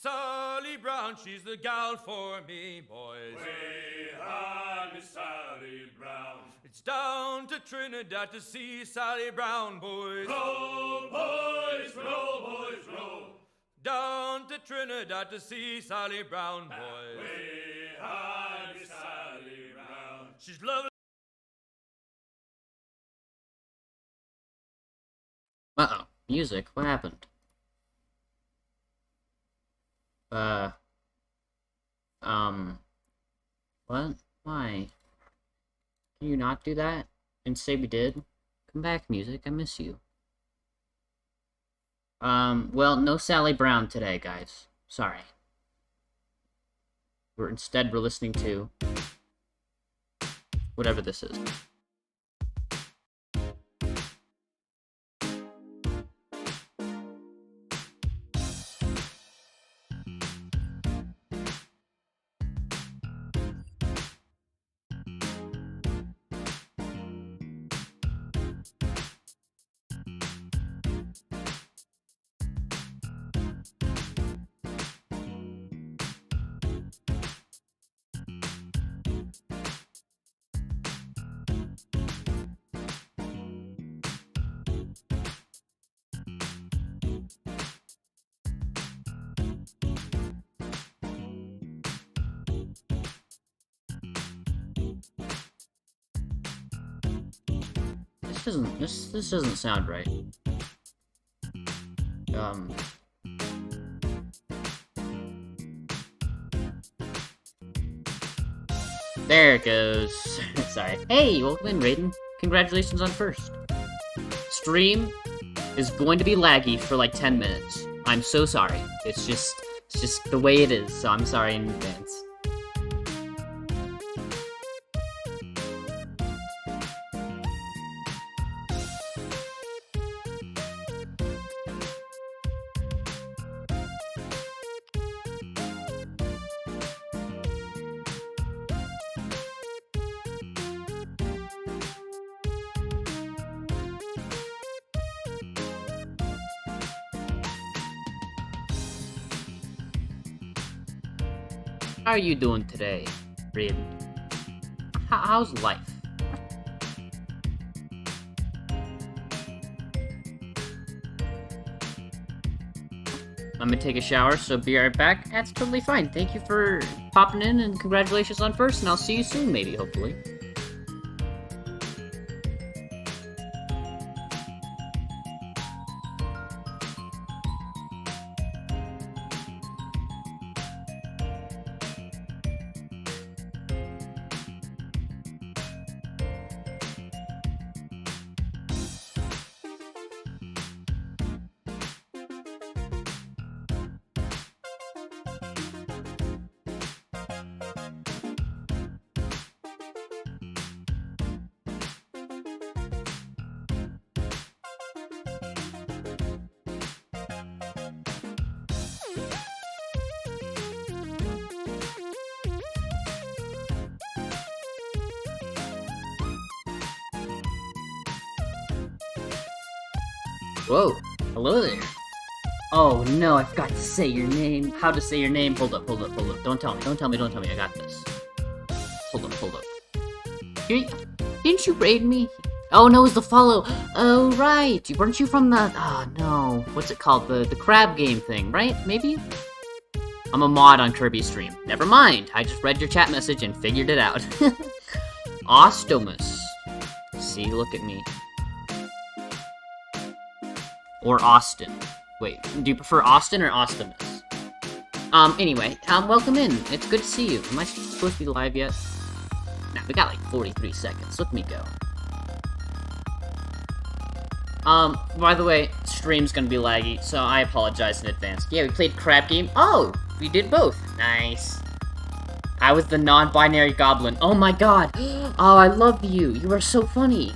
Sally Brown, she's the gal for me, boys. Way on Miss Sally Brown. It's down to Trinidad to see Sally Brown, boys. Row, boys, row, boys, row. Down to Trinidad to see Sally Brown, boys. Way on Miss Sally Brown. She's lovely. Uh-oh. Music. What happened? What? Why? Can you not do that? And say we did? Come back, music. I miss you. Well, no Sally Brown today, guys. Sorry. Instead, we're listening to whatever this is. This doesn't sound right. There it goes. Sorry. Hey, welcome in, Raiden. Congratulations on first. Stream is going to be laggy for like 10 minutes. I'm so sorry. It's just the way it is, so I'm sorry in advance. How are you doing today, Raiden? How's life? I'm gonna take a shower, so be right back. That's totally fine. Thank you for popping in, and congratulations on first, and I'll see you soon, maybe, hopefully. Whoa, hello there. Oh no, I forgot to say your name. How to say your name? Hold up. Don't tell me, I got this. Hold up. Didn't you raid me? Oh no, it was the follow. Oh right, weren't you from the, oh no, what's it called? The crab game thing, right? Maybe? I'm a mod on Kirby's stream. Never mind, I just read your chat message and figured it out. Ostomus. See, look at me. Or Austin. Wait, do you prefer Austin or Ostomus? Anyway, welcome in. It's good to see you. Am I supposed to be live yet? Nah, we got like 43 seconds. Let me go. By the way, stream's gonna be laggy, so I apologize in advance. Yeah, we played Crab Game. Oh, we did both. Nice. I was the non-binary goblin. Oh my god. Oh, I love you. You are so funny.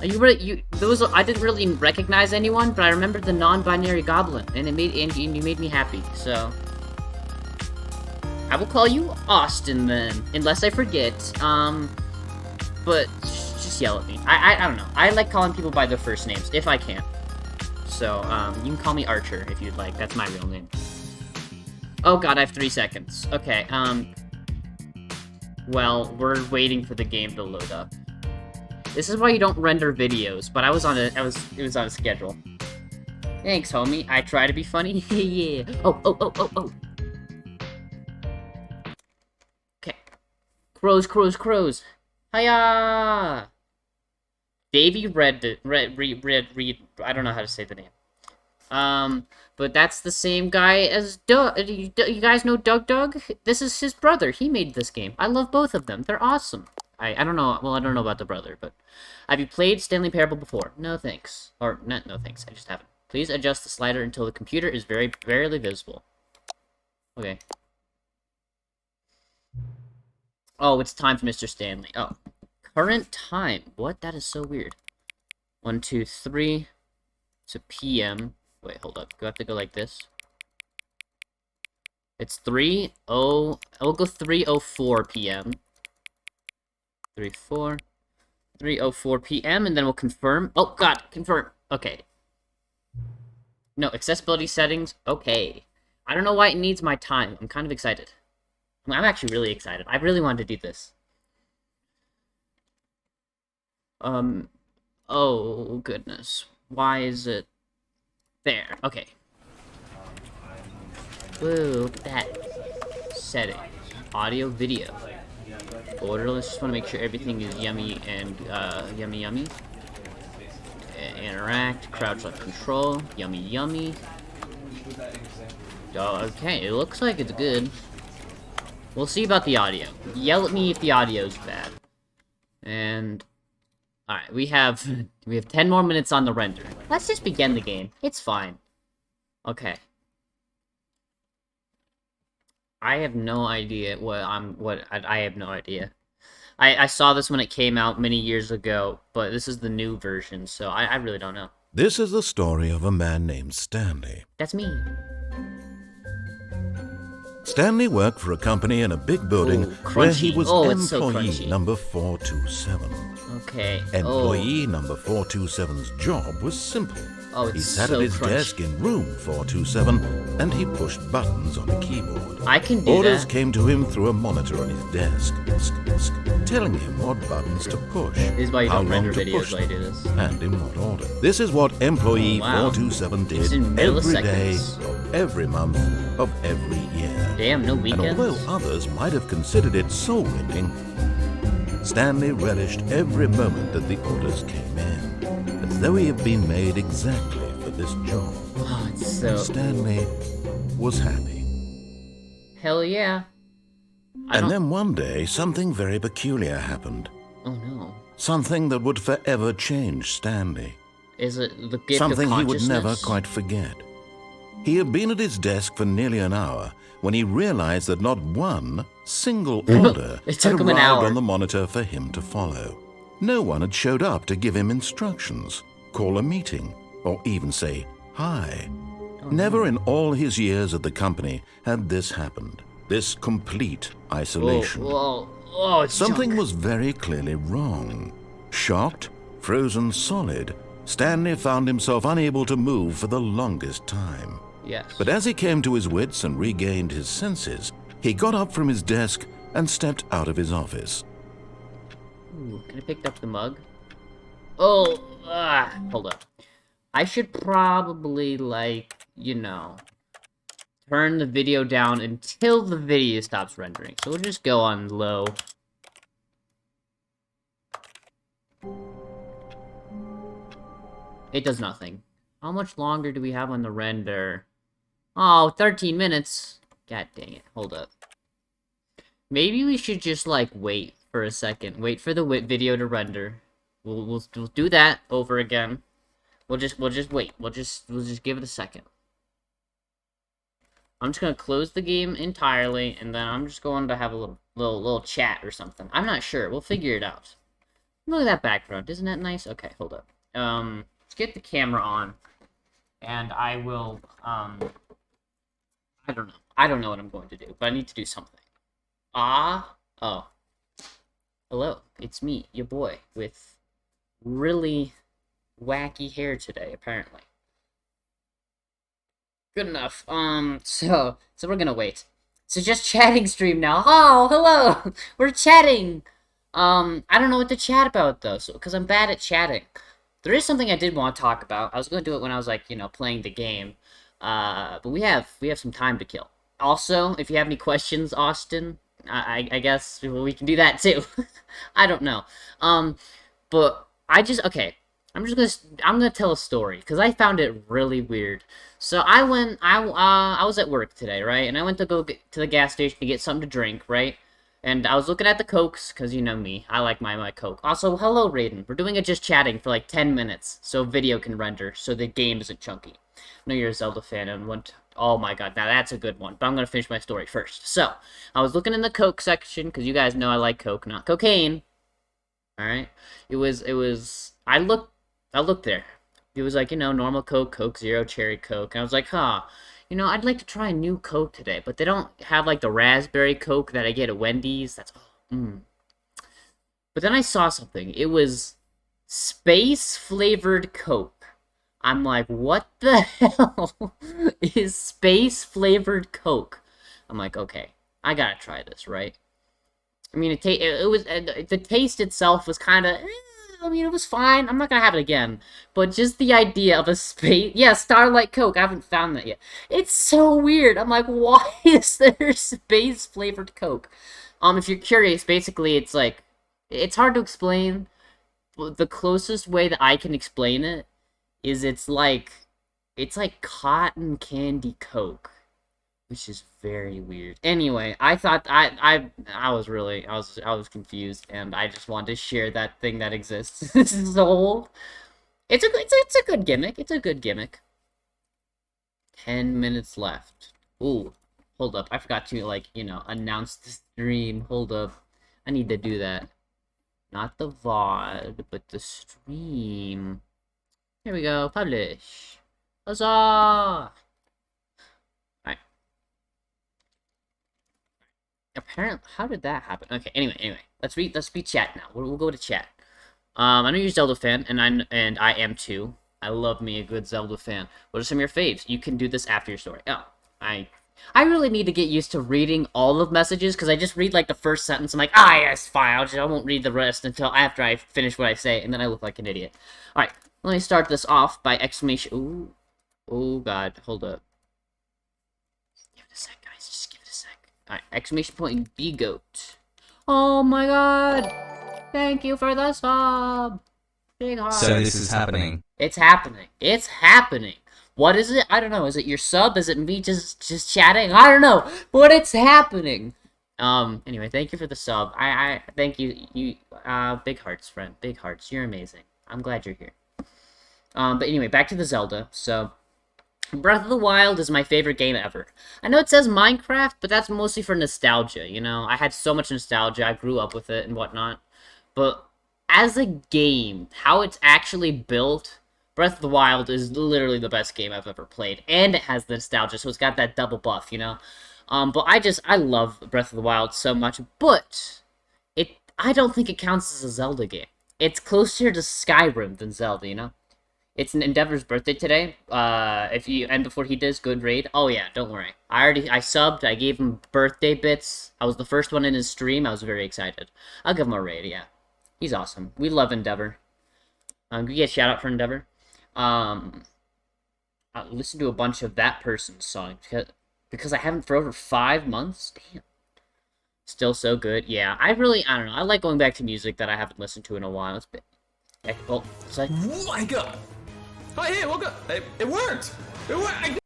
I didn't really recognize anyone, but I remembered the non-binary goblin, and you made me happy, so. I will call you Austin then, unless I forget, but just yell at me. I don't know. I like calling people by their first names, if I can. So, you can call me Archer if you'd like. That's my real name. Oh god, I have 3 seconds. Okay, well, we're waiting for the game to load up. This is why you don't render videos, but it was on a schedule. Thanks, homie. I try to be funny. Yeah. Oh. Okay. Crows. Hiya! Davey read, I don't know how to say the name. But that's the same guy as Doug. You guys know Doug? This is his brother. He made this game. I love both of them. They're awesome. I don't know. Well, I don't know about the brother, but have you played Stanley Parable before? No thanks. Or not no thanks. I just haven't. Please adjust the slider until the computer is very barely visible. Okay. Oh, it's time for Mr. Stanley. Oh. Current time. What? That is so weird. 1, 2, 3. It's a PM. Wait, hold up. Do I have to go like this? It's 3:0. I'll go 3:04 PM. 3:04 PM, and then we'll confirm. Oh God, confirm. Okay. No, accessibility settings. Okay. I don't know why it needs my time. I'm kind of excited. I'm actually really excited. I really wanted to do this. Oh goodness. Why is it there? Okay. Whoa, look at that. Settings. Audio, video. Orderless. Just want to make sure everything is yummy and, yummy. Interact. Crouch left control. Yummy. Oh, okay. It looks like it's good. We'll see about the audio. Yell at me if the audio's bad. And... Alright, we have 10 more minutes on the render. Let's just begin the game. It's fine. Okay. I have no idea I have no idea. I saw this when it came out many years ago, but this is the new version, so I really don't know. This is the story of a man named Stanley. That's me. Stanley worked for a company in a big building where he was employee number 427. Okay. Employee number 427's job was simple. He sat at his desk in room 427 and he pushed buttons on a keyboard. I can do Orders that. came to him through a monitor on his desk, telling him what buttons to push, This is why you how don't long render to videos push while I them, do this. and in what order. This is what employee 427 did every day of every month of every year. Damn, no weekends? And although others might have considered it soul-winning, Stanley relished every moment that the orders came in, as though he had been made exactly for this job. Oh, it's so... Stanley was happy. Hell yeah. And then one day, something very peculiar happened. Oh no. Something that would forever change Stanley. Is it the gift Something of he would never consciousness? quite forget. He had been at his desk for nearly an hour when he realized that not one single order It had took him an arrived hour. on the monitor for him to follow. No one had showed up to give him instructions, call a meeting, or even say hi. Never in all his years at the company had this happened. This complete isolation. It's Something junk. was very clearly wrong. Shocked, frozen solid, Stanley found himself unable to move for the longest time. Yes. But as he came to his wits and regained his senses, he got up from his desk and stepped out of his office. Ooh, can I pick up the mug? Hold up. I should probably, turn the video down until the video stops rendering. So we'll just go on low. It does nothing. How much longer do we have on the render? Oh, 13 minutes. God dang it. Hold up. Maybe we should just, wait for a second. Wait for the video to render. We'll do that over again. We'll just wait. We'll just give it a second. I'm just gonna close the game entirely, and then I'm just going to have a little chat or something. I'm not sure. We'll figure it out. Look at that background. Isn't that nice? Okay, hold up. Let's get the camera on, and I will. I don't know. I don't know what I'm going to do, but I need to do something. Oh. Hello, it's me, your boy, with really wacky hair today, apparently. Good enough. So we're gonna wait. So just chatting stream now. Oh, hello! We're chatting! I don't know what to chat about, though, because I'm bad at chatting. There is something I did want to talk about. I was gonna do it when I was, like, playing the game. But we have some time to kill. Also, if you have any questions, Austin, I guess we can do that, too. I don't know. But okay. I'm gonna tell a story because I found it really weird. So I was at work today, right? And I went to go to the gas station to get something to drink, right? And I was looking at the Cokes because you know me, I like my Coke. Also, hello Raiden. We're doing it just chatting for like 10 minutes, so video can render, so the game isn't chunky. I know you're a Zelda fan and want. Oh my god, now that's a good one. But I'm gonna finish my story first. So I was looking in the Coke section because you guys know I like Coke, not cocaine. All right. It was. I looked there. It was like, normal Coke, Coke Zero, Cherry Coke. And I was like, I'd like to try a new Coke today. But they don't have, like, the raspberry Coke that I get at Wendy's. That's, But then I saw something. It was space-flavored Coke. I'm like, what the hell is space-flavored Coke? I'm like, okay, I gotta try this, right? I mean, it was the taste itself was kind of. I mean, it was fine. I'm not gonna have it again. But just the idea of a space... Yeah, Starlight Coke. I haven't found that yet. It's so weird. I'm like, why is there space-flavored Coke? If you're curious, basically, it's like... It's hard to explain. But the closest way that I can explain it is it's like... It's like cotton candy Coke. Which is very weird. Anyway, I thought I was confused, and I just wanted to share that thing that exists. So it's a good gimmick. It's a good gimmick. 10 minutes left. Ooh, hold up. I forgot to announce the stream. Hold up. I need to do that. Not the VOD, but the stream. Here we go. Publish. Huzzah! Apparently, how did that happen? Okay, anyway, let's be chat now. We'll go to chat. I know you're a Zelda fan, and I am too. I love me a good Zelda fan. What are some of your faves? You can do this after your story. Oh, I really need to get used to reading all of messages because I just read like the first sentence. I'm like, yes, fine. I won't read the rest until after I finish what I say, and then I look like an idiot. All right, let me start this off by exclamation. Ooh, oh God, hold up. Give it a sec, guys. Just give it a sec. Alright, exclamation point B-Goat. Oh my god! Thank you for the sub! Big heart. So this is happening. It's happening. It's happening. What is it? I don't know. Is it your sub? Is it me just chatting? I don't know. But it's happening. Anyway, thank you for the sub. I thank you. Big hearts, friend. Big hearts. You're amazing. I'm glad you're here. But anyway, back to the Zelda. So, Breath of the Wild is my favorite game ever. I know it says Minecraft, but that's mostly for nostalgia, I had so much nostalgia, I grew up with it and whatnot. But as a game, how it's actually built, Breath of the Wild is literally the best game I've ever played. And it has the nostalgia, so it's got that double buff, But I love Breath of the Wild so much, but I don't think it counts as a Zelda game. It's closer to Skyrim than Zelda, It's Endeavor's birthday today. And before he does, good raid. Oh yeah, don't worry. I subbed. I gave him birthday bits. I was the first one in his stream. I was very excited. I'll give him a raid. Yeah, he's awesome. We love Endeavor. We get a shout out for Endeavor. I listened to a bunch of that person's songs because I haven't for over 5 months. Damn. Still so good. Yeah, I don't know. I like going back to music that I haven't listened to in a while. It's like. Oh my god! Hi, hey, welcome! Hey, it worked! It worked!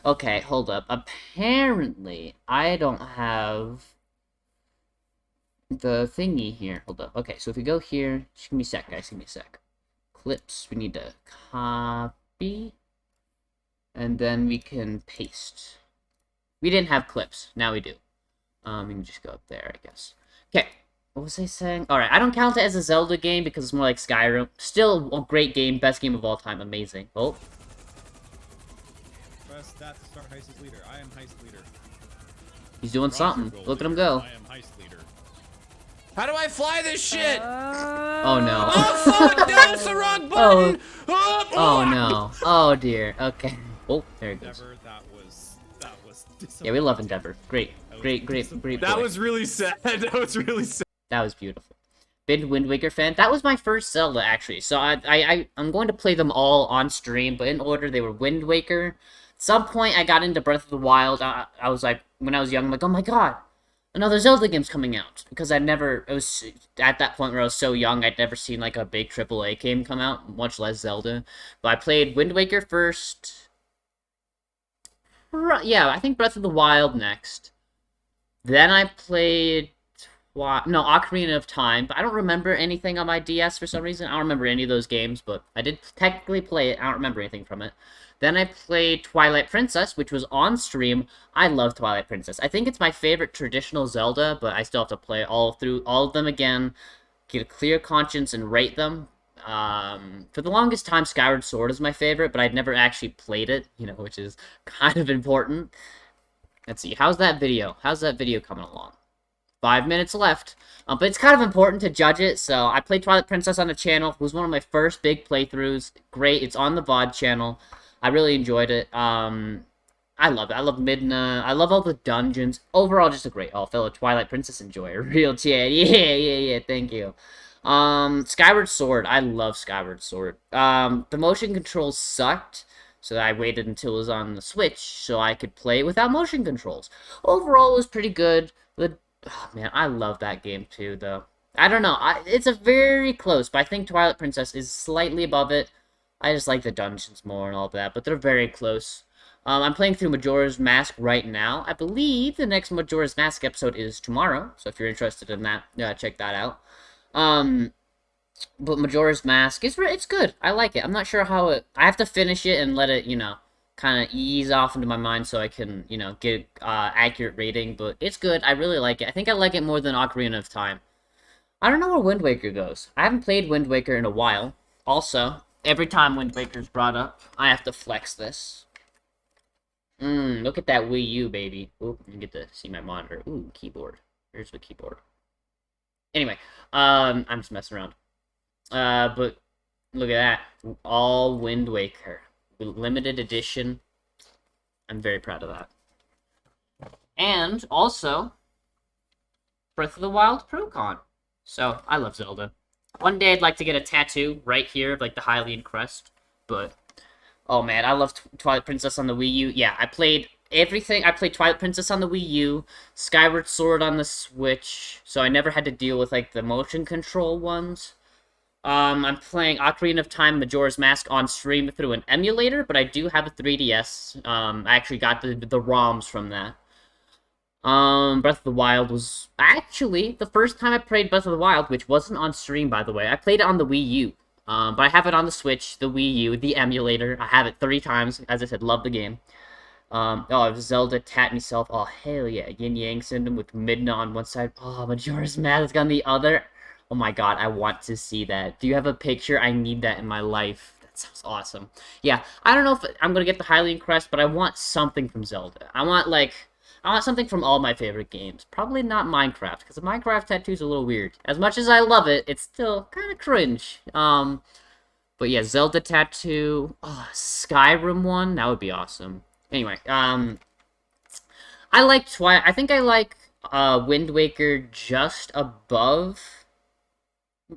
Okay, hold up. Apparently, I don't have the thingy here. Hold up. Okay, so if we go here, just give me a sec, guys. Give me a sec. Clips, we need to copy, and then we can paste. We didn't have clips. Now we do. We can just go up there, I guess. Okay. What was I saying? Alright, I don't count it as a Zelda game because it's more like Skyrim. Still a great game, best game of all time, amazing. Oh. Press that to start heist as leader. I am heist leader. He's doing something. Look at him go. I am heist leader. How do I fly this shit? Oh no. Oh fuck! No, it's the wrong button. Oh no. Oh dear. Okay. Oh, there it goes. Endeavor, that was Yeah, we love Endeavor. Great That boy. was really sad. That was really sad. That was beautiful. Big Wind Waker fan. That was my first Zelda, actually. So I'm going to play them all on stream, but in order, they were Wind Waker. At some point, I got into Breath of the Wild. I was like, when I was young, I'm like, oh my god, another Zelda game's coming out. Because it was at that point where I was so young, I'd never seen like a big AAA game come out, much less Zelda. But I played Wind Waker first. Yeah, I think Breath of the Wild next. Then I played... No, Ocarina of Time, but I don't remember anything on my DS for some reason. I don't remember any of those games, but I did technically play it. I don't remember anything from it. Then I played Twilight Princess, which was on stream. I love Twilight Princess. I think it's my favorite traditional Zelda, but I still have to play all of them again, get a clear conscience, and rate them. For the longest time, Skyward Sword is my favorite, but I'd never actually played it, which is kind of important. Let's see, how's that video? How's that video coming along? 5 minutes left, but it's kind of important to judge it, so I played Twilight Princess on the channel. It was one of my first big playthroughs. Great, it's on the VOD channel. I really enjoyed it. I love it. I love Midna. I love all the dungeons. Overall, just a great fellow Twilight Princess enjoyer. Real chat. Yeah, thank you. Skyward Sword. I love Skyward Sword. The motion controls sucked, so I waited until it was on the Switch so I could play without motion controls. Overall, it was pretty good. Oh, man, I love that game too, though. I don't know. It's a very close, but I think Twilight Princess is slightly above it. I just like the dungeons more and all that, but they're very close. I'm playing through Majora's Mask right now. I believe the next Majora's Mask episode is tomorrow, so if you're interested in that, check that out. But Majora's Mask, it's good. I like it. I'm not sure how I have to finish it and let it, kind of ease off into my mind so I can, get accurate rating, but it's good. I really like it. I think I like it more than Ocarina of Time. I don't know where Wind Waker goes. I haven't played Wind Waker in a while. Also, every time Wind Waker's brought up, I have to flex this. Look at that Wii U, baby. Ooh, you get to see my monitor. Ooh, keyboard. Here's the keyboard. Anyway, I'm just messing around. But look at that. All Wind Waker. Limited edition. I'm very proud of that. And also, Breath of the Wild ProCon. So, I love Zelda. One day I'd like to get a tattoo right here of like the Hylian crest. But, oh man, I love Twilight Princess on the Wii U. Yeah, I played everything. I played Twilight Princess on the Wii U, Skyward Sword on the Switch. So I never had to deal with like the motion control ones. I'm playing Ocarina of Time Majora's Mask on stream through an emulator, but I do have a 3DS. I actually got the ROMs from that. Breath of the Wild was actually the first time I played Breath of the Wild, which wasn't on stream, by the way. I played it on the Wii U. But I have it on the Switch, the Wii U, the emulator. I have it 3 times. As I said, love the game. Zelda tat myself. Oh, hell yeah. Yin Yang Syndrome with Midna on one side. Oh, Majora's Mask on the other. Oh my god, I want to see that. Do you have a picture? I need that in my life. That sounds awesome. Yeah, I don't know if I'm gonna get the Hylian Crest, but I want something from Zelda. I want something from all my favorite games. Probably not Minecraft, because the Minecraft tattoo's a little weird. As much as I love it, it's still kind of cringe. But yeah, Zelda tattoo. Oh, Skyrim one? That would be awesome. Anyway, I like I think I like Wind Waker just above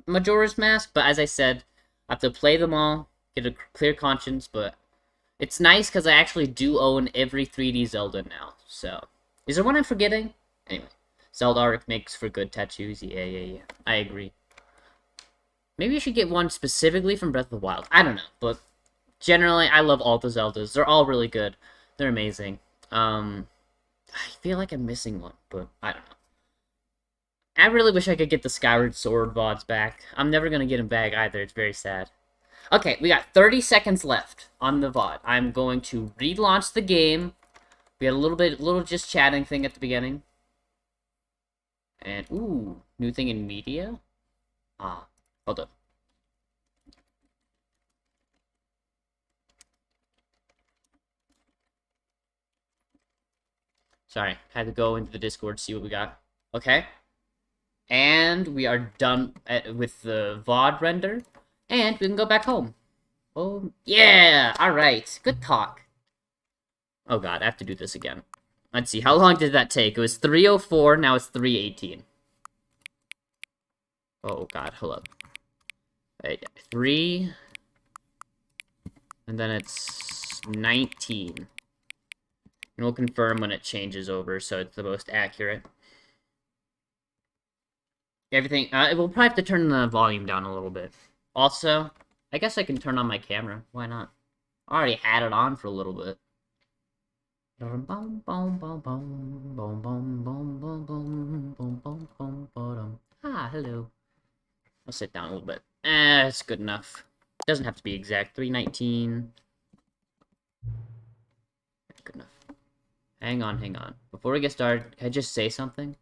Majora's Mask, but as I said, I have to play them all, get a clear conscience, but it's nice because I actually do own every 3D Zelda now, so. Is there one I'm forgetting? Anyway, Zelda art makes for good tattoos, yeah, I agree. Maybe you should get one specifically from Breath of the Wild, I don't know, but generally, I love all the Zeldas, they're all really good, they're amazing. I feel like I'm missing one, but I don't know. I really wish I could get the Skyward Sword VODs back. I'm never going to get them back either. It's very sad. Okay, we got 30 seconds left on the VOD. I'm going to relaunch the game. We had a little just chatting thing at the beginning. And, ooh, new thing in media? Hold up. Sorry, had to go into the Discord to see what we got. Okay. And we are done with the VOD render. And we can go back home. Oh, yeah! Alright, good talk. Oh god, I have to do this again. Let's see, how long did that take? It was 3:04, now it's 3:18. Oh god, hold up. Wait, 3... And then it's 19. And we'll confirm when it changes over, so it's the most accurate. Everything, we'll probably have to turn the volume down a little bit. Also, I guess I can turn on my camera. Why not? I already had it on for a little bit. Ah, hello. I'll sit down a little bit. It's good enough. Doesn't have to be exact. 3:19. Good enough. Hang on, hang on. Before we get started, can I just say something?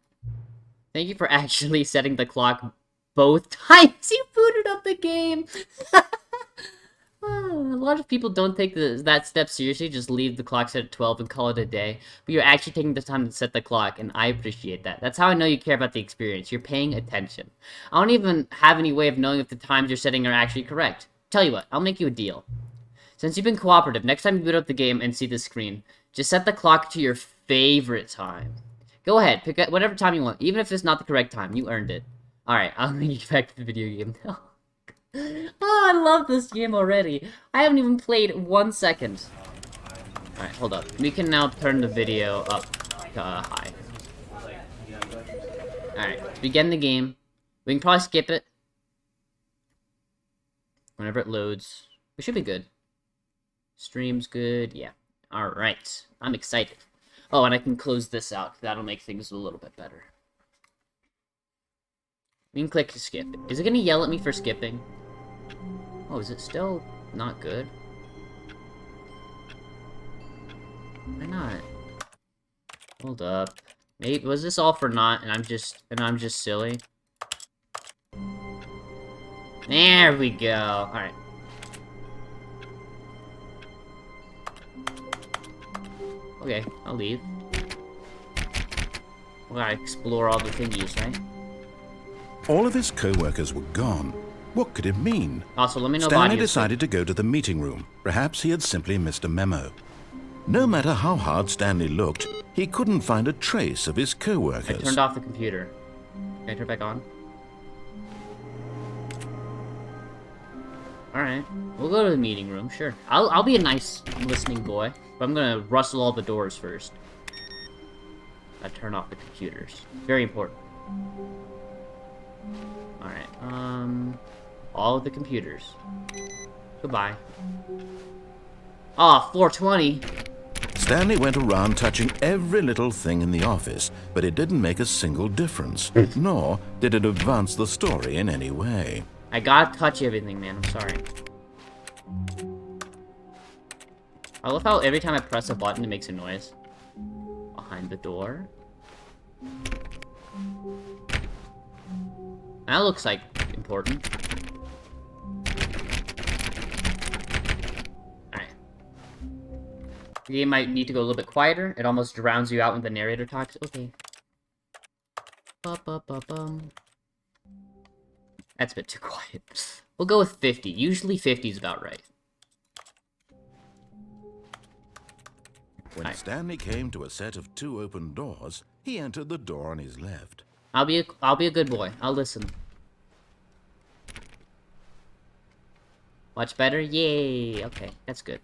Thank you for actually setting the clock both times you booted up the game. A lot of people don't take that step seriously, just leave the clock set at 12 and call it a day. But you're actually taking the time to set the clock, and I appreciate that. That's how I know you care about the experience. You're paying attention. I don't even have any way of knowing if the times you're setting are actually correct. Tell you what, I'll make you a deal. Since you've been cooperative, next time you boot up the game and see the screen, just set the clock to your favorite time. Go ahead, pick whatever time you want, even if it's not the correct time. You earned it. Alright, I'll make you back to the video game now. Oh, I love this game already. I haven't even played 1 second. Alright, hold up. We can now turn the video up high. Alright, begin the game. We can probably skip it. Whenever it loads. We should be good. Stream's good, yeah. Alright, I'm excited. Oh, and I can close this out. That'll make things a little bit better. We can click to skip. Is it gonna yell at me for skipping? Oh, is it still not good? Why not? Hold up. Maybe was this all for naught and I'm just silly? There we go. Alright. Okay, I'll leave. We gotta explore all the thingies, right? All of his co-workers were gone. What could it mean? Also, let me know Stanley decided to go to the meeting room. Perhaps he had simply missed a memo. No matter how hard Stanley looked, he couldn't find a trace of his I co-workers. turned off the computer. Can I turn it back on? Alright. We'll go to the meeting room, sure. I'll be a nice listening boy. But I'm gonna rustle all the doors first. I turn off the computers. Very important. Alright, all of the computers. Goodbye. Ah, 420! Stanley went around touching every little thing in the office, but it didn't make a single difference, nor did it advance the story in any way. I gotta touch everything, man. I'm sorry. I love how every time I press a button, it makes a noise. Behind the door. That looks like important. Alright. The game might need to go a little bit quieter. It almost drowns you out when the narrator talks. Okay. Ba-ba-ba-bum. That's a bit too quiet. We'll go with 50. Usually 50 is about right. When Stanley came to a set of 2 open doors, he entered the door on his left. I'll be a good boy. I'll listen. Much better? Yay! Okay, that's good.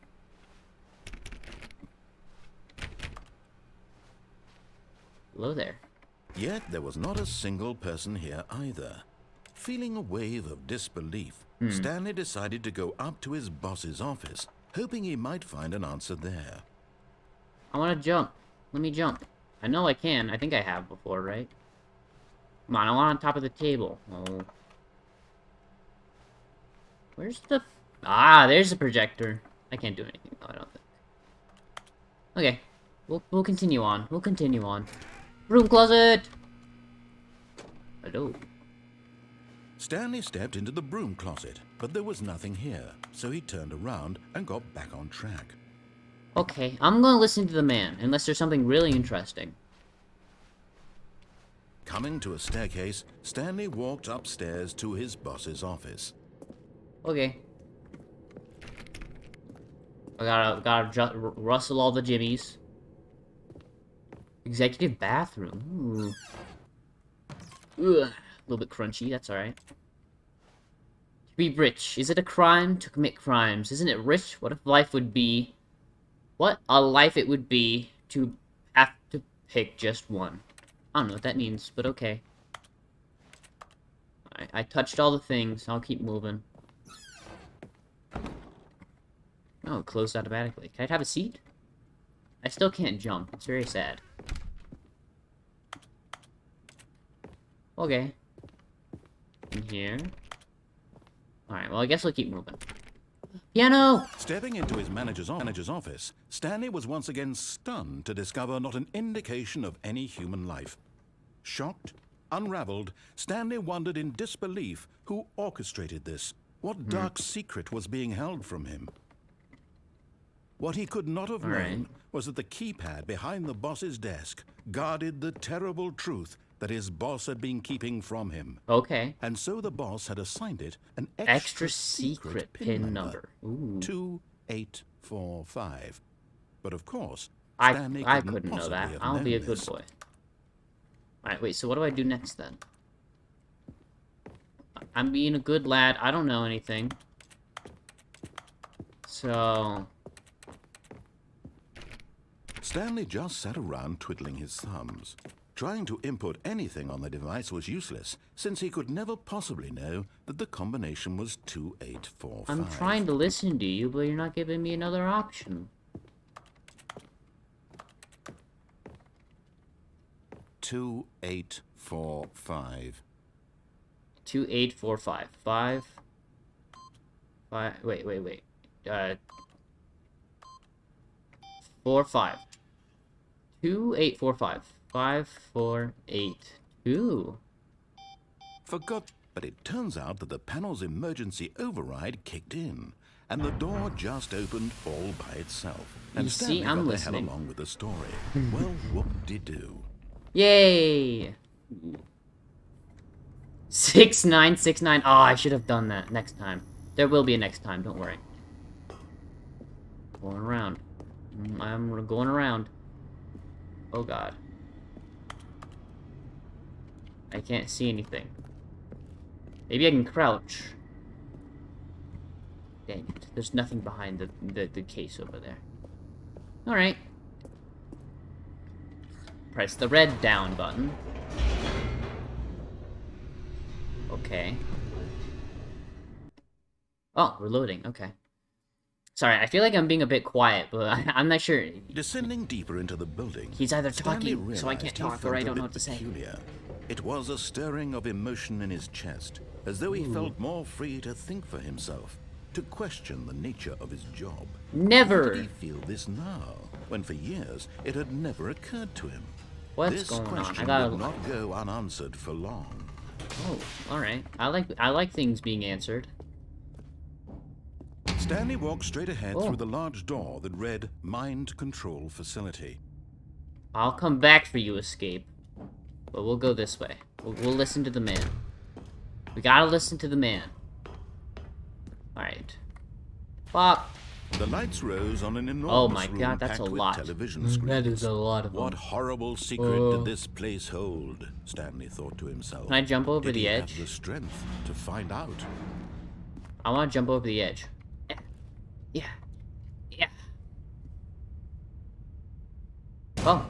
Hello there. Yet there was not a single person here either. Feeling a wave of disbelief, Stanley decided to go up to his boss's office, hoping he might find an answer there. I want to jump. Let me jump. I know I can. I think I have before, right? Come on, I want on top of the table. Oh. Where's the... Ah, there's the projector. I can't do anything, though, I don't think. Okay. We'll continue on. We'll continue on. Room closet! Hello. Stanley stepped into the broom closet, but there was nothing here, so he turned around and got back on track. Okay, I'm gonna listen to the man, unless there's something really interesting. Coming to a staircase, Stanley walked upstairs to his boss's office. Okay. I gotta rustle all the jimmies. Executive bathroom. Ooh. Ugh. A little bit crunchy, that's alright. To be rich. Is it a crime to commit crimes? Isn't it rich? What if life would be... What a life it would be to have to pick just one. I don't know what that means, but okay. Alright, I touched all the things. I'll keep moving. Oh, it closed automatically. Can I have a seat? I still can't jump. It's very sad. Okay. In here. Alright, well, I guess I'll keep moving. Piano! Stepping into his manager's office, Stanley was once again stunned to discover not an indication of any human life. Shocked, unraveled, Stanley wondered in disbelief who orchestrated this. What dark secret was being held from him? What he could not have known was that the keypad behind the boss's desk guarded the terrible truth that his boss had been keeping from him. Okay. And so the boss had assigned it an Extra secret pin number. Ooh. 2845. But of course, I Stanley couldn't know possibly that. have I'll known be a good this. boy. Alright, wait, so what do I do next then? I'm being a good lad. I don't know anything. So... Stanley just sat around twiddling his thumbs. Trying to input anything on the device was useless, since he could never possibly know that the combination was 2845. I'm trying to listen to you, but you're not giving me another option. 2845. 2845. 5. Wait. 45. 2845. 5482. Forgot, but it turns out that the panel's emergency override kicked in, and the door just opened all by itself. And You see, Stanley I'm got the listening. hell along with the story. Well, whoop-de-doo. Yay! 6969. Oh, I should have done that next time. There will be a next time, don't worry. Going around. I'm going around. Oh god. I can't see anything. Maybe I can crouch. Dang it. There's nothing behind the case over there. Alright. Press the red down button. Okay. Oh, we're loading. Okay. Sorry, I feel like I'm being a bit quiet, but I'm not sure. Descending deeper into the building, He's either Stanley talking, so I realized can't he talk, or felt I a don't know bit what to say. peculiar. It was a stirring of emotion in his chest, as though he felt more free to think for himself, to question the nature of his job. Why Never! did he feel this now, when for years it had never occurred to him? What's This going on? question I gotta... would not go unanswered for long. Oh, alright. I like things being answered. Stanley walked straight ahead Oh. through the large door that read Mind Control Facility. I'll come back for you, Escape. But we'll go this way. We'll listen to the man. We gotta listen to the man. Alright. Pop! The lights rose on an enormous Oh my room god, that's packed a with lot. television screens. That is a lot of What them. horrible secret did this place hold? Stanley thought to himself. Can I jump over Did the he edge? have the strength to find out? I wanna jump over the edge. Yeah. Yeah. Oh.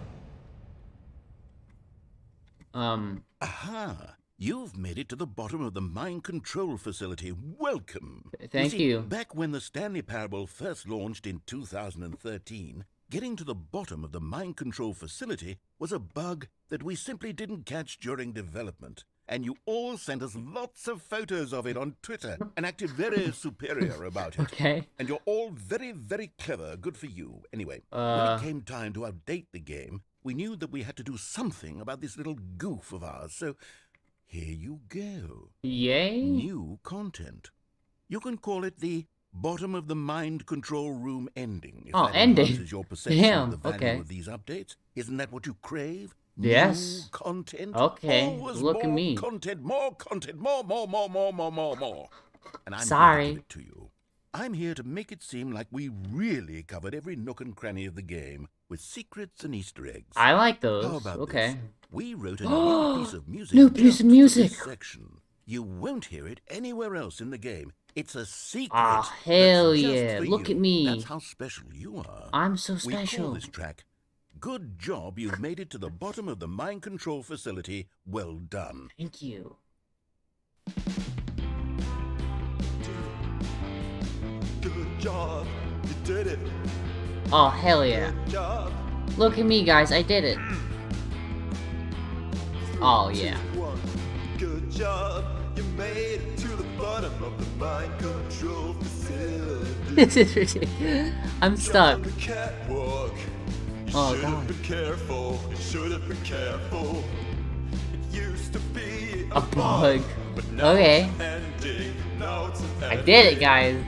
Aha! You've made it to the bottom of the mind control facility. Welcome! Thank see, you. Back when the Stanley Parable first launched in 2013, getting to the bottom of the mind control facility was a bug that we simply didn't catch during development. And you all sent us lots of photos of it on Twitter and acted very superior about it. Okay. And you're all very, very clever. Good for you. Anyway, when it came time to update the game, we knew that we had to do something about this little goof of ours. So here you go. Yay? New content. You can call it the bottom of the mind control room ending. If Oh, that ending. enhances your perception Damn, of the value okay. of these updates. Isn't that what you crave? Yes. New content. Okay, Always look at more me. content, more content, more. And I'm here to Sorry. give it to you. I'm here to make it seem like we really covered every nook and cranny of the game with secrets and Easter eggs. I like How those. about Okay. this? We wrote a new piece of music. New piece of just for music. this section. You won't hear it anywhere else in the game. It's a secret. Ah, hell that's just yeah. for Look you. at me. That's how special you are. I'm so We call special. this track, Good Job You've Made It to the Bottom of the Mind Control Facility. Well done. Thank you. Good job, you did it. Oh, hell yeah. Good job. Look at me, guys. I did it. Oh, yeah. 2, 1. Good job, you made it to the bottom of the mind control facility. This is ridiculous. I'm stuck. On the catwalk. You Oh, should God. have been careful. You should have been careful. It used to be A bug. but now Okay. it's ending. Now it's an I did it, ending. guys.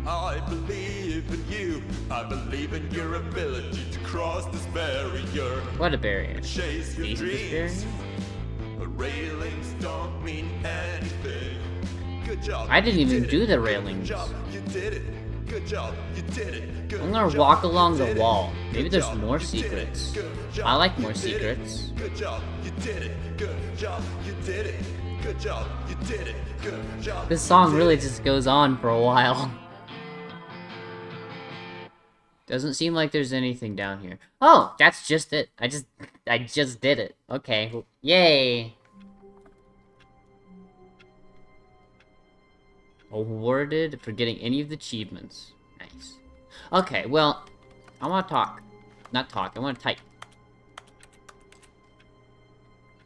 I believe in you. I believe in your ability to cross this barrier. What a barrier. Chase your Decent this dreams. barrier? Railings don't mean anything. Good job. I didn't you even did do it. the railings. Good job. You did it. Good job. You did it. Good I'm gonna job, walk you along the did it. wall. Maybe Good there's job, more you did it. secrets. Good job, I like you more did it. secrets. Good job. You did it. Good job. You did it. Good job. You did it. Good job. This you song did really it. just goes on for a while. Doesn't seem like there's anything down here. Oh, that's just it. I just did it. Okay. Well, yay. Awarded for getting any of the achievements. Nice. Okay, well, I want to talk. Not talk, I want to type.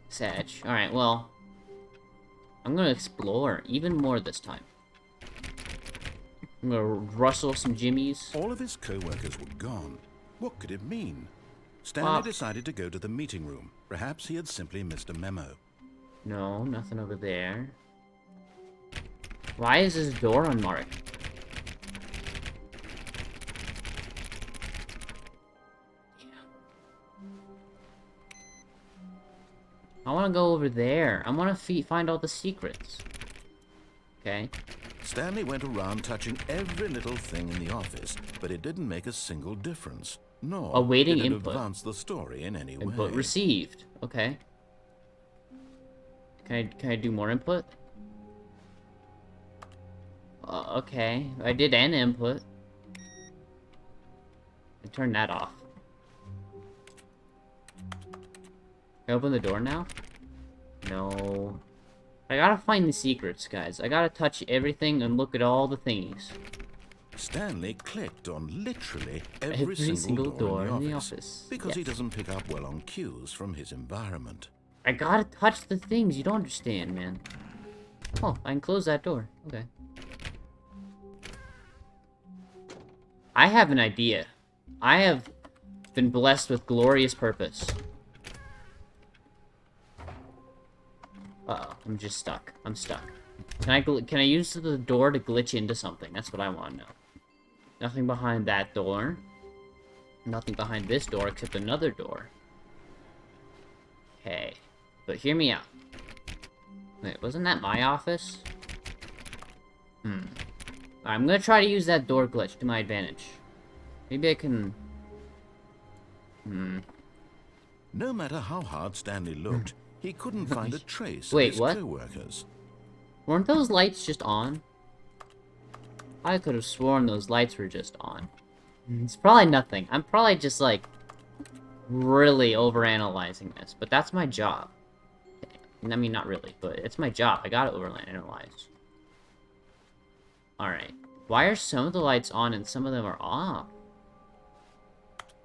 Sag. Alright, well, I'm gonna explore even more this time. I'm gonna rustle some jimmies. All of his co-workers were gone. What could it mean? Stanley Well- decided to go to the meeting room. Perhaps he had simply missed a memo. No, nothing over there. Why is this door unmarked? I want to go over there. I want to find all the secrets. Okay. Stanley went around touching every little thing in the office, but it didn't make a single difference. Nor Awaiting did it input. advance the story in any Input way. received. Okay. Can I do more input? Okay. I did an input. I turned that off. Can I open the door now? No. I gotta find the secrets, guys. I gotta touch everything and look at all the thingies. Stanley clicked on literally Every every single door in the office, because he Yes. doesn't pick up well on cues from his environment. I gotta touch the things. You don't understand, man. Oh, I can close that door. Okay. I have an idea. I have been blessed with glorious purpose. Uh-oh, I'm just stuck. I'm stuck. Can I use the door to glitch into something? That's what I want to know. Nothing behind that door. Nothing behind this door except another door. Okay. But hear me out. Wait, wasn't that my office? I'm gonna try to use that door glitch to my advantage. Maybe I can... No matter how hard Stanley looked, he couldn't find a trace Wait, of his what? co-workers. Weren't those lights just on? I could have sworn those lights were just on. It's probably nothing. I'm probably just, like, really overanalyzing this. But that's my job. I mean, not really, but it's my job. I gotta overanalyze. Alright. Why are some of the lights on and some of them are off?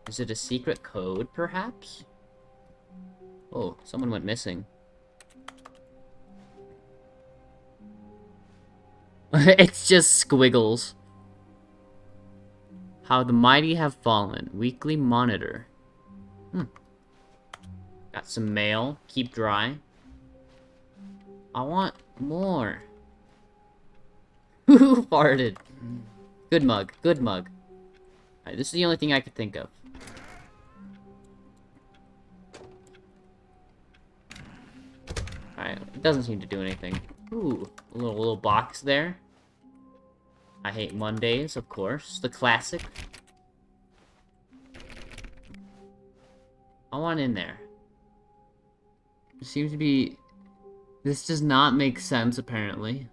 Is it a secret code, perhaps? Oh, someone went missing. It's just squiggles. How the mighty have fallen. Weekly monitor. Got some mail. Keep dry. I want more. Who farted? Good mug. Good mug. Alright, this is the only thing I could think of. Doesn't seem to do anything. Ooh, a little box there. I hate Mondays, of course. The classic. I want in there. It seems to be... This does not make sense, apparently.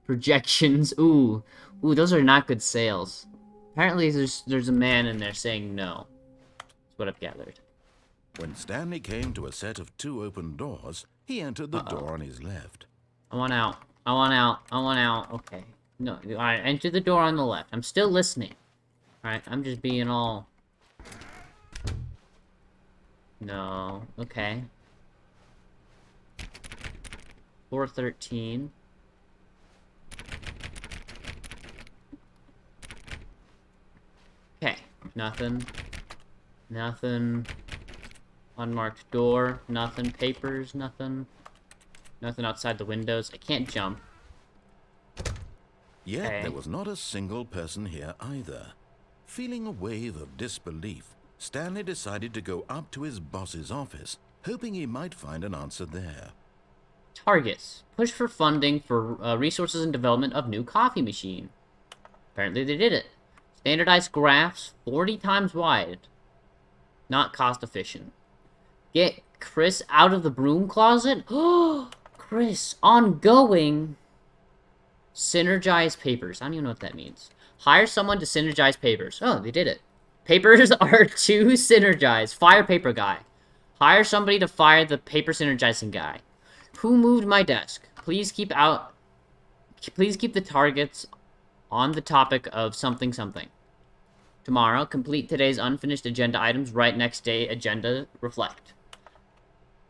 Projections. Ooh. Ooh, those are not good sales. Apparently there's a man in there saying no. That's what I've gathered. When Stanley came to a set of 2 open doors, he entered the door on his left. I want out. I want out. I want out. Okay. No, alright, enter the door on the left. I'm still listening. Alright, I'm just being all... No. Okay. 413. Okay. Nothing. Nothing. Unmarked door. Nothing. Papers. Nothing. Nothing outside the windows. I can't jump. Yet Okay. there was not a single person here either. Feeling a wave of disbelief, Stanley decided to go up to his boss's office, hoping he might find an answer there. Targets. Push for funding for resources and development of new coffee machine. Apparently they did it. Standardized graphs, 40 times wide. Not cost efficient. Get Chris out of the broom closet? Oh, Chris, ongoing. Synergize papers. I don't even know what that means. Hire someone to synergize papers. Oh, they did it. Papers are to synergize. Fire paper guy. Hire somebody to fire the paper synergizing guy. Who moved my desk? Please keep the targets on the topic of something something. Tomorrow, complete today's unfinished agenda items. Write next day agenda. Reflect.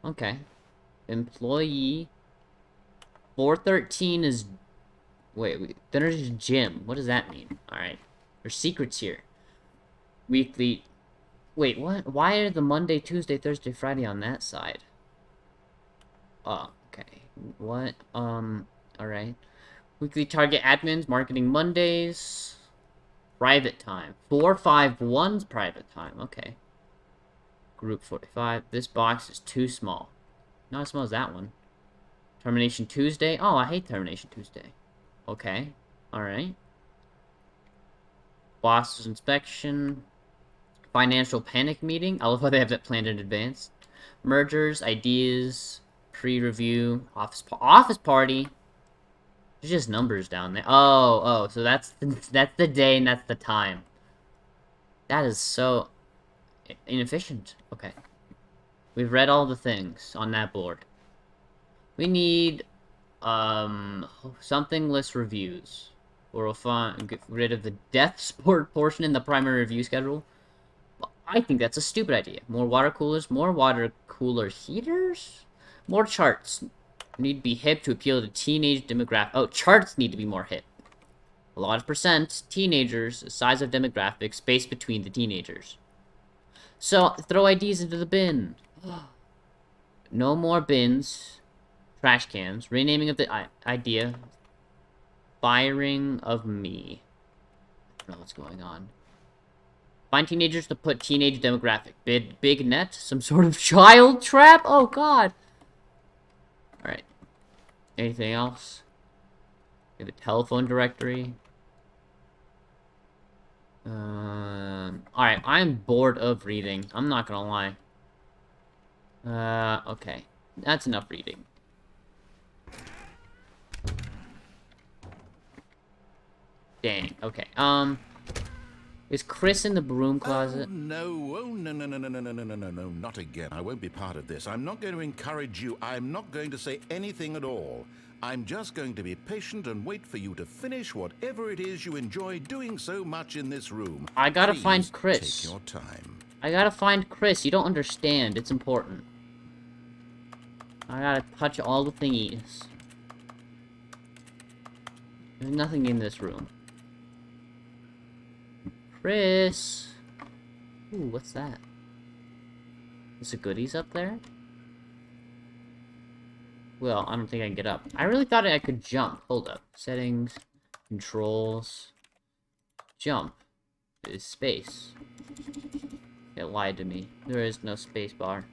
Okay. Employee 413 is... Wait, there's gym. What does that mean? Alright. There's secrets here. Weekly... Wait, what? Why are the Monday, Tuesday, Thursday, Friday on that side? Oh, okay. What? Alright. Weekly target admins, marketing Mondays. Private time. 451's private time. Okay. Group 45. This box is too small. Not as small as that one. Termination Tuesday. Oh, I hate Termination Tuesday. Okay. Alright. Boss's inspection. Financial panic meeting. I love how they have that planned in advance. Mergers, ideas, pre-review, office party. There's just numbers down there. Oh, so that's the day and that's the time. That is so inefficient. Okay. We've read all the things on that board. We need something list reviews. Or we'll get rid of the death sport portion in the primary review schedule. I think that's a stupid idea. More water cooler heaters? More charts. Need to be hip to appeal to teenage demographic. Oh, charts need to be more hip. A lot of percent, teenagers, size of demographic, space between the teenagers. So, throw IDs into the bin. No more bins. Trash cans. Renaming of the idea. Firing of me. I don't know what's going on. Find teenagers to put teenage demographic. Big net? Some sort of child trap? Oh, God. Alright. Anything else? We have a telephone directory. Alright, I'm bored of reading. I'm not gonna lie. Okay. That's enough reading. Dang, okay. Is Chris in the broom closet? Oh, no, not again. I won't be part of this. I'm not going to encourage you. I'm not going to say anything at all. I'm just going to be patient and wait for you to finish whatever it is you enjoy doing so much in this room. I gotta Please find Chris. Take your time. I gotta find Chris. You don't understand. It's important. I gotta touch all the thingies. There's nothing in this room. Chris! Ooh, what's that? Is there goodies up there? Well, I don't think I can get up. I really thought I could jump. Hold up. Settings. Controls. Jump. Is space. It lied to me. There is no space bar.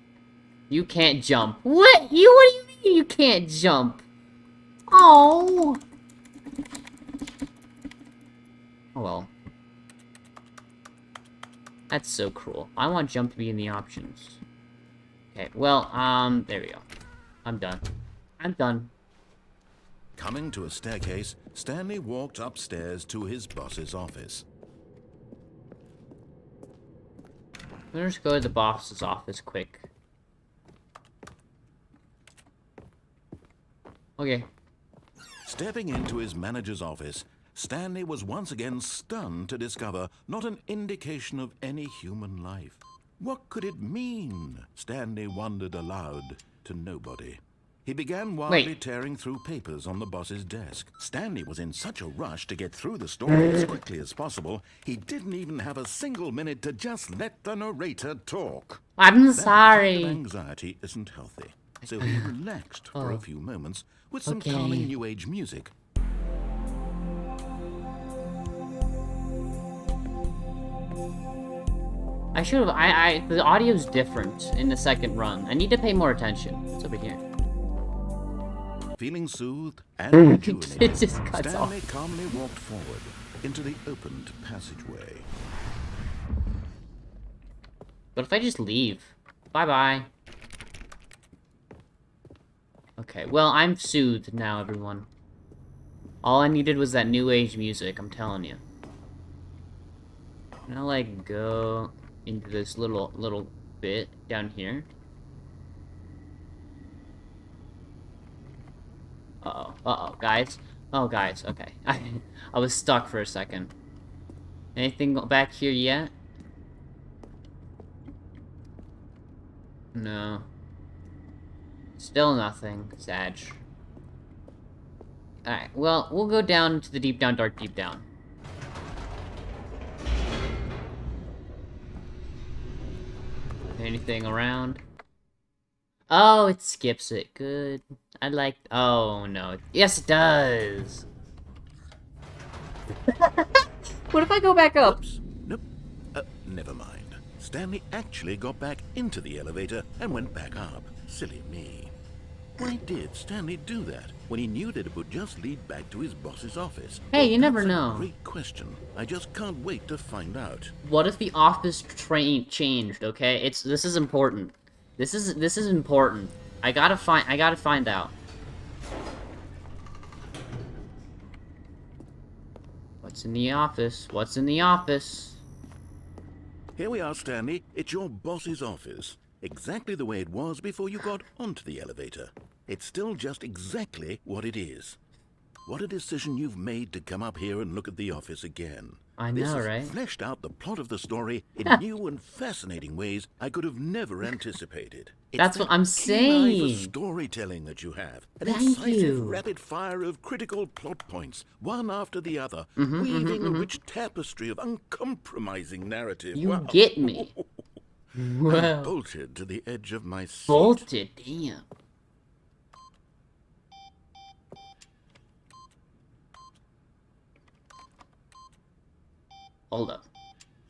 You can't jump. What do you mean You can't jump. Oh. Oh well. That's so cruel. I want jump to be in the options. Okay, well, there we go. I'm done. I'm done. Coming to a staircase, Stanley walked upstairs to his boss's office. Let's go to the boss's office quick. Okay. Stepping into his manager's office, Stanley was once again stunned to discover not an indication of any human life. What could it mean? Stanley wondered aloud to nobody. He began wildly tearing through papers on the boss's desk. Stanley was in such a rush to get through the story as quickly as possible, he didn't even have a single minute to just let the narrator talk. I'm That sorry. kind of anxiety isn't healthy, so he relaxed for a few moments with some calming New Age music. I should have. The audio's different in the second run. I need to pay more attention. What's over here? Feeling soothed and rejuvenated, It just cuts Stanley off. calmly walked forward into the opened passageway. But if I just leave? Bye-bye. Okay, well, I'm soothed now, everyone. All I needed was that new age music, I'm telling you. I'm gonna, like, go into this little bit down here. Uh-oh, guys. Oh, guys, okay. I was stuck for a second. Anything back here yet? No. Still nothing, Sag. Alright, well, we'll go down to the deep down, dark deep down. Anything around? Oh, it skips it. Good. I like... Oh, no. Yes, it does! What if I go back up? Oops. Nope. Never mind. Stanley actually got back into the elevator and went back up. Silly me. Why did Stanley do that when he knew that it would just lead back to his boss's office? Hey, you never That's a know. great question. I just can't wait to find out. What if the office train changed, okay? This is important. This is important. I gotta find out. What's in the office? What's in the office? Here we are, Stanley. It's your boss's office. Exactly the way it was before you got onto the elevator. It's still just exactly what it is. What a decision you've made to come up here and look at the office again. I This know, has right? fleshed out the plot of the story in new and fascinating ways I could have never anticipated. It's That's what that I'm keen eye for saying. storytelling that you have. An Thank incisive you. rapid fire of critical plot points, one after the other, weaving a rich tapestry of uncompromising narrative. You Wow. get me. I'm Well, bolted to the edge of my seat. bolted, damn. Hold up.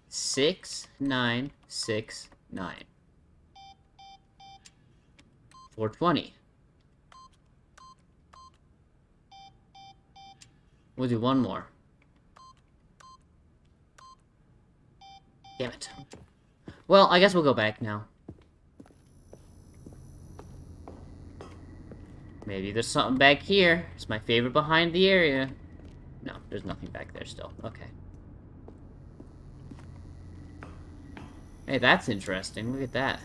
6969. 420. We'll do one more. Damn it. Well, I guess we'll go back now. Maybe there's something back here. It's my favorite behind the area. No, there's nothing back there still. Okay. Hey, that's interesting. Look at that.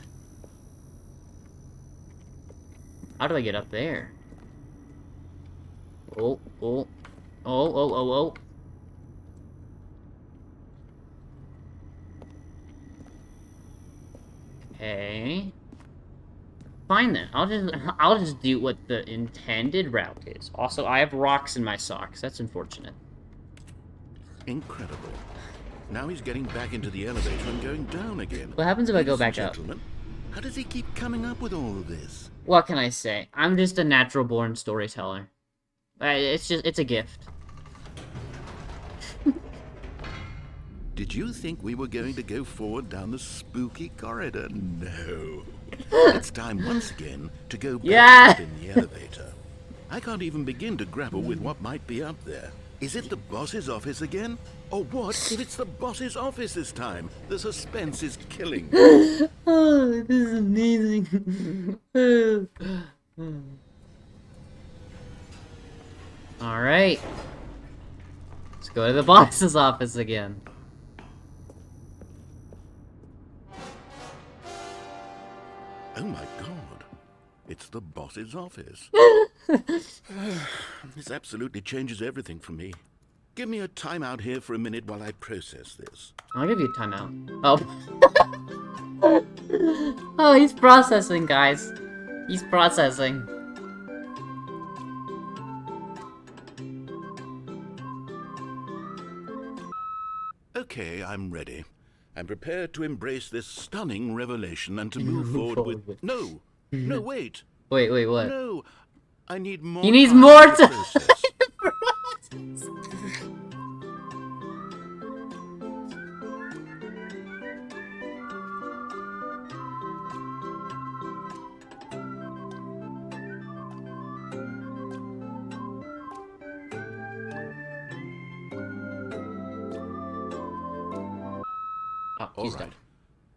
How do I get up there? Oh. Okay. Fine then. I'll just do what the intended route is. Also, I have rocks in my socks. That's unfortunate. Incredible. Now he's getting back into the elevator and going down again. What happens if I go Ladies and back up? gentlemen, how does he keep coming up with all of this? What can I say? I'm just a natural born storyteller. It's a gift. Did you think we were going to go forward down the spooky corridor? No. It's time once again to go back Yeah. up in the elevator. I can't even begin to grapple with what might be up there. Is it the boss's office again? Or what if it's the boss's office this time? The suspense is killing me. Oh, this is amazing. Alright. Let's go to the boss's office again. Oh my god. It's the boss's office. This absolutely changes everything for me. Give me a timeout here for a minute while I process this. I'll give you a timeout. Oh. Oh, he's processing, guys. He's processing. Okay, I'm ready. I'm prepared to embrace this stunning revelation and to move forward with... No! No, wait! Wait, what? No! I need more He needs time more to time. process. Oh, All he's right. done.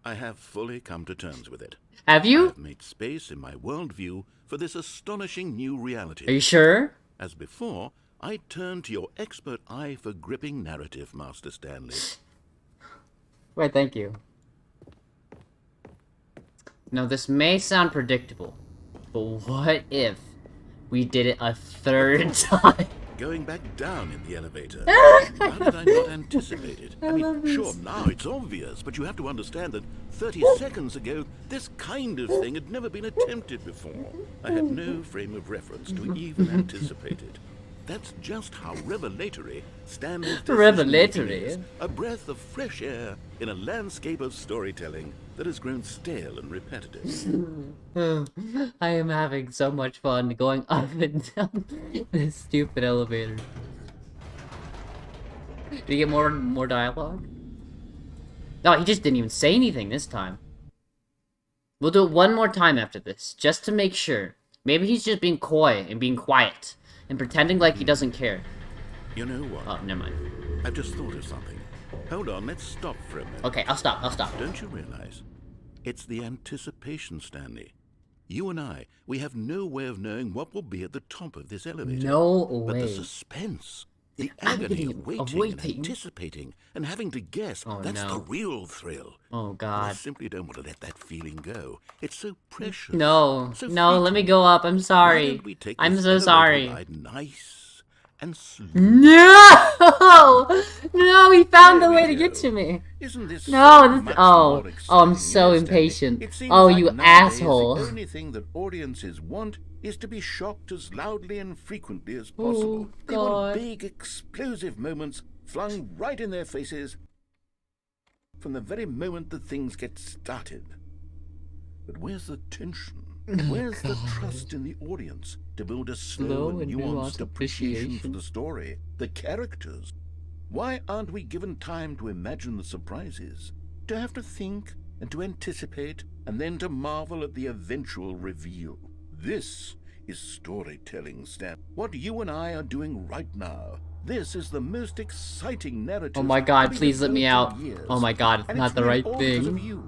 I have fully come to terms with it. Have I you? have made space in my worldview for this astonishing new reality. Are you sure? As before, I turn to your expert eye for gripping narrative, Master Stanley. Wait, thank you. Now, this may sound predictable, but what if we did it a third time? Going back down in the elevator. How did I not anticipate it? I mean, sure, now it's obvious, but you have to understand that 30 seconds ago, this kind of thing had never been attempted before. I had no frame of reference to even anticipate it. That's just how revelatory Stanley's decision-making is. A breath of fresh air in a landscape of storytelling that has grown stale and repetitive. I am having so much fun going up and down this stupid elevator. Did he get more dialogue? No, he just didn't even say anything this time. We'll do it one more time after this, just to make sure. Maybe he's just being coy and being quiet and pretending like he doesn't care. You know what? Oh, never mind. I've just thought of something. Hold on, let's stop for a minute. Okay, I'll stop. Don't you realize? It's the anticipation, Stanley. You and I, we have no way of knowing what will be at the top of this elevator. No But the way. suspense, the The agony agony of waiting, of and waiting. anticipating, and having to guess, Oh, that's no. the real thrill. Oh, I God. simply don't want to let that feeling go. It's so precious. No, so no, let me fleeting. go up. I'm Why sorry. don't we take I'm this so elevator sorry. ride nice and slow? No! No, he found There the we way to get go. to me. Isn't this No, so this, much oh, more I'm exciting, so yes, Stanley? impatient. It seems Oh, like you nowadays asshole. The only thing that audiences want is to be shocked as loudly and frequently as possible. They God. want big, explosive moments flung right in their faces from the very moment that things get started. But where's the tension? Where's the trust in the audience to build a slow and nuanced appreciation for the story, the characters? Why aren't we given time to imagine the surprises, to have to think and to anticipate, and then to marvel at the eventual reveal? This is storytelling, Stan. What you and I are doing right now. This is the most exciting narrative. Oh my God, to be please let me developed out. in years. Oh my God, it's And not the really right all because of thing. you.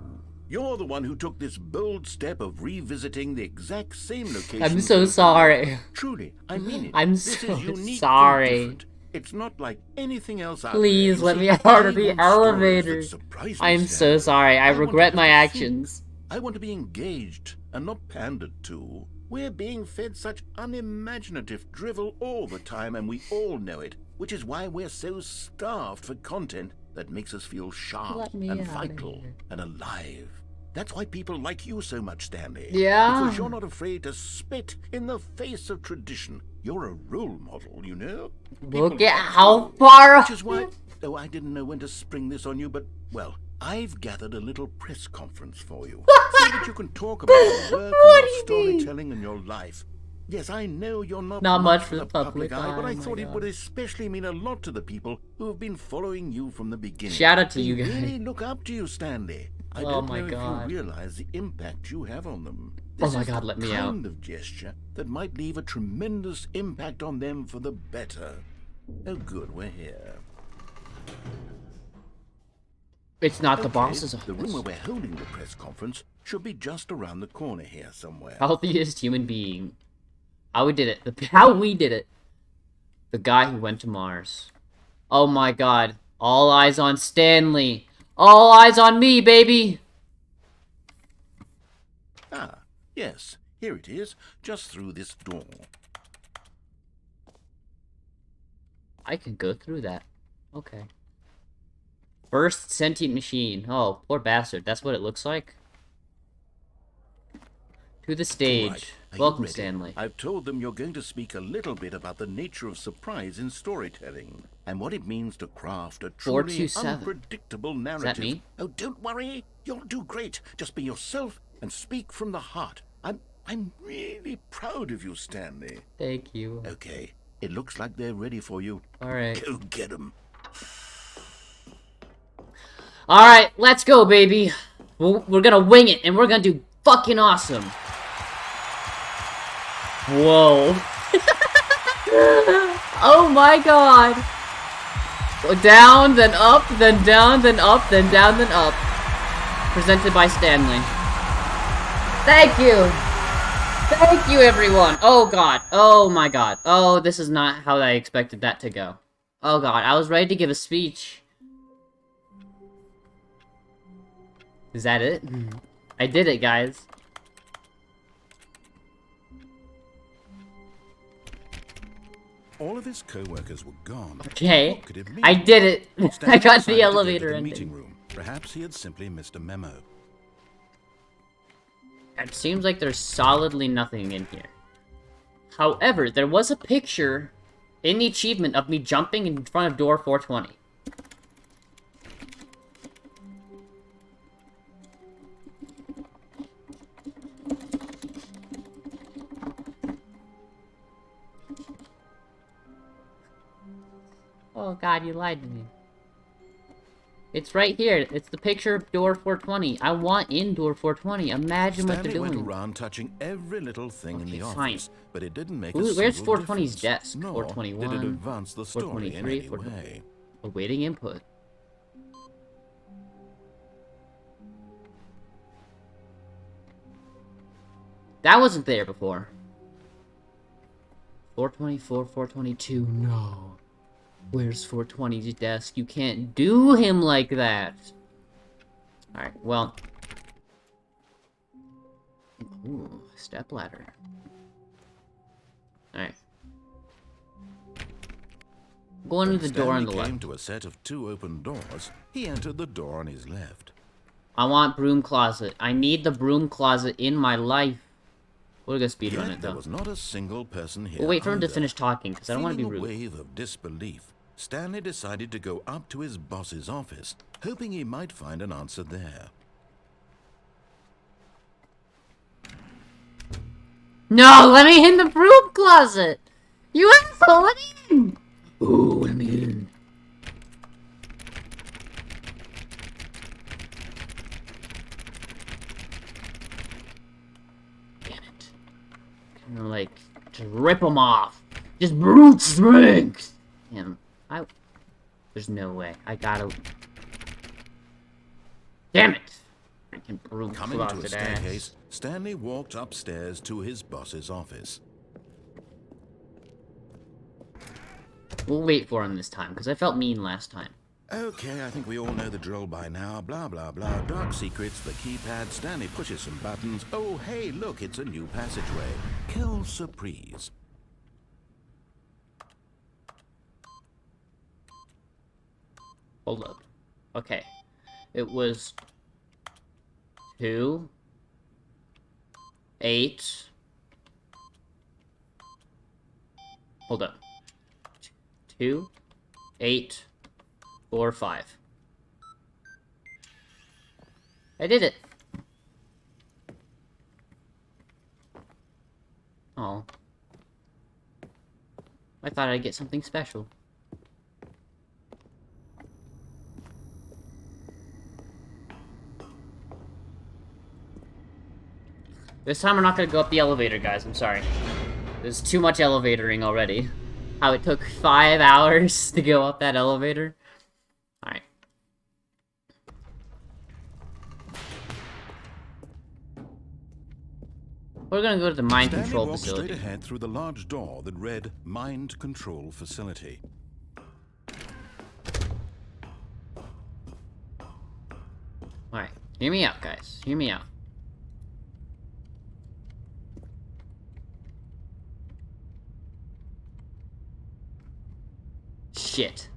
You're the one who took this bold step of revisiting the exact same location. I'm so sorry. Truly, I mean it. I'm This so is unique and sorry. different. It's not like anything else out Please there. let You me see, out I of the want stories elevator. that surprise me, I am so Stanley. sorry. I want regret to my have to actions. think. I want to be engaged and not pandered to. We're being fed such unimaginative drivel all the time, and we all know it, which is why we're so starved for content that makes us feel sharp Let me and out of vital here. and alive. That's why people like you so much, Stanley. Yeah. Because you're not afraid to spit in the face of tradition. You're a role model, you know? Look People at like how you. far Which is why... Oh, I didn't know when to spring this on you, but, well, I've gathered a little press conference for you. So that you can talk about your work What and do your you mean? storytelling and your life. Yes, I know you're not much for for the public eye, but I oh my thought it God. would especially mean a lot to the people who have been following you from the beginning. Shout out to They you guys. really look up to you, Stanley. I Oh don't my know God. if you realize the impact you have on them. Oh This my is God, the let me out. kind of gesture that might leave a tremendous impact on them for the better. Oh, good, we're here. It's not the Okay, boss's the room where office. we're holding the press conference should be just around the corner here somewhere. Healthiest human being. How we did it. How we did it. The guy who went to Mars. Oh my God. All eyes on Stanley. All eyes on me, baby. Ah, yes, here it is, just through this door. I can go through that. Okay. First sentient machine. Oh, poor bastard. That's what it looks like. To the stage. All right, are you Welcome, ready? Stanley. I've told them you're going to speak a little bit about the nature of surprise in storytelling and what it means to craft a truly 427. unpredictable narrative. Is that me? Oh, don't worry. You'll do great. Just be yourself and speak from the heart. I'm really proud of you, Stanley. Thank you. Okay, it looks like they're ready for you. Alright. Go get them. Alright, let's go, baby. We're gonna wing it, and we're gonna do fucking awesome. Whoa. Oh my God. Down, then up, then down, then up, then down, then up. Presented by Stanley. Thank you. Thank you, everyone. Oh God. Oh my God. Oh, this is not how I expected that to go. Oh God, I was ready to give a speech. Is that it? I did it, guys. All of his co-workers were gone. Okay. What could it mean? I did it. I Stanley got decided the to go to elevator the ending. meeting room. Perhaps he had simply missed a memo. It seems like there's solidly nothing in here. However, there was a picture in the achievement of me jumping in front of door 420. Oh God, you lied to me. It's right here. It's the picture of door 420. I want in door 420. Imagine what they're Stanley went doing. around touching every little thing in Okay, the fine. office, but it didn't make Where's a single 420's difference. desk? Nor 421, did it advance the story in 423, any 420. way. Awaiting input. That wasn't there before. 424, 422, no. Where's 420's desk? You can't do him like that. Alright, well. Ooh, stepladder. Alright. Go into the door on the Stanley came left. to a set of 2 open doors. He entered the door on his left. I want broom closet. I need the broom closet in my life. We're gonna speedrun Yet it there though. was not a single person here. We'll wait for him to either. finish talking, because I don't want to be Feeling rude. a wave of disbelief, Stanley decided to go up to his boss's office, hoping he might find an answer there. No, let me in the broom closet! You asshole, let me in! Ooh, let me in. Damn it. I'm gonna, like, just rip them off. Just brute strength! Damn, there's no way. I gotta... Damn it! Freaking broom Coming to a closet staircase, ass. Stanley walked upstairs to his boss's office. We'll wait for him this time, because I felt mean last time. Okay, I think we all know the drill by now. Blah, blah, blah. Dark secrets, the keypad. Stanley pushes some buttons. Oh, hey, look, it's a new passageway. Quelle surprise. Hold up. Okay. It was 2, 8. Hold up. 2, 8, 4, 5. I did it. Oh. I thought I'd get something special. This time we're not gonna go up the elevator, guys. I'm sorry. There's too much elevatoring already. How it took 5 hours to go up that elevator. Alright. We're gonna go to the mind Stanley control walked facility. straight ahead through the large door that read Mind Control Facility. Alright. Hear me out, guys. Hear me out. Shit.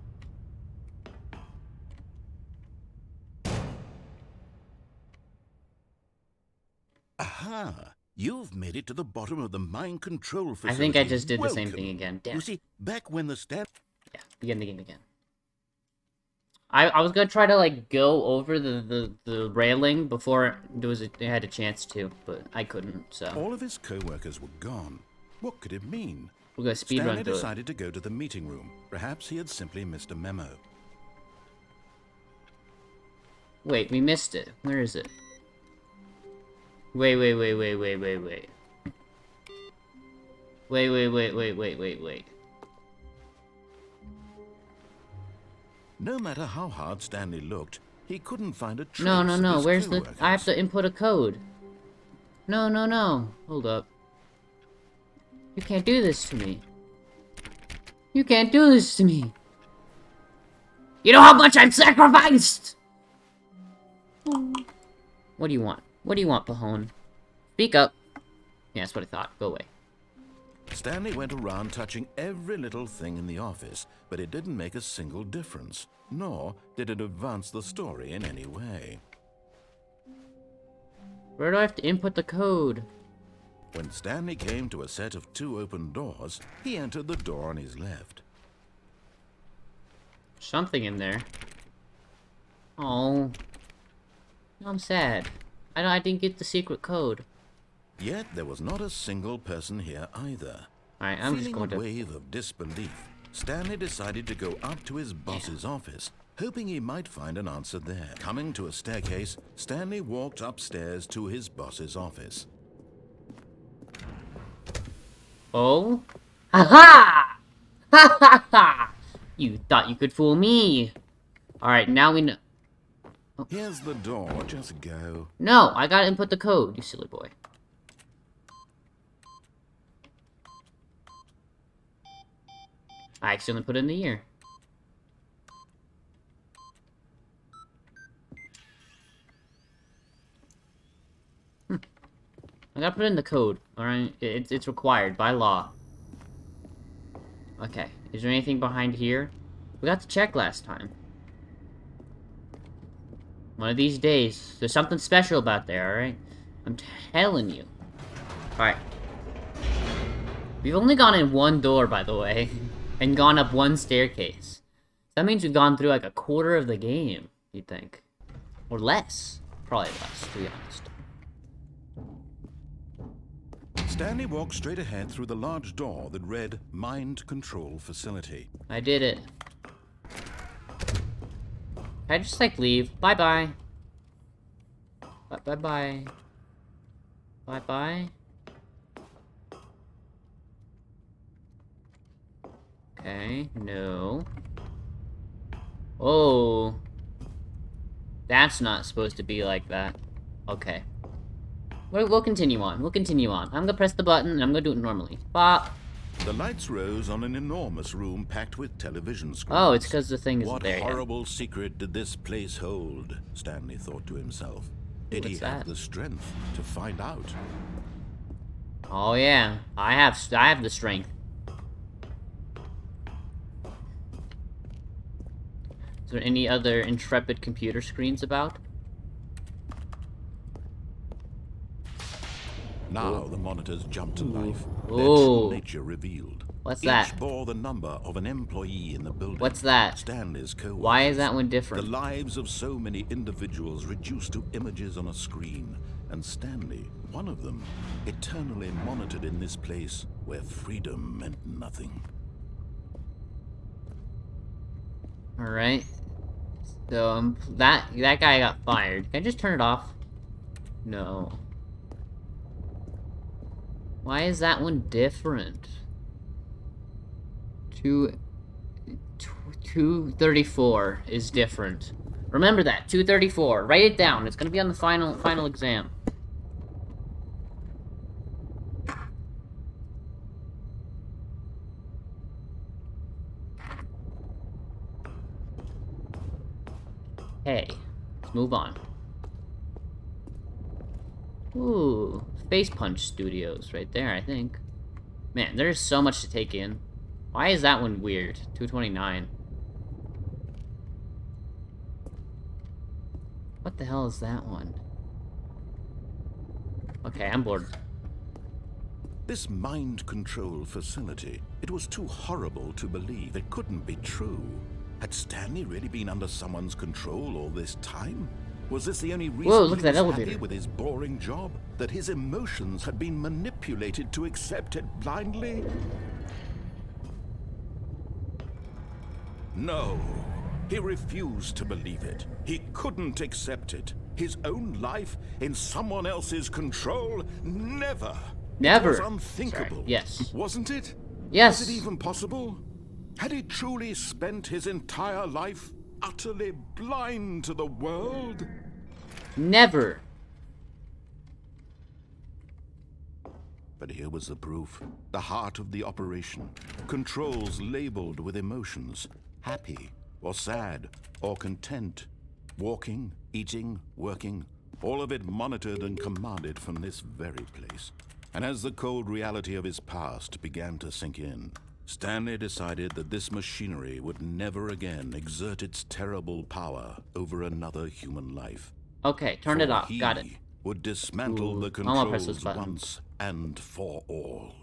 Aha! You've made it to the bottom of the mind control facility. I think I just did the same Welcome. thing again. Damn. You see, back when the Yeah, begin the game again. I was gonna try to like go over the railing before I had a chance to, but I couldn't. So all of his co-workers were gone. What could it mean? we're gonna speed Stanley run through it. decided to go to the meeting room. Perhaps he had simply missed a memo. Wait, we missed it. Where is it? Wait. Wait. No matter how hard Stanley looked, he couldn't find a trace No. of his Where's the? co-workers. I have to input a code. No. Hold up. You can't do this to me. You can't do this to me. You know how much I've sacrificed! What do you want? What do you want, Pahone? Speak up. Yeah, that's what I thought. Go away. Stanley went around touching every little thing in the office, but it didn't make a single difference, nor did it advance the story in any way. Where do I have to input the code? When Stanley came to a set of 2 open doors, he entered the door on his left. Something in there. Oh. I'm sad. I didn't get the secret code. Yet there was not a single person here either. Alright, I'm just Feeling going a to... wave of disbelief, Stanley decided to go up to his boss's office, hoping he might find an answer there. Coming to a staircase, Stanley walked upstairs to his boss's office. Oh? Ha-ha! Ha-ha-ha! You thought you could fool me. Alright, now we know... Here's the door, just go. No, I gotta input the code, you silly boy. I accidentally put in the year. I gotta put in the code, alright? It's required by law. Okay, is there anything behind here? We got to check last time. One of these days, there's something special about there, alright? I'm telling you. Alright. We've only gone in one door, by the way, and gone up one staircase. That means we've gone through like a quarter of the game, you'd think. Or less. Probably less, to be honest. Stanley walked straight ahead through the large door that read Mind Control Facility. I did it. Can I just like leave? Bye-bye. Bye-bye. Bye-bye. Okay, no. Oh. That's not supposed to be like that. Okay. We'll continue on. We'll continue on. I'm gonna press the button and I'm gonna do it normally. Bop. The lights rose on an enormous room packed with television screens. Oh, it's because the thing isn't What there yet. horrible secret did this place hold? Stanley thought to himself. Did he What's have that? the strength to find out? Oh yeah, I have the strength. Is there any other intrepid computer screens about? Now the monitors jumped to life. Their Ooh. true nature revealed. What's Each that? bore the number of an employee in the building. What's that? Stanley's co-workers. Why is that one The different? lives of so many individuals reduced to images on a screen, and Stanley, one of them, eternally monitored in this place where freedom meant nothing. Alright. So, that guy got fired. Can I just turn it off? No. Why is that one different? 234 is different. Remember that, 234. Write it down. It's gonna be on the final exam. Hey, let's move on. Ooh, Face Punch Studios right there, I think. Man, there's so much to take in. Why is that one weird? 229. What the hell is that one? Okay, I'm bored. This mind control facility, it was too horrible to believe. It couldn't be true. Had Stanley really been under someone's control all this time? Was this the only reason Whoa, look he at that was elevator. happy with his boring job? That his emotions had been manipulated to accept it blindly? No. He refused to believe it. He couldn't accept it. His own life in someone else's control? Never. Never. It was unthinkable. Sorry. Yes. Wasn't it? Yes. Was it even possible? Had he truly spent his entire life utterly blind to the world? Never. But here was the proof. The heart of the operation. Controls labeled with emotions. Happy, or sad, or content. Walking, eating, working. All of it monitored and commanded from this very place. And as the cold reality of his past began to sink in, Stanley decided that this machinery would never again exert its terrible power over another human life. Okay, turn it off. He Got it. would dismantle the I'm gonna press this controls button. once and for all.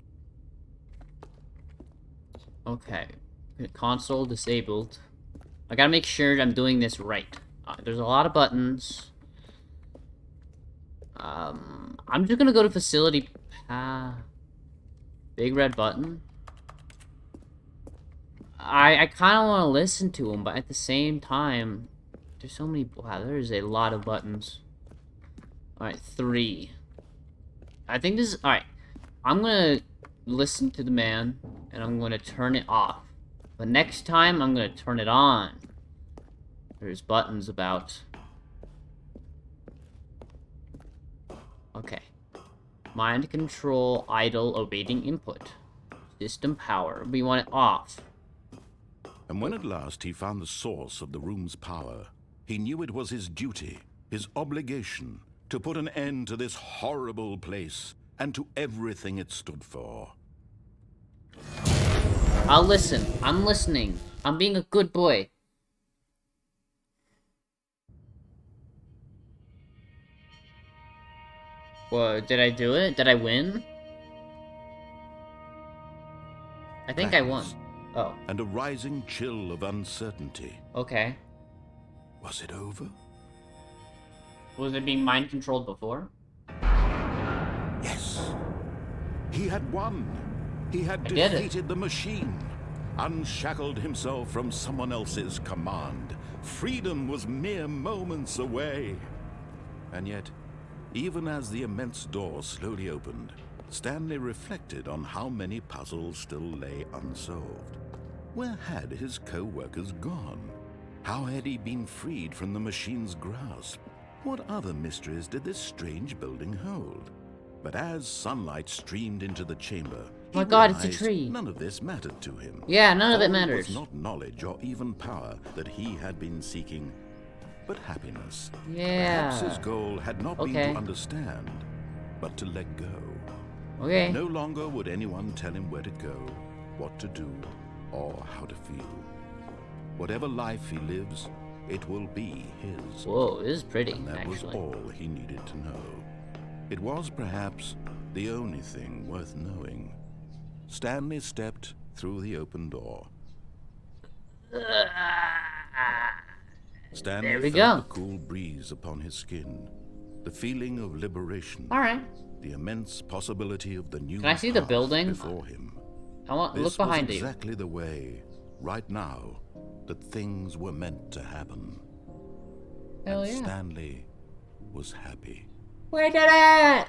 Okay. Console disabled. I gotta make sure I'm doing this right. There's a lot of buttons. I'm just gonna go to facility. Big red button. I kind of want to listen to him, but at the same time, there's so many. Wow, there's a lot of buttons. All right, 3. I think this is all right. I'm gonna listen to the man, and I'm gonna turn it off. But next time, I'm gonna turn it on. There's buttons about. Okay. Mind control, idle, awaiting input. System power. We want it off. And when at last he found the source of the room's power, he knew it was his duty, his obligation, to put an end to this horrible place and to everything it stood for. I'll listen. I'm listening. I'm being a good boy. Whoa, did I do it? Did I win? I think I won. Blackness Oh, and a rising chill of uncertainty. okay. Was it over? Was it being mind controlled before? Yes. He had won. He had I did it. defeated the machine, unshackled himself from someone else's command. Freedom was mere moments away. And yet, even as the immense door slowly opened, Stanley reflected on how many puzzles still lay unsolved. Where had his co-workers gone? How had he been freed from the machine's grasp? What other mysteries did this strange building hold? But as sunlight streamed into the chamber, Oh my he God, it's a realized tree. none of this mattered to him. Yeah, none of it All matters. was not knowledge or even power that he had been seeking, but happiness. Yeah. Perhaps his goal had not been Okay. to understand, but to let go. Okay. No longer would anyone tell him where to go, what to do, or how to feel. Whatever life he lives, it will be his. Whoa, this is pretty, And that was actually. all he needed to know. It was perhaps the only thing worth knowing. Stanley stepped through the open door. Stanley There we felt go. the cool breeze upon his skin, the feeling of liberation, Alright. the immense possibility of the new Can I see the path building? before him. I want This look behind was you. exactly the way, right now, that things were meant to happen. Hell and yeah. Stanley was happy. We did it!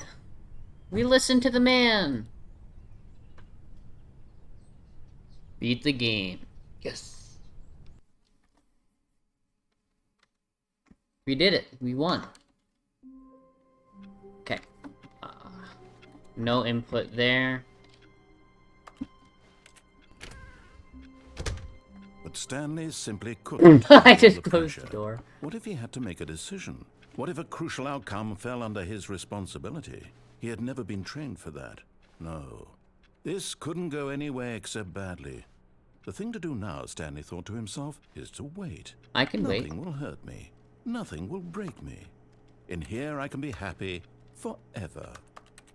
We listened to the man. Beat the game. Yes. We did it. We won. Okay. No input there. But Stanley simply couldn't. I handle just the closed pressure. the door. What if he had to make a decision? What if a crucial outcome fell under his responsibility? He had never been trained for that. No. This couldn't go anywhere except badly. The thing to do now, Stanley thought to himself, is to wait. I can wait. Nothing will hurt me. Nothing will break me. In here I can be happy forever.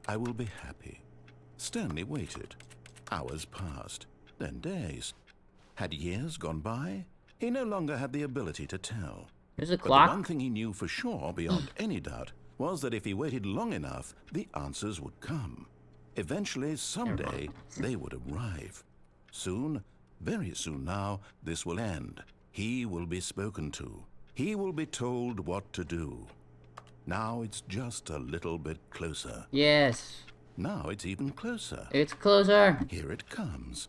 I will be happy. Stanley waited. Hours passed, then days. Had years gone by? He no longer had the ability to tell. There's a But the clock. one thing he knew for sure, beyond any doubt, was that if he waited long enough, the answers would come. Eventually, someday, they would arrive. Soon, very soon now, this will end. He will be spoken to. He will be told what to do. Now it's just a little bit closer. Yes. Now it's even closer. It's closer. Here it comes.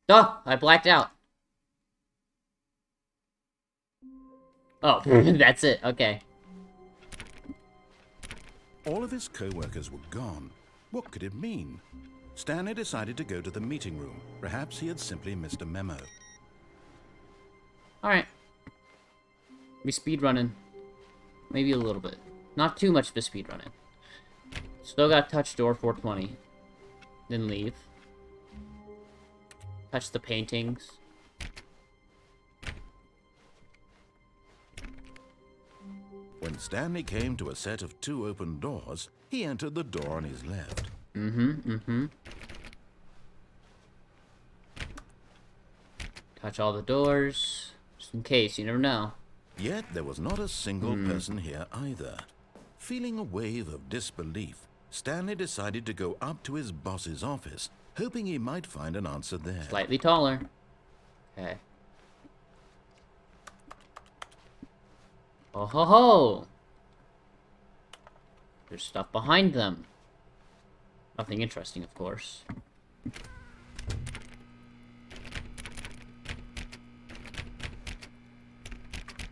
Oh, I blacked out. Oh, that's it. Okay. All of his co-workers were gone. What could it mean? Stanley decided to go to the meeting room. Perhaps he had simply missed a memo. Alright. We speedrunning. Maybe a little bit. Not too much of a speedrunning. Still got touch door 420. Then leave. Touch the paintings. When Stanley came to a set of 2 open doors, he entered the door on his left. Touch all the doors. Just in case, you never know. Yet there was not a single person here either. Feeling a wave of disbelief, Stanley decided to go up to his boss's office, hoping he might find an answer there. Slightly taller. Okay. Oh ho ho! There's stuff behind them. Nothing interesting, of course.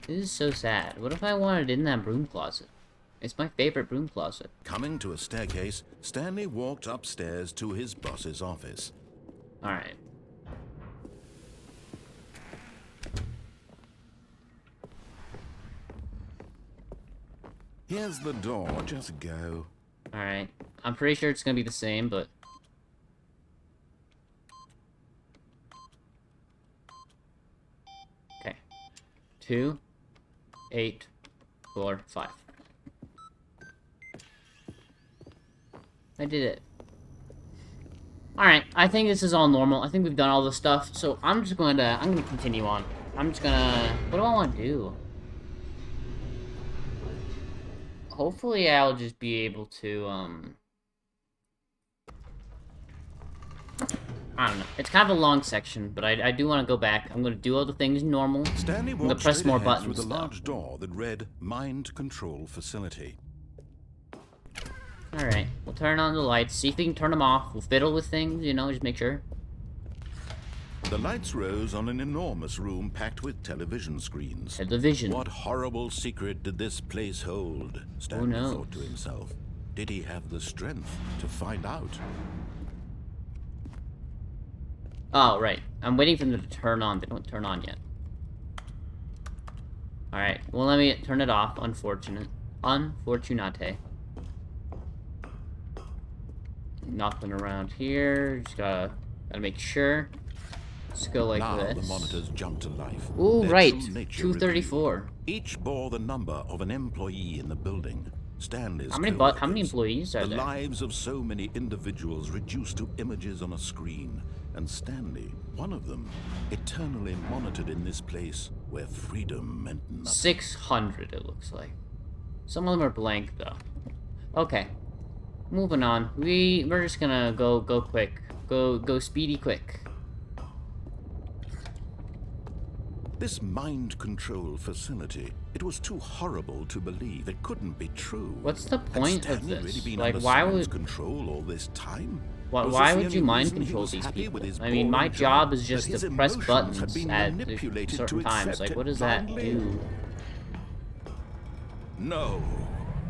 This is so sad. What if I wanted in that broom closet? It's my favorite broom closet. Coming to a staircase, Stanley walked upstairs to his boss's office. Alright. Here's the door, just go. Alright. I'm pretty sure it's gonna be the same, but... Okay. 2, 8, 4, 5. I did it. Alright, I think this is all normal. I think we've done all this stuff, so I'm gonna continue on. What do I want to do? Hopefully I'll just be able to, I don't know. It's kind of a long section, but I do want to go back. I'm going to do all the things normal. Stanley I'm going walked to press straight more ahead buttons, through the though. large door that read Mind Control Facility. Alright, we'll turn on the lights, see if we can turn them off. We'll fiddle with things, you know, just make sure. The lights rose on an enormous room packed with television screens. Television. What horrible secret did this place hold? Stanley knows? thought to himself. Did he have the strength to find out? Oh, right. I'm waiting for them to turn on. They don't turn on yet. Alright, well, let me turn it off. Unfortunate. Unfortunate. Nothing around here. Just gotta make sure. Let's go like Now this. the monitors jumped to life. Ooh, Their right. true nature 234. revealed. Each bore the number of an employee in the building. Stanley's How many co-workers. employees are The there? lives of so many individuals reduced to images on a screen. And Stanley, one of them, eternally monitored in this place where freedom meant nothing. 600, it looks like. Some of them are blank, though. Okay. Moving on. We're just gonna go quick. Go speedy quick. This mind control facility, it was too horrible to believe. It couldn't be true. What's the point Had of Stanley this? really been Like, under why science would control all this time? why Was why this the would you only mind reason he control was these happy people? with his I mean, my boring job is that just his to press emotions buttons had been at manipulated certain to times. accept Like, it what does that blindly? do? No.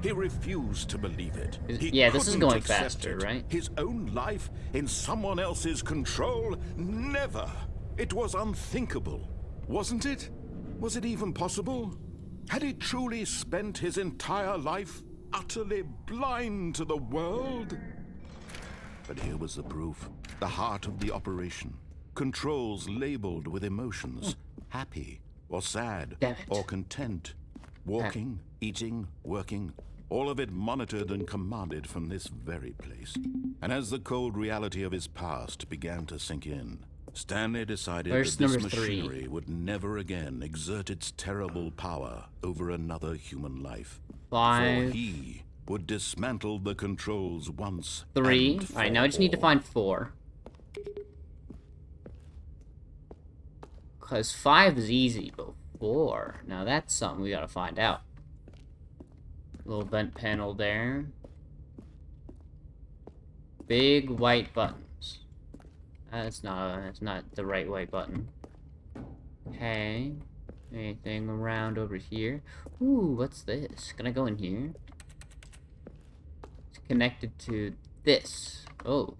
He refused to believe it. Yeah, this is couldn't going accept faster, it. right? His own life in someone else's control? Never. It was unthinkable, wasn't it? Was it even possible? Had he truly spent his entire life utterly blind to the world? But here was the proof. The heart of the operation. Controls labeled with emotions. Happy or sad Damn it. or content. Walking, eating, working, all of it monitored and commanded from this very place. And as the cold reality of his past began to sink in, Stanley decided Where's that this number 3? machinery would never again exert its terrible power over another human life. 5, For he would dismantle the controls once 3. and Alright, now I just need to for find 4. Because 5 is easy, but 4. Now that's something we gotta find out. Little vent panel there. Big white buttons. That's not the right white button. Okay. Anything around over here? Ooh, what's this? Can I go in here? It's connected to this. Oh.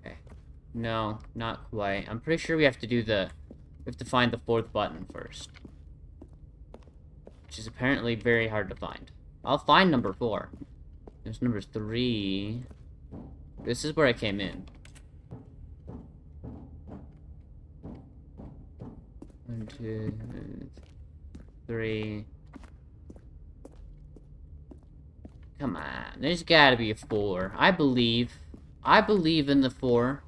Okay. No, not quite. I'm pretty sure we have to do we have to find the 4th button first. Which is apparently very hard to find. I'll find number 4. There's number 3. This is where I came in. 1, 2, 3. Come on, there's gotta be a 4. I believe in the 4.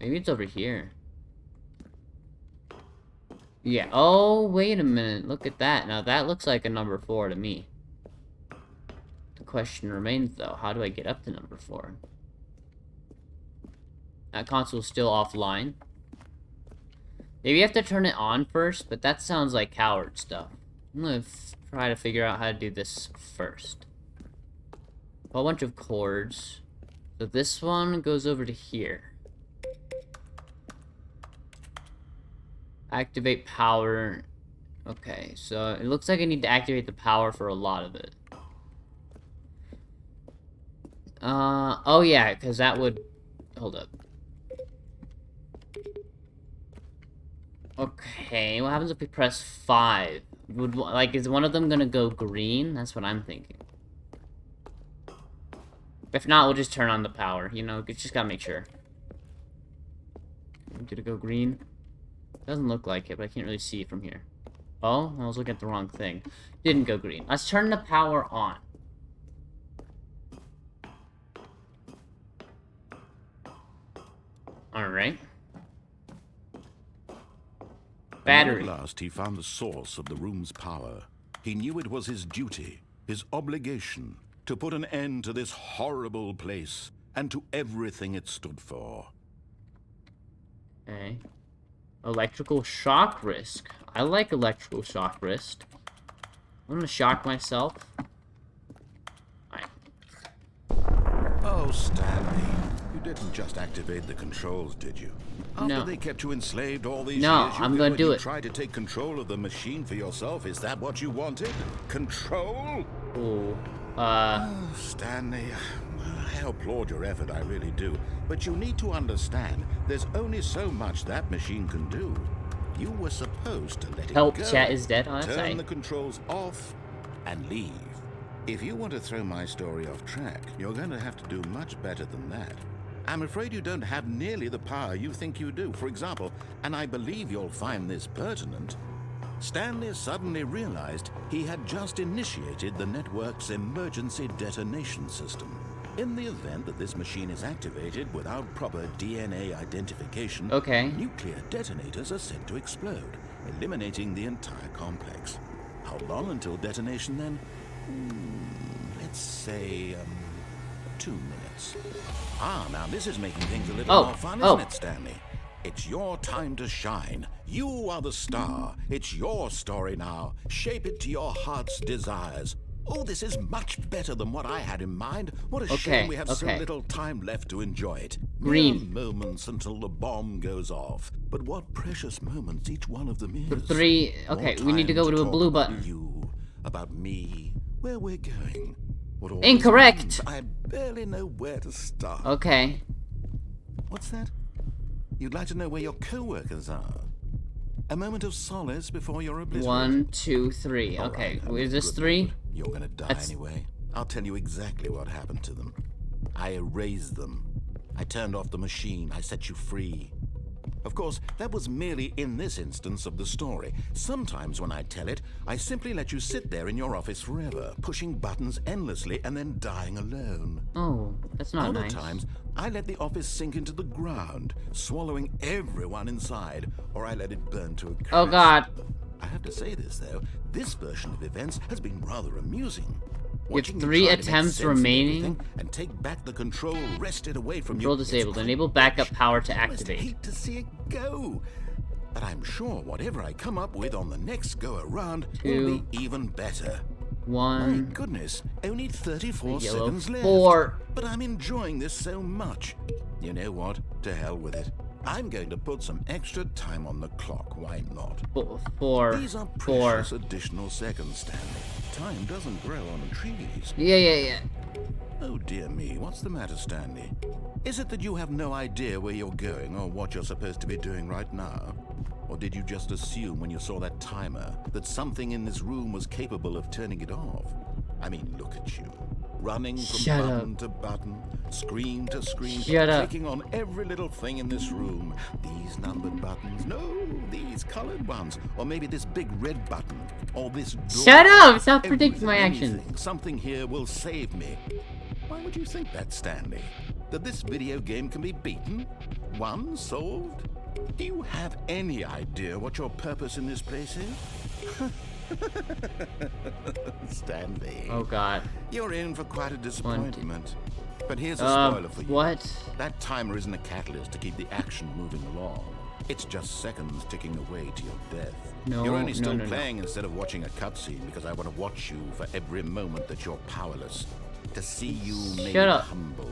Maybe it's over here. Yeah, oh, wait a minute, look at that. Now that looks like a number 4 to me. The question remains, though, how do I get up to number 4? That console's still offline. Maybe you have to turn it on first, but that sounds like coward stuff. I'm gonna try to figure out how to do this first. A whole bunch of cords. So this one goes over to here. Activate power. Okay, so it looks like I need to activate the power for a lot of it. Oh yeah, because that would... Hold up. Okay, what happens if we press 5? Is one of them gonna go green? That's what I'm thinking. If not, we'll just turn on the power, you know? Just gotta make sure. Did it go green? Doesn't look like it, but I can't really see it from here. Oh, I was looking at the wrong thing. Didn't go green. Let's turn the power on. Alright. Battery. And at last he found the source of the room's power. He knew it was his duty, his obligation, to put an end to this horrible place and to everything it stood for. Okay. Electrical shock risk. I like electrical shock risk. I'm gonna shock myself. Alright. Oh, Stanley, you didn't just activate the controls, did you? After No. they kept you enslaved all these No, years, you I'm go gonna and do you it. tried to take control of the machine for yourself. Is that what you wanted? Control? Ooh. Oh, Stanley, I applaud your effort, I really do. But you need to understand, there's only so much that machine can do. You were supposed to let it Help, go. chat is dead. Oh, that's Turn right. the controls off and leave. If you want to throw my story off track, you're going to have to do much better than that. I'm afraid you don't have nearly the power you think you do. For example, and I believe you'll find this pertinent, Stanley suddenly realized he had just initiated the network's emergency detonation system. In the event that this machine is activated without proper DNA identification, Okay. nuclear detonators are set to explode, eliminating the entire complex. How long until detonation then? Let's say, 2 minutes. Ah, now this is making things a little more fun, isn't it, Stanley? It's your time to shine. You are the star. It's your story now. Shape it to your heart's desires. Oh, this is much better than what I had in mind. What a shame we have so little time left to enjoy it. Green. Mere moments until the bomb goes off. But what precious moments each one of them is. 3. Okay, we need to go to a blue button. About you, about me, where we're going. What all Incorrect. this means, I barely know where to start. Okay. What's that? You'd like to know where your co-workers are? A moment of solace before you're obliterated. 1, 2, 3. All Okay, right, is this good 3? Lord. You're gonna die anyway. I'll tell you exactly what happened to them. I erased them. I turned off the machine. I set you free. Of course, that was merely in this instance of the story. Sometimes when I tell it, I simply let you sit there in your office forever, pushing buttons endlessly and then dying alone. Oh, that's not Other nice. times, I let the office sink into the ground, swallowing everyone inside, or I let it burn to a crisp. Oh God. I have to say this, though. This version of events has been rather amusing. You have Watching 3 try to make attempts sense of remaining. everything and take back the control wrested away from Control you. It's disabled. quite Enable backup rich. power to I almost activate. hate to see it go. But I'm sure whatever I come up with on the next go around will be even better. My 1. goodness, only 34 Yellow. seconds left. 4. But I'm enjoying this so much. You know what? To hell with it. I'm going to put some extra time on the clock. Why not? 4. These are 4. precious additional seconds, Stanley. Time doesn't grow on trees. Yeah. Oh dear me, what's the matter, Stanley? Is it that you have no idea where you're going or what you're supposed to be doing right now? Or did you just assume when you saw that timer that something in this room was capable of turning it off? I mean, look at you. Running from Shut button up. to button, screen to screen, Shut up. clicking on every little thing in this room. These numbered buttons, no, these colored ones, or maybe this big red button, or this door. Shut up! Stop predicting my Everything, actions. anything, something here will save me. Why would you think that, Stanley? That this video game can be beaten? Won? Solved? Do you have any idea what your purpose in this place is? Stanley. Oh God. You're in for quite a disappointment. But here's a spoiler for you. What? That timer isn't a catalyst to keep the action moving along. It's just seconds ticking away to your death. No, You're only no, still no, no. playing instead of watching a cutscene because I want to watch you for every moment that you're powerless. To see you made Shut up. humble.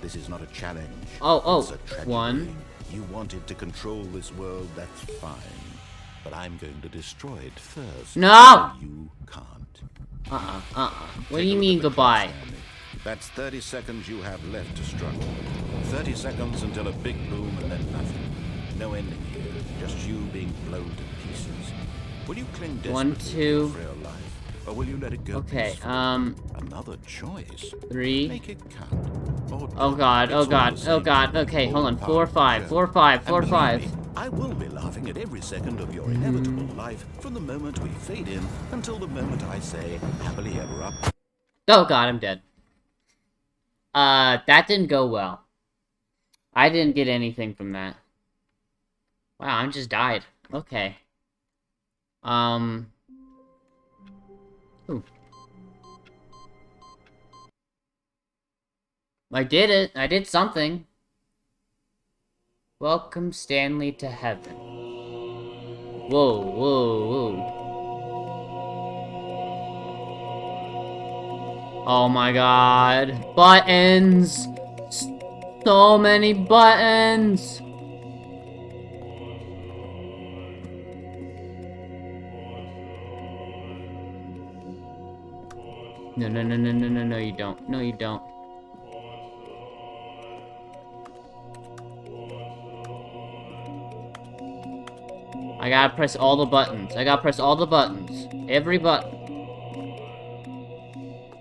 This is not a challenge. Oh, It's a tragedy. 1. You wanted to control this world, that's fine. But I'm going to destroy it first. No! So you can't. What do you mean goodbye? Stanley. That's 30 seconds you have left to struggle. 30 seconds until a big boom and then nothing. No ending here, just you being blown to pieces. Will you cling desperately 1, to 2. your frail life, or will you let it go Okay, peacefully? Another choice. 3. Make it count. Or Oh don't. God, It's oh all God, the oh same God. to me. Okay, hold on. All 4, part 5, of 4, the 5, journey. 4, And 5. believe me, I will be laughing at every second of your inevitable life from the moment we fade in until the moment I say happily ever up. Oh God, I'm dead. That didn't go well. I didn't get anything from that. Wow, I just died. Okay. Ooh. I did it. I did something. Welcome Stanley to heaven. Whoa, whoa, whoa. Oh my God. Buttons! So many buttons! No, you don't. No, you don't. I gotta press all the buttons. I gotta press all the buttons. Every button.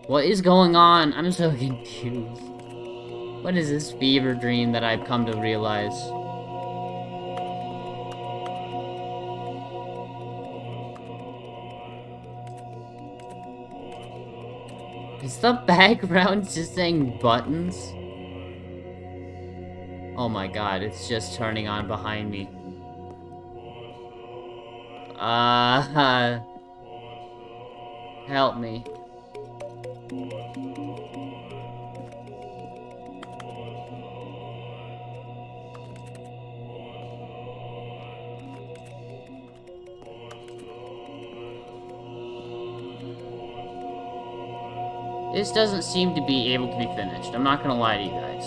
What is going on? I'm so confused. What is this fever dream that I've come to realize? Is the background just saying buttons? Oh my God, it's just turning on behind me. Help me. This doesn't seem to be able to be finished. I'm not gonna lie to you guys.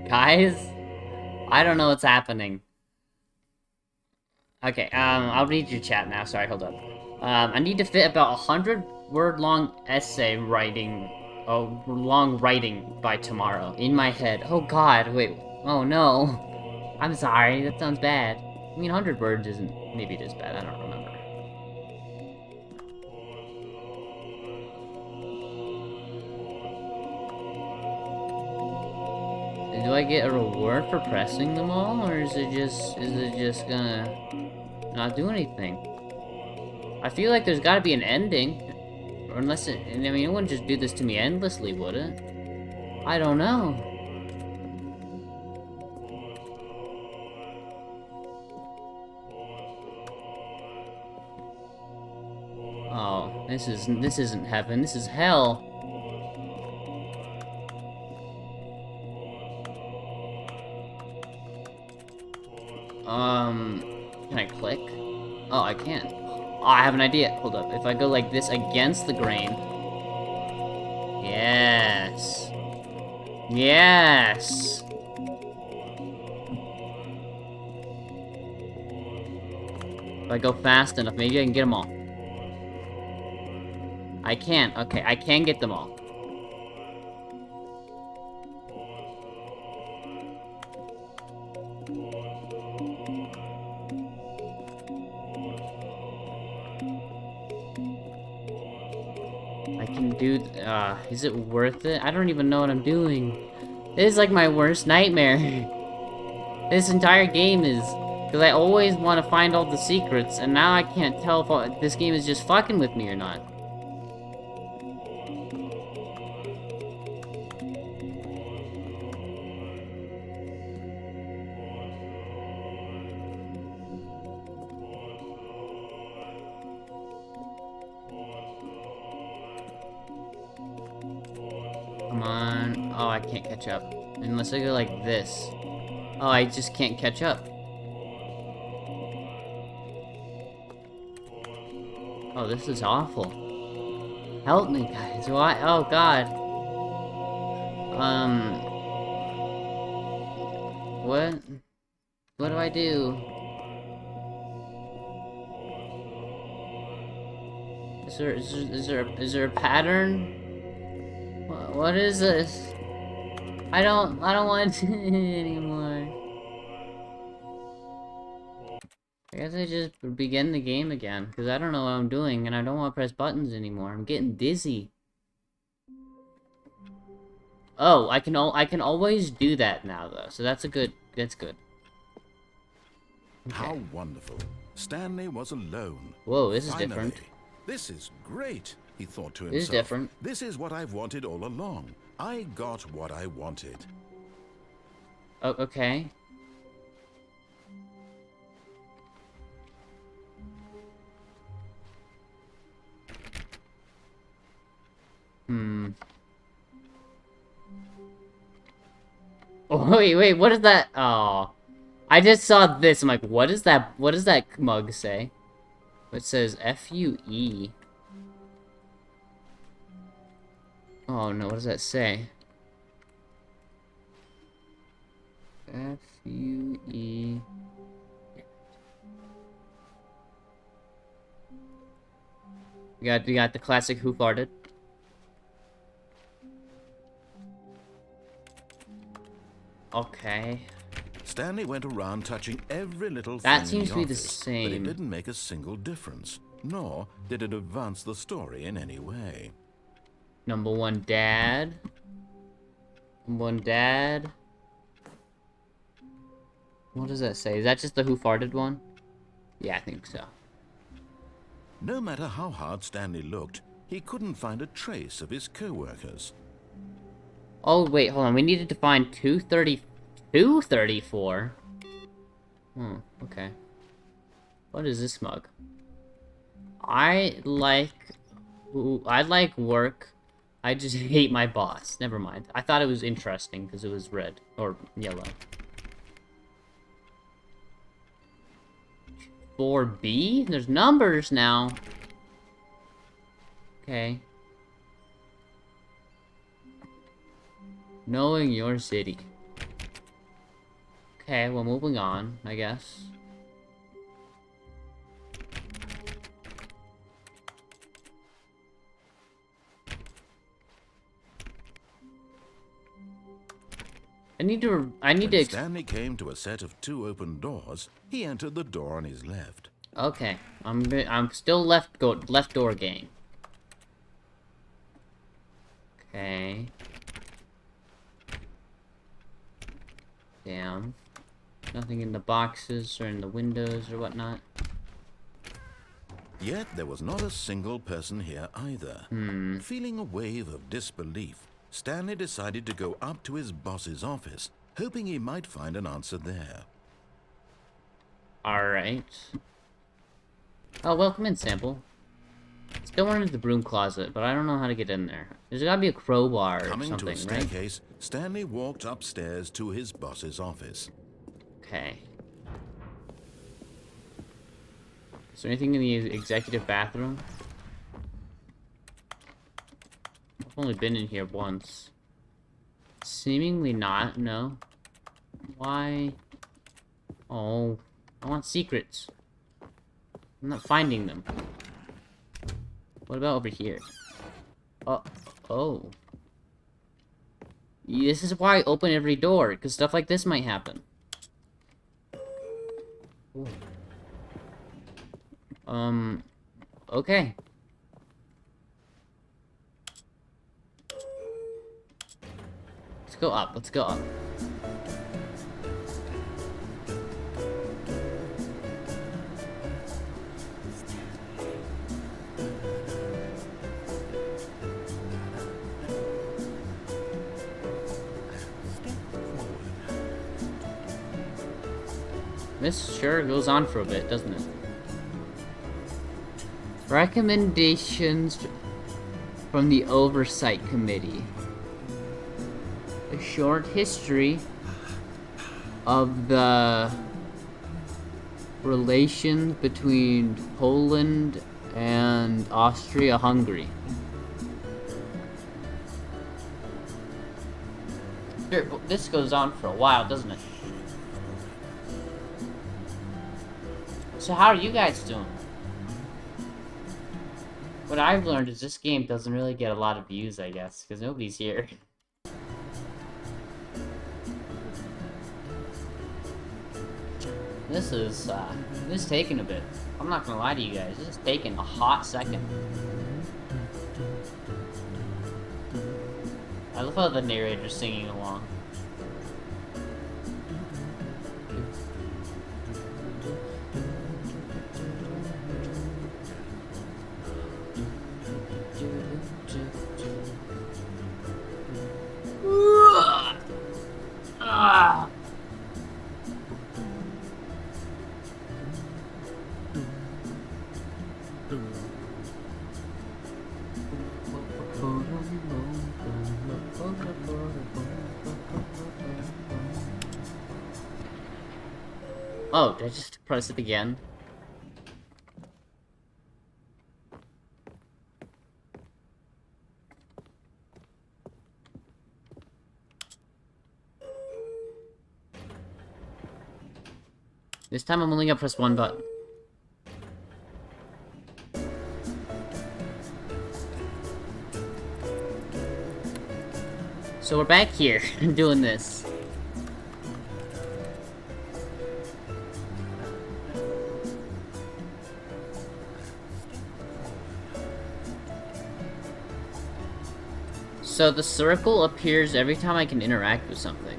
Guys? I don't know what's happening. Okay, I'll read your chat now. Sorry, hold up. I need to fit about 100-word-long essay writing... Oh, long writing by tomorrow. In my head. Oh god, wait. Oh no. I'm sorry, that sounds bad. I mean, 100 words isn't... Maybe it is bad, I don't remember. Do I get a reward for pressing them all, or is it just gonna not do anything? I feel like there's gotta be an ending. Or unless it... I mean, it wouldn't just do this to me endlessly, would it? I don't know. Oh, this isn't heaven, this is hell. Can I click? Oh, I can't. Oh, I have an idea. Hold up. If I go like this against the grain. Yes. Yes. If I go fast enough, maybe I can get them all. I can't. Okay, I can get them all. I can do... is it worth it? I don't even know what I'm doing. This is like my worst nightmare. This entire game is... Because I always want to find all the secrets, and now I can't tell if this game is just fucking with me or not. Come on. Oh, I can't catch up. Unless I go like this. Oh, I just can't catch up. Oh, this is awful. Help me, guys. Why? Oh, God. What? What do I do? Is there a pattern? What is this? I don't want to anymore. I guess I just begin the game again, because I don't know what I'm doing, and I don't want to press buttons anymore. I'm getting dizzy. Oh, I can always do that now, though, so that's good. Okay. How wonderful. Stanley was alone. Whoa, this is Finally. different. This is great, he thought to himself. This is different. This is what I've wanted all along. I got what I wanted. Oh, okay. Oh, wait, what is that? Oh. I just saw this, I'm like, what does that mug say? It says F-U-E. Oh no, what does that say? F-U-E. We got the classic Who Farted. Okay. Stanley went around touching every little thing That seems to be the office, but it same. didn't make a single difference, nor did it advance the story in any way. Number one, Dad. Number one, Dad. What does that say? Is that just the Who Farted one? Yeah, I think so. No matter how hard Stanley looked, he couldn't find a trace of his co-workers. Oh, wait, hold on. We needed to find 234. Hmm, okay. What is this mug? I like work. I just hate my boss. Never mind. I thought it was interesting because it was red. Or yellow. 4B? There's numbers now. Okay. Knowing your city. Okay, well, moving on, I guess. I need to When Stanley came to a set of 2 open doors, he entered the door on his left. Okay, I'm still left door gang. Okay. Damn. Nothing in the boxes or in the windows or whatnot. Yet there was not a single person here either. Feeling a wave of disbelief, Stanley decided to go up to his boss's office, hoping he might find an answer there. Alright. Oh, welcome in, Sample. Still wanted the broom closet, but I don't know how to get in there. There's gotta be a crowbar or Coming something, to a right? staircase, Stanley walked upstairs to his boss's office. Okay. Is there anything in the executive bathroom? I've only been in here once. Seemingly not, no. Why? Oh, I want secrets. I'm not finding them. What about over here? Oh. This is why I open every door, because stuff like this might happen. Ooh. Okay. Let's go up, let's go up. This sure goes on for a bit, doesn't it? Recommendations from the Oversight Committee. A short history of the relations between Poland and Austria-Hungary. Sure, but this goes on for a while, doesn't it? So how are you guys doing? What I've learned is this game doesn't really get a lot of views, I guess, because nobody's here. This is taking a bit. I'm not gonna lie to you guys, this is taking a hot second. I love how the narrator's singing along. Oh, did I just press it again? This time I'm only gonna press one button. So we're back here doing this. So the circle appears every time I can interact with something.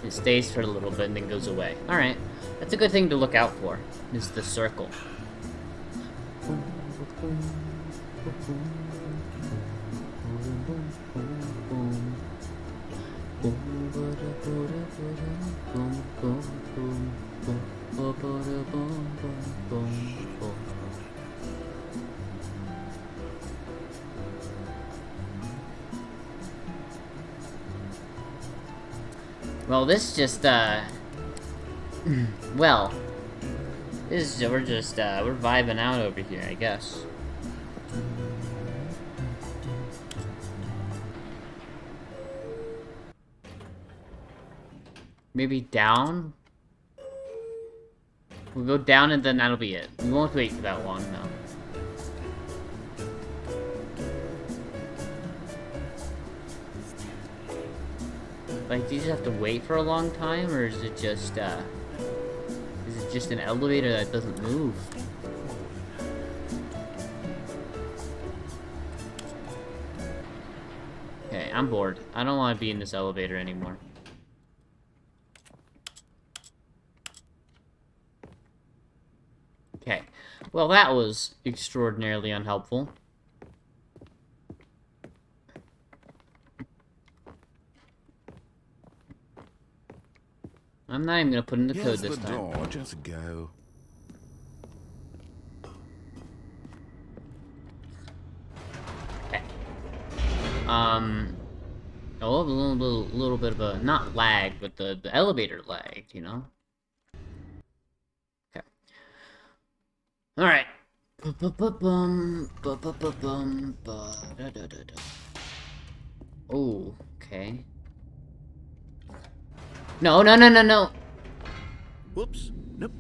It stays for a little bit and then goes away. Alright, that's a good thing to look out for, is the circle. Well, this just Well, we're just we're vibing out over here, I guess. Maybe down? We'll go down and then that'll be it. We won't wait for that long, though. Like, do you just have to wait for a long time, or is it just an elevator that doesn't move? Okay, I'm bored. I don't want to be in this elevator anymore. Okay, well that was extraordinarily unhelpful. I'm not even gonna put in the code this time. Door, just go. Okay. Oh, a little bit of a, not lag, but the elevator lagged, you know? Okay. Alright. Oh, okay. No. Whoops. Nope.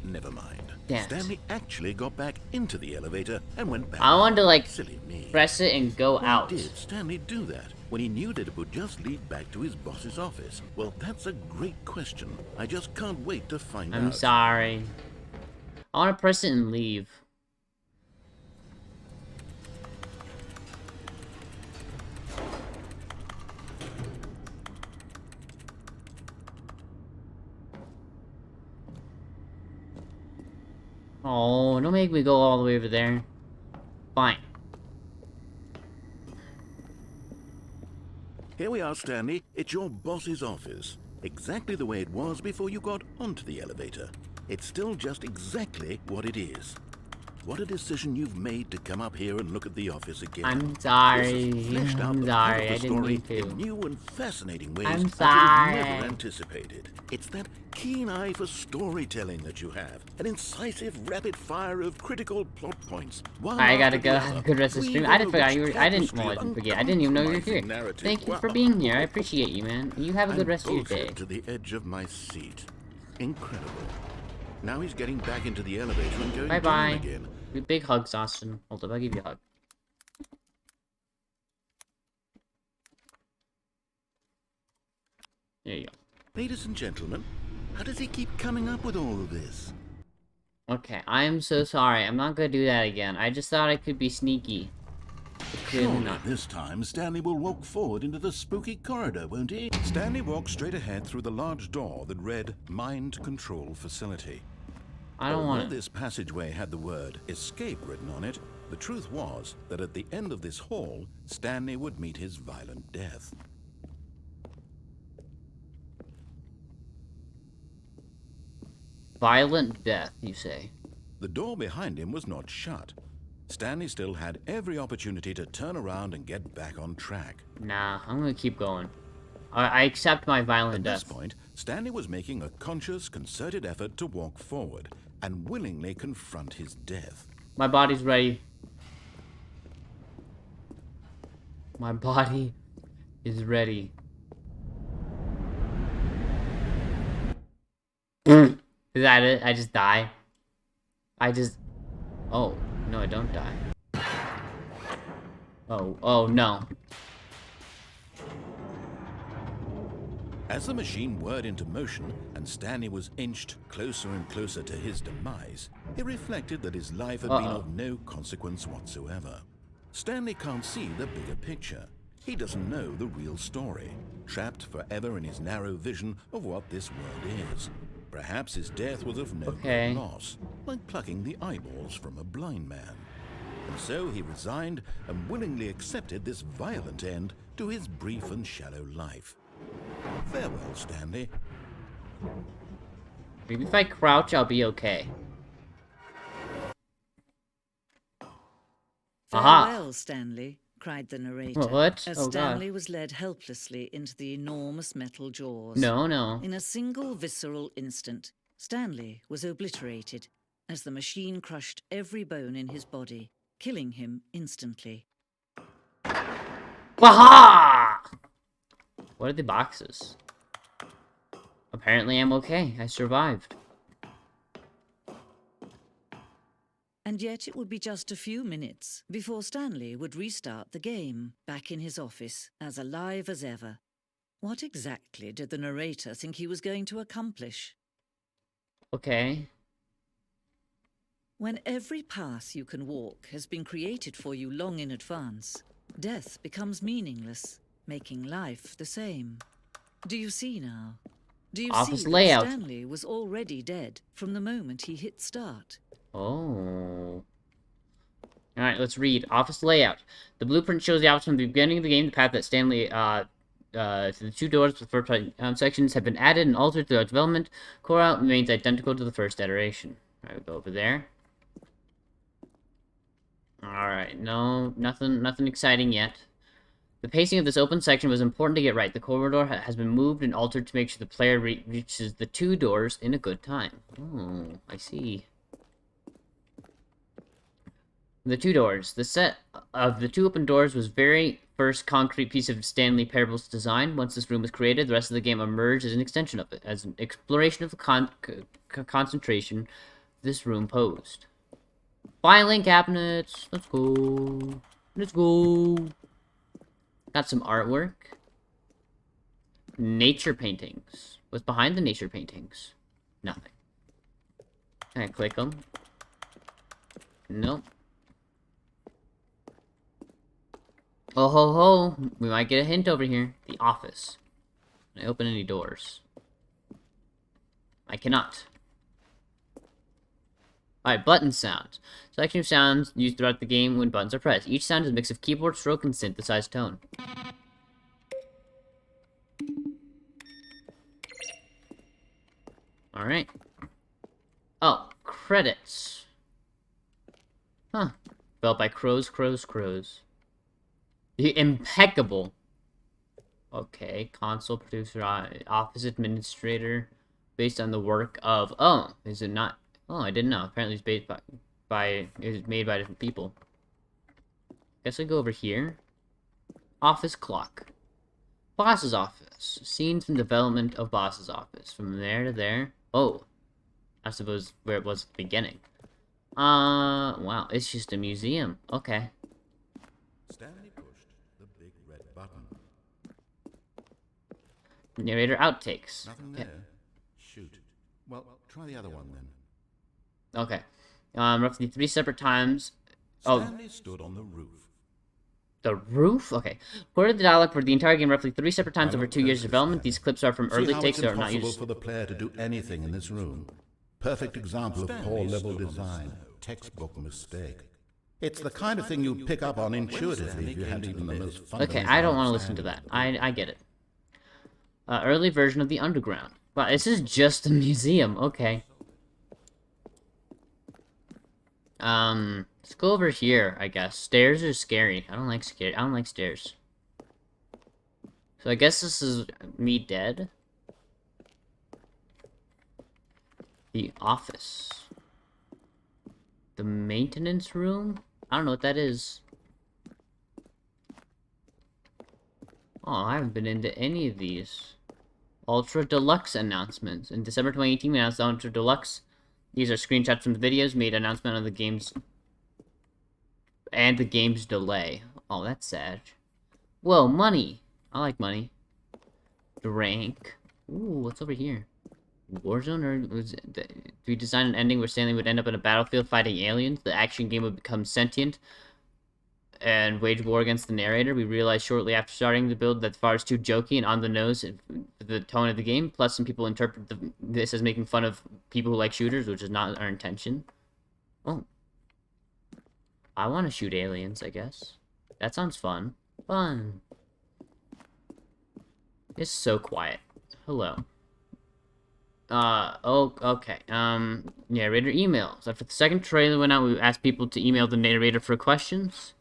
Never mind. Damn it. Stanley actually got back into the elevator and went back. I wanted to, like, Silly me. press it and go Why out. did Stanley do that when he knew that it would just lead back to his boss's office? Well, that's a great question. I just can't wait to find out. I'm sorry. I want to press it and leave. Oh, don't make me go all the way over there. Fine. Here we are, Stanley. It's your boss's office. Exactly the way it was before you got onto the elevator. It's still just exactly what it is. What a decision you've made to come up here and look at the office again. I'm sorry. This has fleshed out I'm the sorry. part of I the didn't story mean to. in new and fascinating ways I'm that sorry. you've never anticipated. It's that keen eye for storytelling that you have. An incisive rapid fire of critical plot points. One I gotta after go. the Have a other, good rest of the stream. I didn't forget you were. I didn't. Well, I didn't forget. I didn't even know you were here. Narrative. Thank you for Wow. being here. I appreciate you, man. You have a good I'm rest of your bolted day. to the edge of my seat. Incredible. Now he's getting back into the elevator and going Bye down bye. again. Big hugs, Austin. Hold up, I'll give you a hug. There you go. Ladies and gentlemen, how does he keep coming up with all of this? Okay, I am so sorry. I'm not gonna do that again. I just thought I could be sneaky. But clearly Surely not. this time Stanley will walk forward into the spooky corridor, won't he? Stanley walked straight ahead through the large door that read Mind Control Facility. I don't Although want to. this passageway had the word escape written on it, the truth was that at the end of this hall, Stanley would meet his violent death. Violent death, you say? The door behind him was not shut. Stanley still had every opportunity to turn around and get back on track. Nah, I'm gonna keep going. I accept my violent At this death. point, Stanley was making a conscious, concerted effort to walk forward and willingly confront his death. My body's ready. My body is ready. Is that it? I just die? Oh, no, I don't die. Oh, no. As the machine whirred into motion and Stanley was inched closer and closer to his demise, he reflected that his life had been of no consequence whatsoever. Stanley can't see the bigger picture. He doesn't know the real story, trapped forever in his narrow vision of what this world is. Perhaps his death was of no great loss, like plucking the eyeballs from a blind man. And so he resigned and willingly accepted this violent end to his brief and shallow life. Farewell, Stanley. Maybe if I crouch, I'll be okay. Aha! Farewell, Stanley. cried the narrator, What? as Oh, God. Stanley was led helplessly into the enormous metal jaws. No. In a single visceral instant, Stanley was obliterated as the machine crushed every bone in his body, killing him instantly. Waha! What are the boxes? Apparently I'm okay. I survived. And yet it would be just a few minutes before Stanley would restart the game, back in his office, as alive as ever. What exactly did the narrator think he was going to accomplish? Okay. When every path you can walk has been created for you long in advance, death becomes meaningless, making life the same. Do you see now? Do you Office see layout. that Stanley was already dead from the moment he hit start? Oh. Alright, let's read. Office layout. The blueprint shows the office from the beginning of the game. The path that Stanley, the two doors with first sections have been added and altered throughout development. Core out remains identical to the first iteration. Alright, we'll go over there. Alright, no, nothing exciting yet. The pacing of this open section was important to get right. The corridor has been moved and altered to make sure the player reaches the two doors in a good time. Oh, I see. The two doors. The set of the two open doors was very first concrete piece of Stanley Parable's design. Once this room was created, the rest of the game emerged as an extension of it, as an exploration of the concentration this room posed. Filing cabinets. Let's go. Let's go. Got some artwork. Nature paintings. What's behind the nature paintings? Nothing. Can I click them? Nope. Oh ho ho! We might get a hint over here. The office. Can I open any doors? I cannot. Alright, button sounds. Selection of sounds used throughout the game when buttons are pressed. Each sound is a mix of keyboard, stroke, and synthesized tone. Alright. Oh, credits. Huh. Developed by Crows. Impeccable. Okay, console producer, office administrator, based on the work of... Oh, is it not... Oh, I didn't know. Apparently it's based by it's made by different people. Guess I go over here. Office clock. Boss's office. Scenes from development of boss's office. From there to there. Oh. I suppose where it was at the beginning. Wow. It's just a museum. Okay. Stanley pushed the big red button. Narrator outtakes. Nothing Okay. there. Shoot. Well, try the other one then. Okay. Roughly 3 separate times. Oh, Stanley stood on the roof. the roof? Okay. Recorded the dialogue for the entire game roughly 3 separate times Now over look 2 years closely, of development. Stanley. These clips are from See early how takes it's that are not impossible used. for the player to do anything in this room. Perfect example of poor level design. Textbook mistake. It's the kind of thing you'd pick up on intuitively if you had even the most fundamental Okay, I don't want to listen to that. understanding. I get it. Early version of the Underground. Wow, this is just a museum. Okay. Let's go over here, I guess. Stairs are scary. I don't like stairs. So I guess this is me dead. The office. The maintenance room? I don't know what that is. Oh, I haven't been into any of these. Ultra Deluxe announcements. In December 2018, we announced the Ultra Deluxe. These are screenshots from the videos, made announcement of the game's... and the game's delay. Oh, that's sad. Whoa, money! I like money. Drink. Ooh, what's over here? Warzone? Or was it, do we design an ending where Stanley would end up in a battlefield fighting aliens? The action game would become sentient and wage war against the narrator. We realized shortly after starting the build that the far is too jokey and on the nose for the tone of the game. Plus, some people interpret this as making fun of people who like shooters, which is not our intention. Oh. I want to shoot aliens, I guess. That sounds fun. Fun. It's so quiet. Hello. Oh, okay. Narrator emails. After the second trailer went out, we asked people to email the narrator for questions.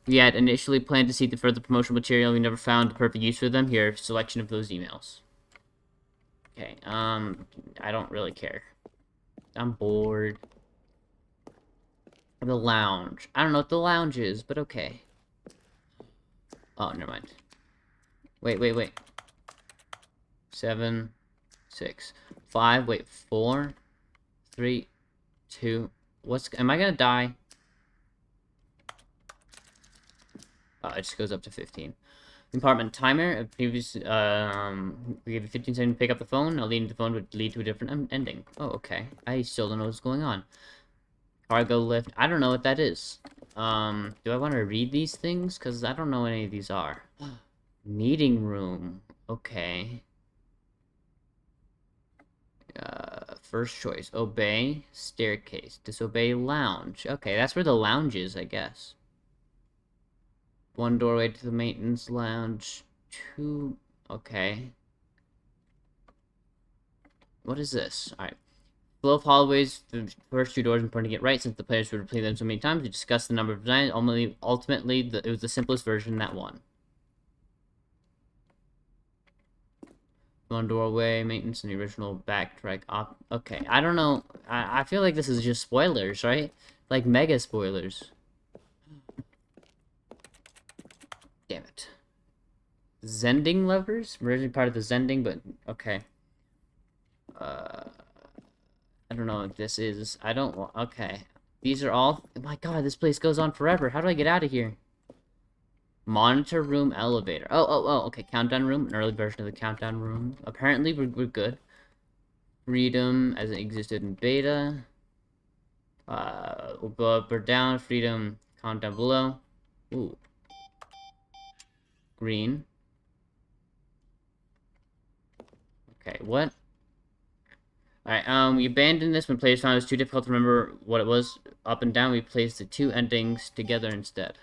We had initially planned to seek the further promotional material. We never found the perfect use for them. Here, selection of those emails. Okay, I don't really care. I'm bored. The lounge. I don't know what the lounge is, but okay. Oh, never mind. Wait. 7, 6, 5, wait, 4, 3, 2, am I gonna die? Oh, it just goes up to 15. Compartment timer. We gave you 15 seconds to pick up the phone. Now leading the phone would lead to a different ending. Oh, okay. I still don't know what's going on. Cargo lift. I don't know what that is. Do I want to read these things? Because I don't know what any of these are. Meeting room. Okay. First choice. Obey. Staircase. Disobey. Lounge. Okay, that's where the lounge is, I guess. 1 doorway to the maintenance lounge. 2... Okay. What is this? Alright. Flow of hallways, the first 2 doors, important to get right since the players would replay them so many times. We discussed the number of designs. Ultimately, it was the simplest version that won. 1 doorway, maintenance, and the original backtrack. Okay, I don't know. I feel like this is just spoilers, right? Like mega spoilers. Damn it. Zending levers? Originally part of the Zending, but okay. I don't know what this is. Okay. These are all... Oh my god, this place goes on forever. How do I get out of here? Monitor room elevator. Oh, okay. Countdown room. An early version of the countdown room. Apparently, we're good. Freedom, as it existed in beta. We'll go up or down. Freedom, comment down below. Ooh. Green. Okay, what? Alright, we abandoned this when players found it was too difficult to remember what it was. Up and down, we placed the 2 endings together instead.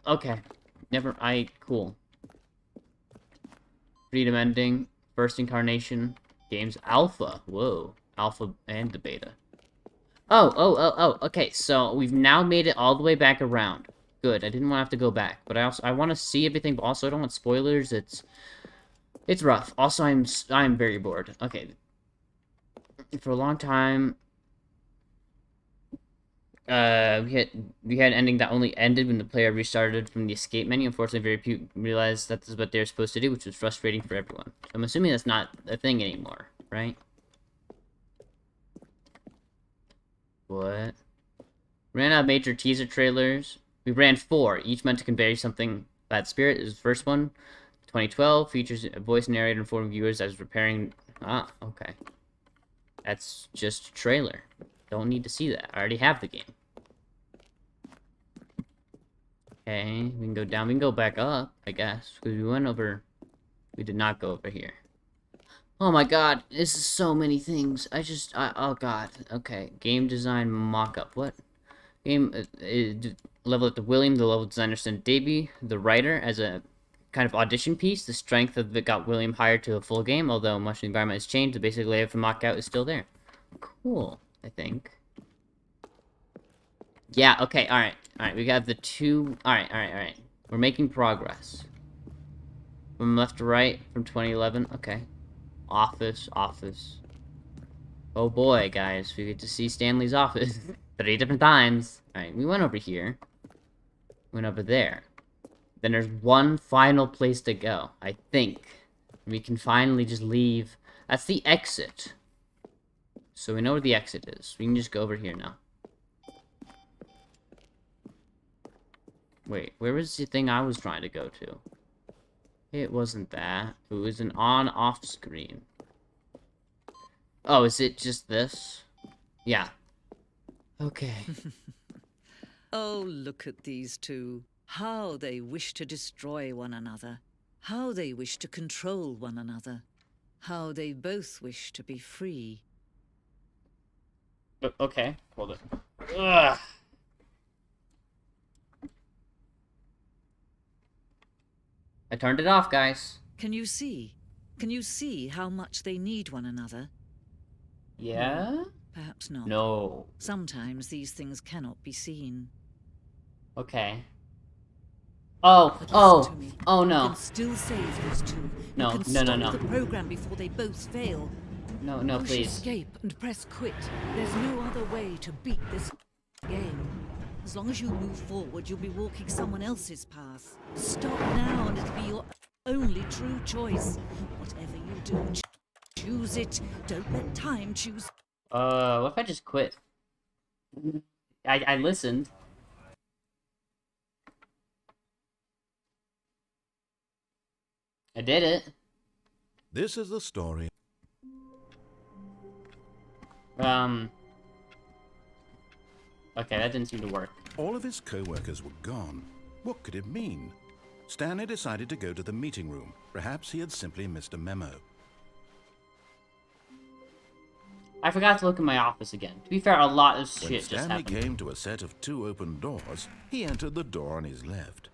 Okay. Cool. Freedom ending. First incarnation. Games alpha. Whoa. Alpha and the beta. Oh, okay, so we've now made it all the way back around. Good, I didn't want to have to go back, but I want to see everything, but also I don't want spoilers. It's rough. Also, I'm very bored. Okay. For a long time, we had an ending that only ended when the player restarted from the escape menu. Unfortunately, very few realized that this is what they're supposed to do, which was frustrating for everyone. I'm assuming that's not a thing anymore, right? What? Ran out of major teaser trailers. We ran 4, each meant to convey something. Bad Spirit is the first one. 2012 features a voice narrator informing viewers as repairing. Ah, okay. That's just a trailer. Don't need to see that. I already have the game. Okay, we can go down. We can go back up, I guess, because we went over. We did not go over here. Oh my god, this is so many things. Oh god. Okay, game design mock-up. What? Game level at the William, the level designer sent Davey, the writer, as a kind of audition piece. The strength of it got William hired to a full game, although much of the environment has changed. The basic layout for mock-out is still there. Cool, I think. Yeah, okay, alright. Alright, we got the 2... Alright. We're making progress. From left to right, from 2011. Okay. Office. Oh boy, guys. We get to see Stanley's office 3 different times. Alright, we went over here. Went over there. Then there's one final place to go, I think. We can finally just leave. That's the exit. So we know where the exit is. We can just go over here now. Wait, where was the thing I was trying to go to? It wasn't that. It was an on-off screen. Oh, is it just this? Yeah. Okay. Oh, look at these 2. How they wish to destroy one another. How they wish to control one another. How they both wish to be free. Okay, hold it. Ugh. I turned it off, guys. Can you see? Can you see how much they need one another? Yeah? perhaps not. No. Sometimes these things cannot be seen. Okay. Oh, But oh, listen to me. oh You no. can still save those two. No, you can no, no, stop no. the program before they both fail. No, no, Push please. escape and press quit. There's no other way to beat this game. As long as you move forward, you'll be walking someone else's path. Stop now and it'll be your only true choice. Whatever you do, choose it. Don't let time choose. What if I just quit? I listened. I did it. This is the story. Okay, that didn't seem to work. All of his co-workers were gone. What could it mean? Stanley decided to go to the meeting room. Perhaps he had simply missed a memo. I forgot to look in my office again. To be fair, a lot of When shit just Stanley happened. came to a set of 2 open doors, he entered the door on his left.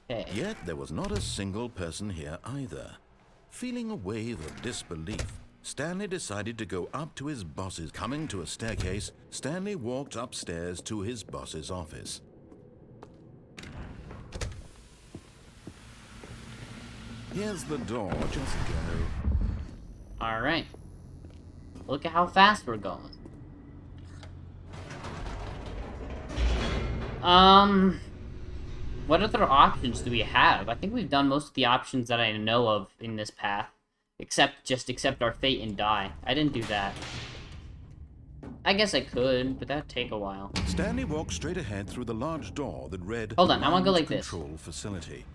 Okay. Yet there was not a single person here either. Feeling a wave of disbelief, Stanley decided to go up to his boss's. Coming to a staircase, Stanley walked upstairs to his boss's office. Here's the door, just go. Alright. Look at how fast we're going. What other options do we have? I think we've done most of the options that I know of in this path. Except our fate and die. I didn't do that. I guess I could, but that'd take a while. Stanley walked straight ahead through the large door that read Hold on, I wanna go like Lounge this. Control Facility.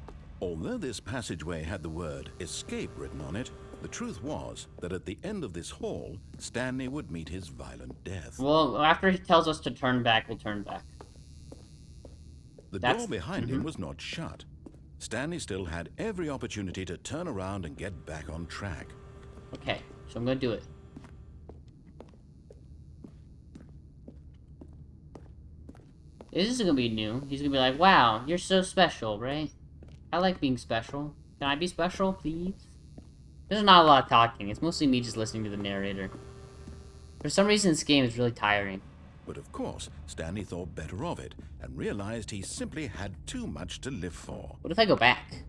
Although this passageway had the word escape written on it, the truth was that at the end of this hall, Stanley would meet his violent death. Well, after he tells us to turn back, we'll turn back. The That's- door behind him was not shut. Stanley still had every opportunity to turn around and get back on track. Okay, so I'm gonna do it. This is gonna be new. He's gonna be like, wow, you're so special, right? I like being special. Can I be special, please? There's not a lot of talking. It's mostly me just listening to the narrator. For some reason, this game is really tiring. But of course, Stanley thought better of it and realized he simply had too much to live for. What if I go back?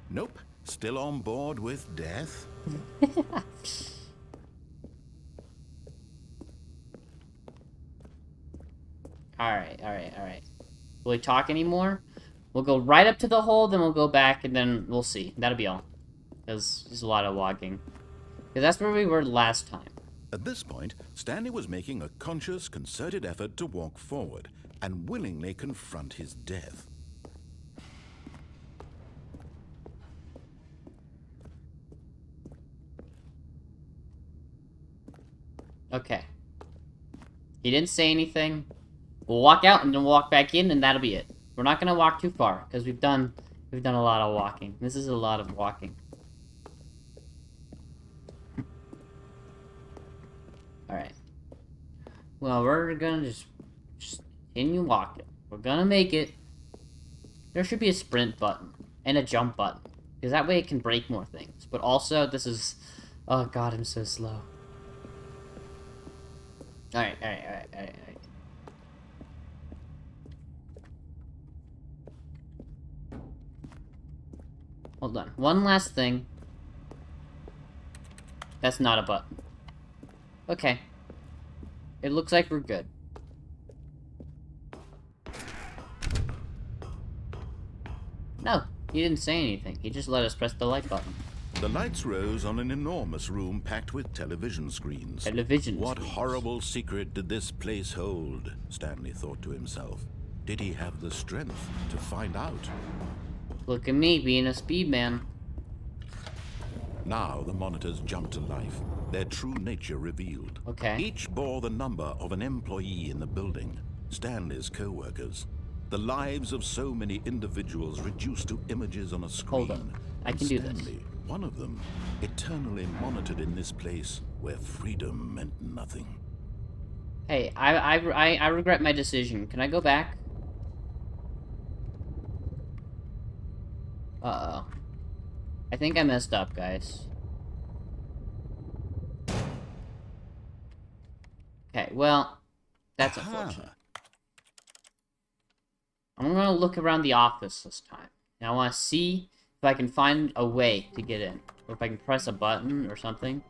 Nope, still on board with death. Alright. Will we talk anymore? We'll go right up to the hole, then we'll go back, and then we'll see. That'll be all. Because there's a lot of walking. Because that's where we were last time. At this point, Stanley was making a conscious, concerted effort to walk forward and willingly confront his death. Okay. He didn't say anything. We'll walk out and then walk back in, and that'll be it. We're not gonna walk too far because we've done a lot of walking. This is a lot of walking. All right. Well, we're gonna just continue walking. We're gonna make it. There should be a sprint button and a jump button because that way it can break more things. But also, this is. Oh God, I'm so slow. All right. Hold on. One last thing. That's not a button. Okay. It looks like we're good. No, he didn't say anything. He just let us press the light button. The lights rose on an enormous room packed with television screens. What horrible secret did this place hold? Stanley thought to himself. Did he have the strength to find out? Look at me being a speed man. Now the monitors jumped to life, their true nature revealed. Okay. Each bore the number of an employee in the building, Stanley's co-workers. The lives of so many individuals reduced to images on a screen. Hold on. I can do this. Stanley, one of them, eternally monitored in this place where freedom meant nothing. Hey, I regret my decision. Can I go back? Uh-oh. I think I messed up, guys. Okay, well, that's unfortunate. I'm gonna look around the office this time. And I want to see if I can find a way to get in. Or if I can press a button or something.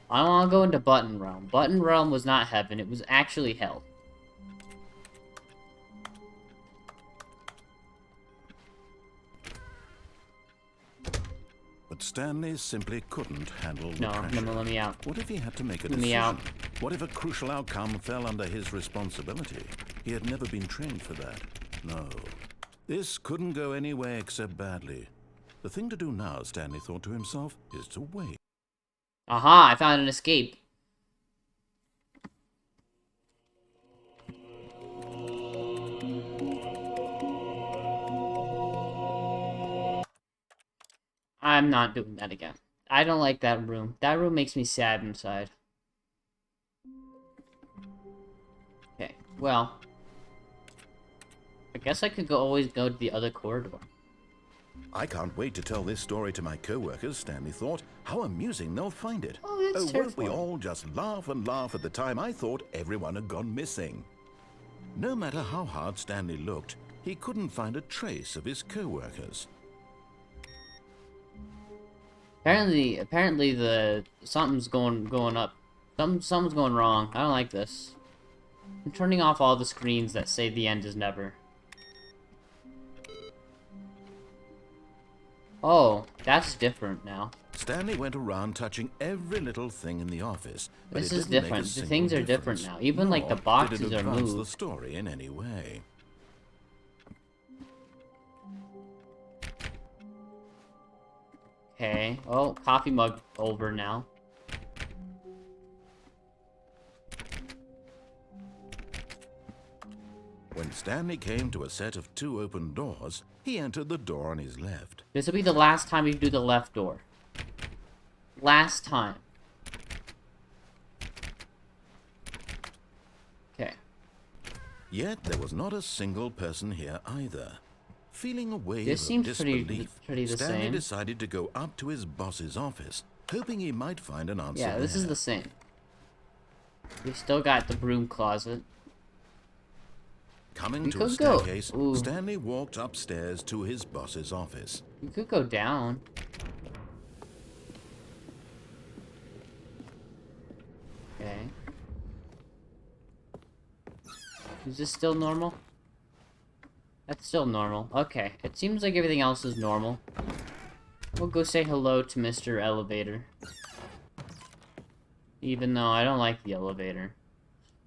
I don't want to go into Button Realm. Button Realm was not heaven, it was actually hell. But Stanley simply couldn't handle the No, pressure. no, let me out. What if he had to make a Let me decision? out. What if a crucial outcome fell under his responsibility? He had never been trained for that. No. This couldn't go any way except badly. The thing to do now, Stanley thought to himself, is to wait. Aha, I found an escape. I'm not doing that again. I don't like that room. That room makes me sad inside. Okay, well. I guess I could always go to the other corridor. I can't wait to tell this story to my co-workers, Stanley thought. How amusing they'll find it. Oh, that's won't we terrifying. all just laugh and laugh at the time I thought everyone had gone missing? No matter how hard Stanley looked, he couldn't find a trace of his co-workers. Apparently the something's going up. Something's going wrong. I don't like this. I'm turning off all the screens that say the end is never. Oh, that's different now. Stanley went around touching every little thing in the office. But This it is didn't make a different. The single things are difference. different now. Even, like, the Nor boxes did it are advance the moved. story in any way. Okay. Oh, coffee mug over now. When Stanley came to a set of 2 open doors, he entered the door on his left. This will be the last time we do the left door. Last time. Okay. Yet there was not a single person here either. Feeling a wave This of seems disbelief, pretty the Stanley same. decided to go up to his boss's office, hoping he might find an answer Yeah, this there. is the same. We still got the broom closet. Coming We to a could go- staircase, Ooh. Stanley walked upstairs to his boss's office. You could go down. Okay. Is this still normal? That's still normal. Okay. It seems like everything else is normal. We'll go say hello to Mr. Elevator. Even though I don't like the elevator.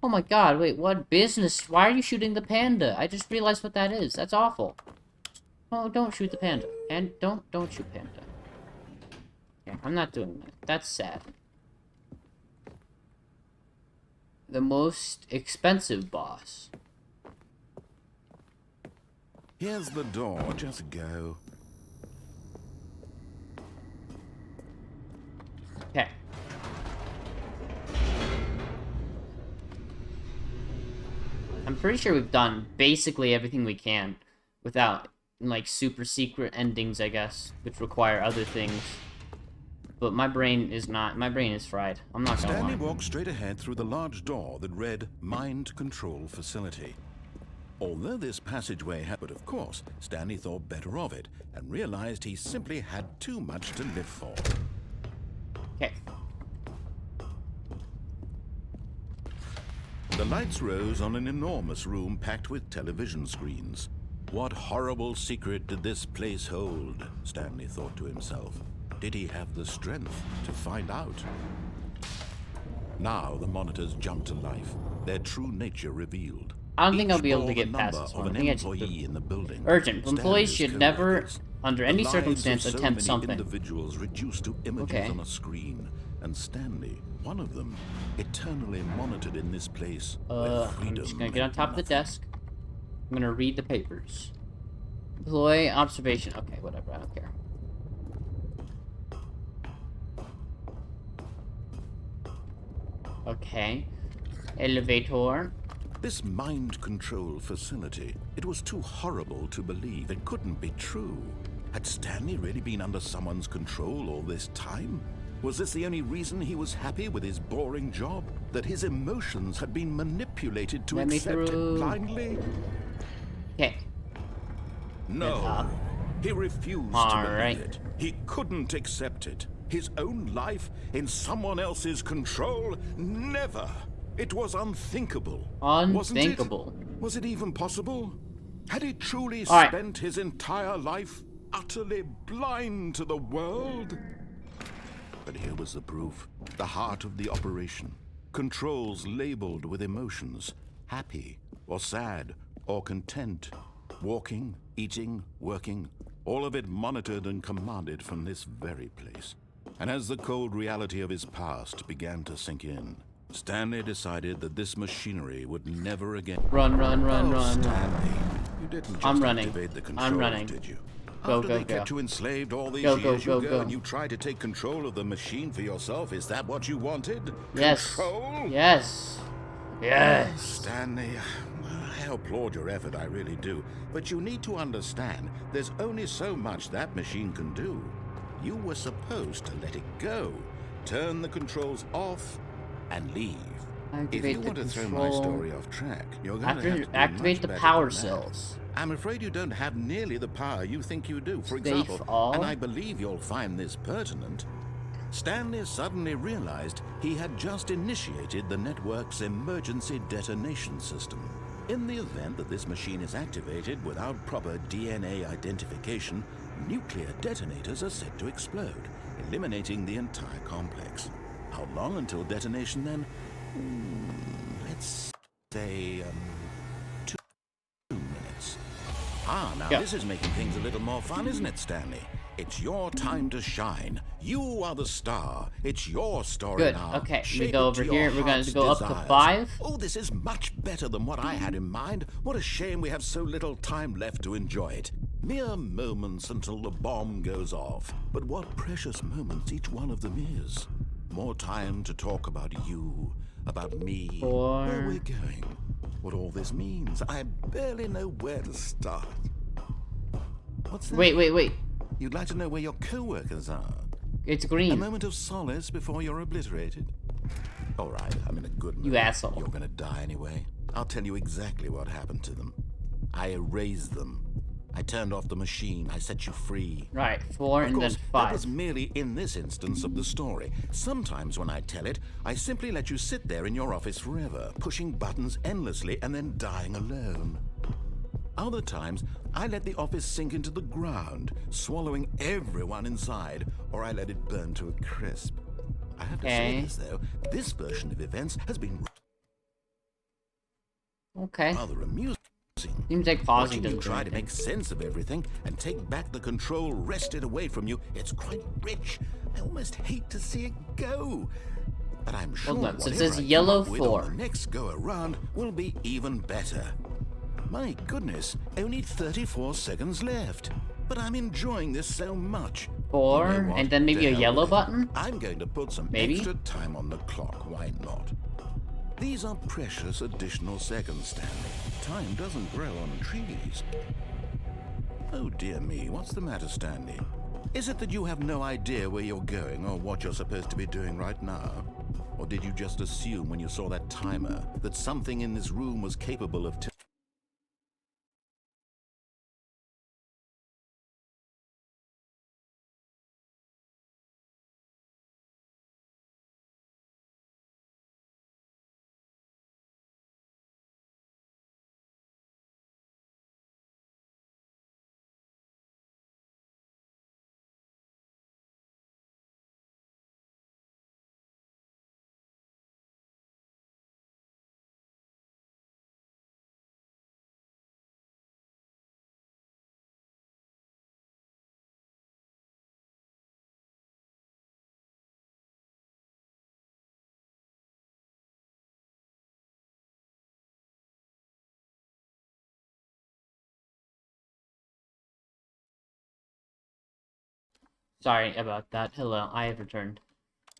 Oh my god, wait, what business? Why are you shooting the panda? I just realized what that is. That's awful. Oh, don't shoot the panda. And don't shoot panda. Yeah, I'm not doing that. That's sad. The most expensive boss. Here's the door, just go. Okay. I'm pretty sure we've done basically everything we can without, like, super secret endings, I guess, which require other things. But my brain is fried. I'm not gonna Stanley lie. walked straight ahead through the large door that read Mind Control Facility. Although this passageway had, but of course, Stanley thought better of it and realized he simply had too much to live for. Okay. The lights rose on an enormous room packed with television screens. What horrible secret did this place hold? Stanley thought to himself. Did he have the strength to find out? Now the monitors jumped to life, their true nature revealed. I don't think Each I'll be able bore to the get past number this of one. I an think I just employee in the building. urgent. Employees Stanley's should never, co-workers. under The any lives circumstance, of so attempt many something. individuals reduced to images Okay. on a screen, and Stanley, one of them, eternally monitored in this place. where I'm freedom just gonna get on meant top of the nothing. desk. I'm gonna read the papers. Employee observation. Okay, whatever. I don't care. Okay. Elevator. This mind control facility, it was too horrible to believe. It couldn't be true. Had Stanley really been under someone's control all this time? Was this the only reason he was happy with his boring job? That his emotions had been manipulated to Let me accept it through. blindly? Okay. No. He refused to Alright. believe it. He couldn't accept it. His own life in someone else's control? Never. It was unthinkable. Unthinkable. Wasn't it? Was it even possible? Had he truly Alright. spent his entire life utterly blind to the world? But here was the proof. The heart of the operation. Controls labeled with emotions. Happy, or sad, or content. Walking, eating, working. All of it monitored and commanded from this very place. And as the cold reality of his past began to sink in, Stanley decided that this machinery would never again... Run, run, run, run. Stanley, you didn't just I'm running. activate the controls, I'm running. did you? Go, After go, they kept go. you enslaved all these Go, years, go, you go, go go. and you try to take control of the machine for yourself. Is that what you wanted? Yes. Control? Yes. Yes. Stanley, I applaud your effort, I really do. But you need to understand, there's only so much that machine can do. You were supposed to let it go, turn the controls off, and leave. If Activate you the want to throw my control. story off track, you're going to have to do Activate much the better power than that. cells. I'm afraid you don't have nearly the power you think you do. For Safe example, all? and I believe you'll find this pertinent, Stanley suddenly realized he had just initiated the network's emergency detonation system. In the event that this machine is activated without proper DNA identification, nuclear detonators are set to explode, eliminating the entire complex. How long until detonation then? Let's say, 2 minutes. Now Yeah. this is making things a little more fun, isn't it, Stanley? It's your time to shine. You are the star. It's your story Good. now. Okay, Shape we go it over to here. your We're going to heart's go up to desires. 5. Oh, this is much better than what I had in mind. What a shame we have so little time left to enjoy it. Mere moments until the bomb goes off. But what precious moments each one of them is. More time to talk about you, about me, 4. where we're going, what all this means. I barely know where to start. What's that? Wait. You'd like to know where your co-workers are? It's A green. moment of solace before you're obliterated? All right, I'm in a good mood. You asshole. You're gonna die anyway. I'll tell you exactly what happened to them. I erased them. I turned off the machine. I set you free. Right, 4 Of and course, then that 5. was merely in this instance of the story. Sometimes when I tell it, I simply let you sit there in your office forever, pushing buttons endlessly and then dying alone. Other times, I let the office sink into the ground, swallowing everyone inside, or I let it burn to a crisp. I have to say Okay. this, though. This version of events has been Okay. rather amusing. Seems like pausing Watching you doesn't do try to anything. make sense of everything and take back the control wrested away from you, it's quite rich. I almost hate to see it go. But I'm sure Hold on, so it whatever says I come yellow up with 4. on the next go around will be even better. My goodness, only 34 seconds left. But I'm enjoying this so much. 4, You know what? and then maybe To a hell yellow with it. button? I'm going to put some Maybe? extra time on the clock. Why not? These are precious additional seconds, Stanley. Time doesn't grow on trees. Oh dear me, what's the matter, Stanley? Is it that you have no idea where you're going or what you're supposed to be doing right now? Or did you just assume when you saw that timer that something in this room was capable of Sorry about that. Hello, I have returned.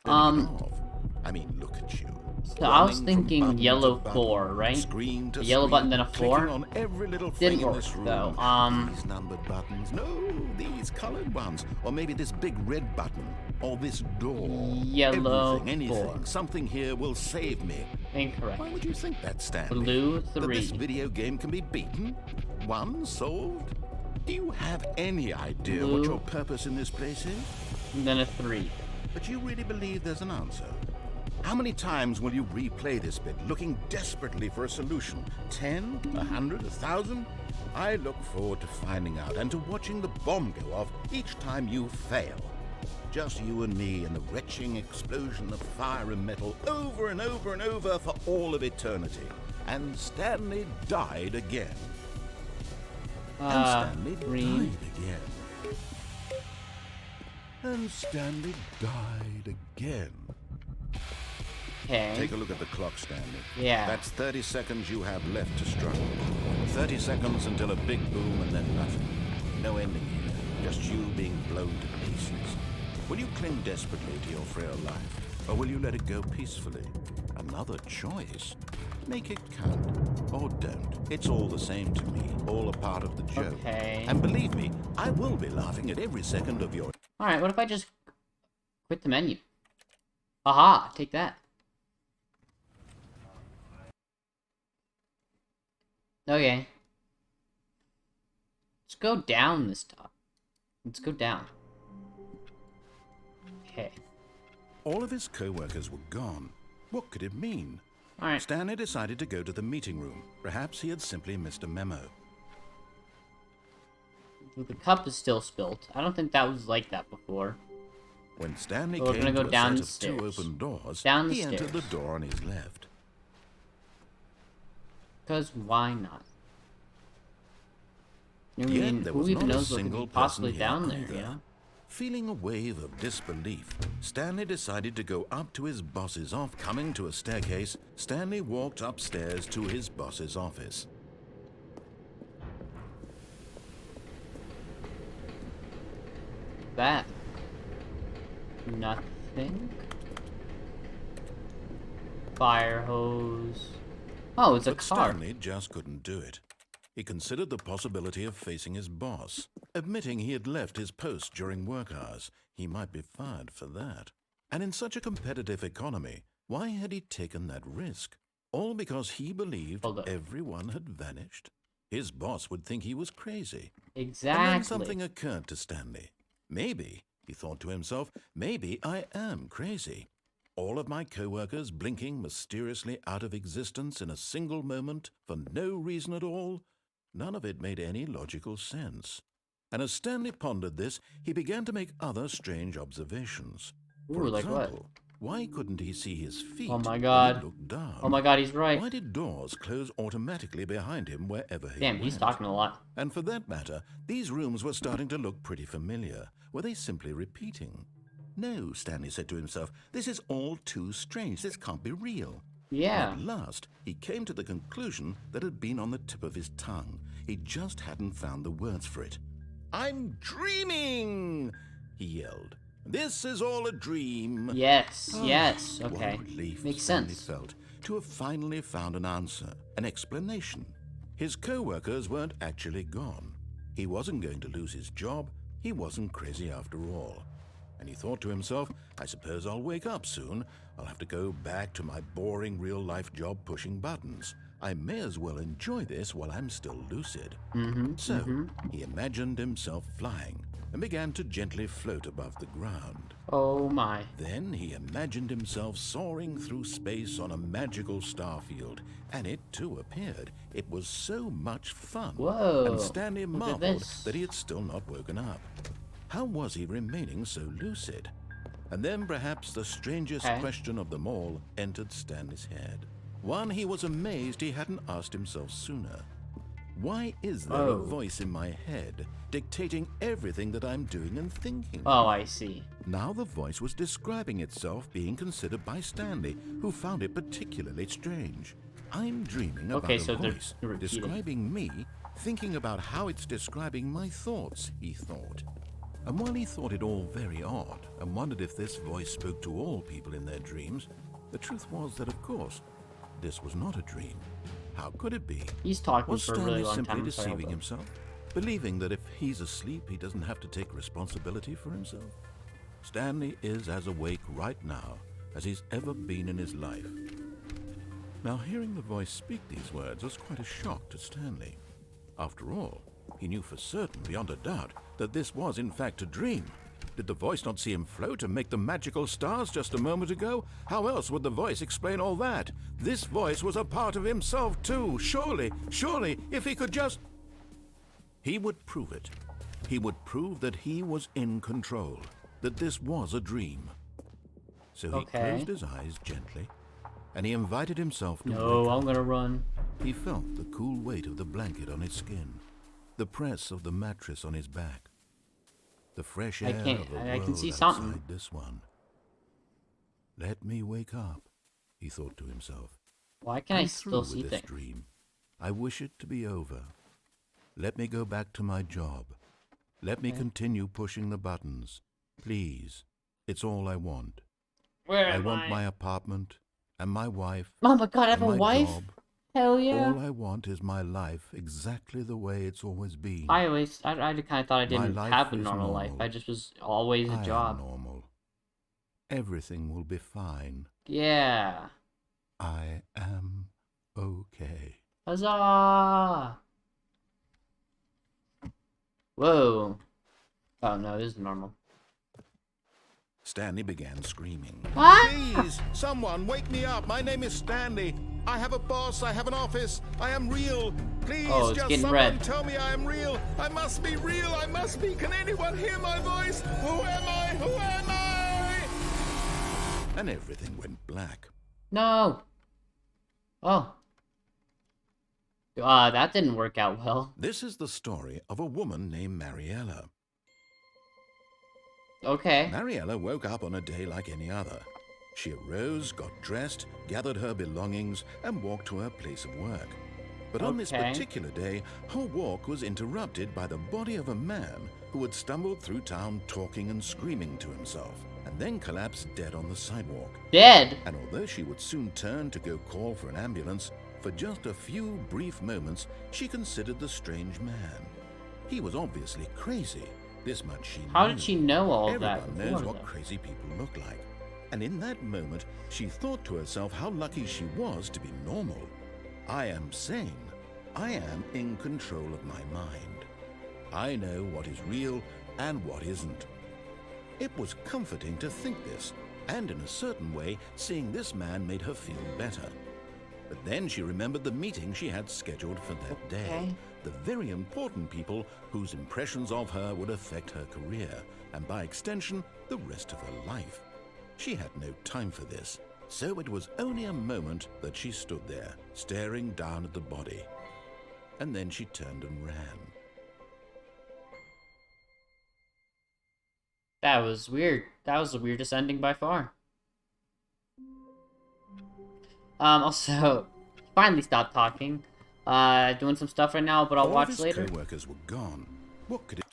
turning it off? I mean, look at you. So I was running from thinking button to yellow button, 4, right? screen to A yellow screen, button, then a clicking 4? on every little Didn't thing in work, this room. though. These numbered buttons. No, these colored ones. Or maybe this big red button. Or this door. Yellow Everything, anything. 4. Something here will save me. Incorrect. Why would you think that, Stanley? Blue That this 3. video game can be beaten? Won? Solved? Do you have any idea Blue. what your purpose in this place is? And then a 3. But you really believe there's an answer? How many times will you replay this bit, looking desperately for a solution? 10? 100? 1,000? I look forward to finding out and to watching the bomb go off each time you fail. Just you and me and the retching explosion of fire and metal over and over and over for all of eternity. And Stanley died again. And Stanley green. died again. And Stanley died again. Okay. Take a look at the clock, Stanley. Yeah. That's 30 seconds you have left to struggle. 30 seconds until a big boom and then nothing. No ending here. Just you being blown to pieces. Will you cling desperately to your frail life? Or will you let it go peacefully? Another choice. Make it count. Or don't. It's all the same to me. All a part of the joke. Okay. And believe me, I will be laughing at every second of your... Alright, what if I just quit the menu? Aha, take that. Okay. Let's go down this time. Let's go down. Okay. All of his co-workers were gone. What could it mean? Alright. Stanley decided to go to the meeting room. Perhaps he had simply missed a memo. The cup is still spilt. I don't think that was like that before. When Stanley We're came gonna go to a down set the of two stairs. open doors, Down the he entered the stairs. door on his left. Because why not? I Yet mean, there who was even not a knows what could single be possibly person here down there, either. you know? Feeling a wave of disbelief, Stanley decided to go up to his boss's office. Coming to a staircase, Stanley walked upstairs to his boss's office. That. Nothing. Fire hose. Oh, it's a But car. Stanley just couldn't do it. He considered the possibility of facing his boss. Admitting he had left his post during work hours, he might be fired for that. And in such a competitive economy, why had he taken that risk? All because he believed Hold up. everyone had vanished? His boss would think he was crazy. Exactly. And then something occurred to Stanley. Maybe, he thought to himself, maybe I am crazy. All of my co-workers blinking mysteriously out of existence in a single moment for no reason at all? None of it made any logical sense. And as Stanley pondered this, he began to make other strange observations. For Ooh, like what? example, why couldn't he see his feet Oh my when God. he looked down? Oh my god, he's right. Why did doors close automatically behind him wherever he Damn, went? he's talking a lot. And for that matter, these rooms were starting to look pretty familiar. Were they simply repeating? No, Stanley said to himself, this is all too strange. This can't be real. Yeah. At last, he came to the conclusion that had been on the tip of his tongue. He just hadn't found the words for it. I'm dreaming, he yelled. This is all a dream. Yes, yes. What Okay. a relief Makes Stanley sense. felt to have finally found an answer, an explanation. His co-workers weren't actually gone. He wasn't going to lose his job. He wasn't crazy after all. And he thought to himself, I suppose I'll wake up soon. I'll have to go back to my boring real-life job pushing buttons. I may as well enjoy this while I'm still lucid. So he imagined himself flying and began to gently float above the ground. Oh my. Then he imagined himself soaring through space on a magical starfield, and it too appeared. It was so much fun. Whoa, And Stanley look at marveled this. that he had still not woken up. How was he remaining so lucid? And then perhaps the strangest Okay. question of them all entered Stanley's head. One he was amazed he hadn't asked himself sooner. Why is there a Oh. voice in my head dictating everything that I'm doing and thinking? Oh, I see. Now the voice was describing itself being considered by Stanley, who found it particularly strange. I'm dreaming Okay, about so a they're voice repeating. describing me, thinking about how it's describing my thoughts, he thought. And while he thought it all very odd and wondered if this voice spoke to all people in their dreams, The truth was that, of course, this was not a dream. How could it be? He's talking Was for a Stanley really long simply time. I'm sorry, deceiving hold up. himself? Believing that if he's asleep, he doesn't have to take responsibility for himself? Stanley is as awake right now as he's ever been in his life. Now, hearing the voice speak these words was quite a shock to Stanley. After all, he knew for certain, beyond a doubt, that this was in fact a dream. Did the voice not see him float and make the magical stars just a moment ago? How else would the voice explain all that? This voice was a part of himself too. Surely, if he could just... He would prove it. He would prove that he was in control, that this was a dream. So he closed his eyes gently, and he invited himself to No, wake I'm up. gonna run. He felt the cool weight of the blanket on his skin, the press of the mattress on his back, the fresh air of the world I can see outside something. this one. Let me wake up, he thought to himself. Why can I I'm still through see with this things? dream. I wish it to be over. Let me go back to my job. Let me continue pushing the buttons. Please. It's all I want. Where I am want my apartment and my wife. Oh my god, I have and a my wife? job. Hell yeah. All I want is my life exactly the way it's always been. I kind of thought I My didn't life have a is normal life. normal. I just was always a I job. am normal. Everything will be fine. Yeah. I am okay. Huzzah! Whoa. Oh no, this is normal. Stanley began screaming. What? Please, someone, wake me up. My name is Stanley. I have a boss. I have an office. I am real. Please, Oh, it's just getting someone red. tell me I am real. I must be real. I must be. Can anyone hear my voice? Who am I? Who am I? And everything went black. No. Oh. That didn't work out well. This is the story of a woman named Mariella. Okay. Mariella woke up on a day like any other. She arose, got dressed, gathered her belongings, and walked to her place of work. But on this Okay. particular day, her walk was interrupted by the body of a man who had stumbled through town talking and screaming to himself, and then collapsed dead on the sidewalk. Dead. And although she would soon turn to go call for an ambulance, for just a few brief moments, she considered the strange man. He was obviously crazy. This much she knew. How did she know all of that Everyone knows before, what though? crazy people look like. And in that moment, she thought to herself how lucky she was to be normal. I am sane. I am in control of my mind. I know what is real and what isn't. It was comforting to think this, and in a certain way, seeing this man made her feel better. But then she remembered the meeting she had scheduled for that day. Okay. The very important people whose impressions of her would affect her career, and by extension, the rest of her life. She had no time for this, so it was only a moment that she stood there, staring down at the body. And then she turned and ran. That was weird. That was the weirdest ending by far. Also, finally stopped talking. Doing some stuff right now, but I'll All watch of his later. co-workers were gone. What could it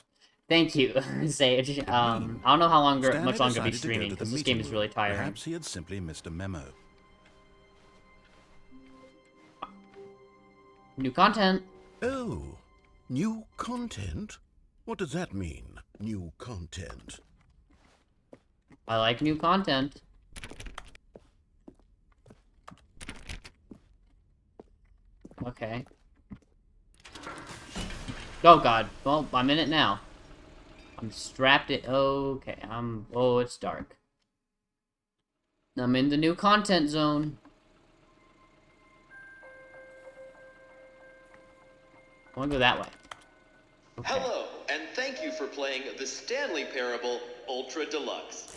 Thank you, Sage. I don't know how Stanley much longer I'll be decided to go streaming to the because this meeting game is room. really tiring. Perhaps he had simply missed a memo. New content. Oh, new content? What does that mean, new content? I like new content. Okay. Oh god. Well, I'm in it now. I'm strapped in. Okay, oh, it's dark. I'm in the new content zone. I wanna go that way. Okay. Hello, and thank you for playing the Stanley Parable Ultra Deluxe.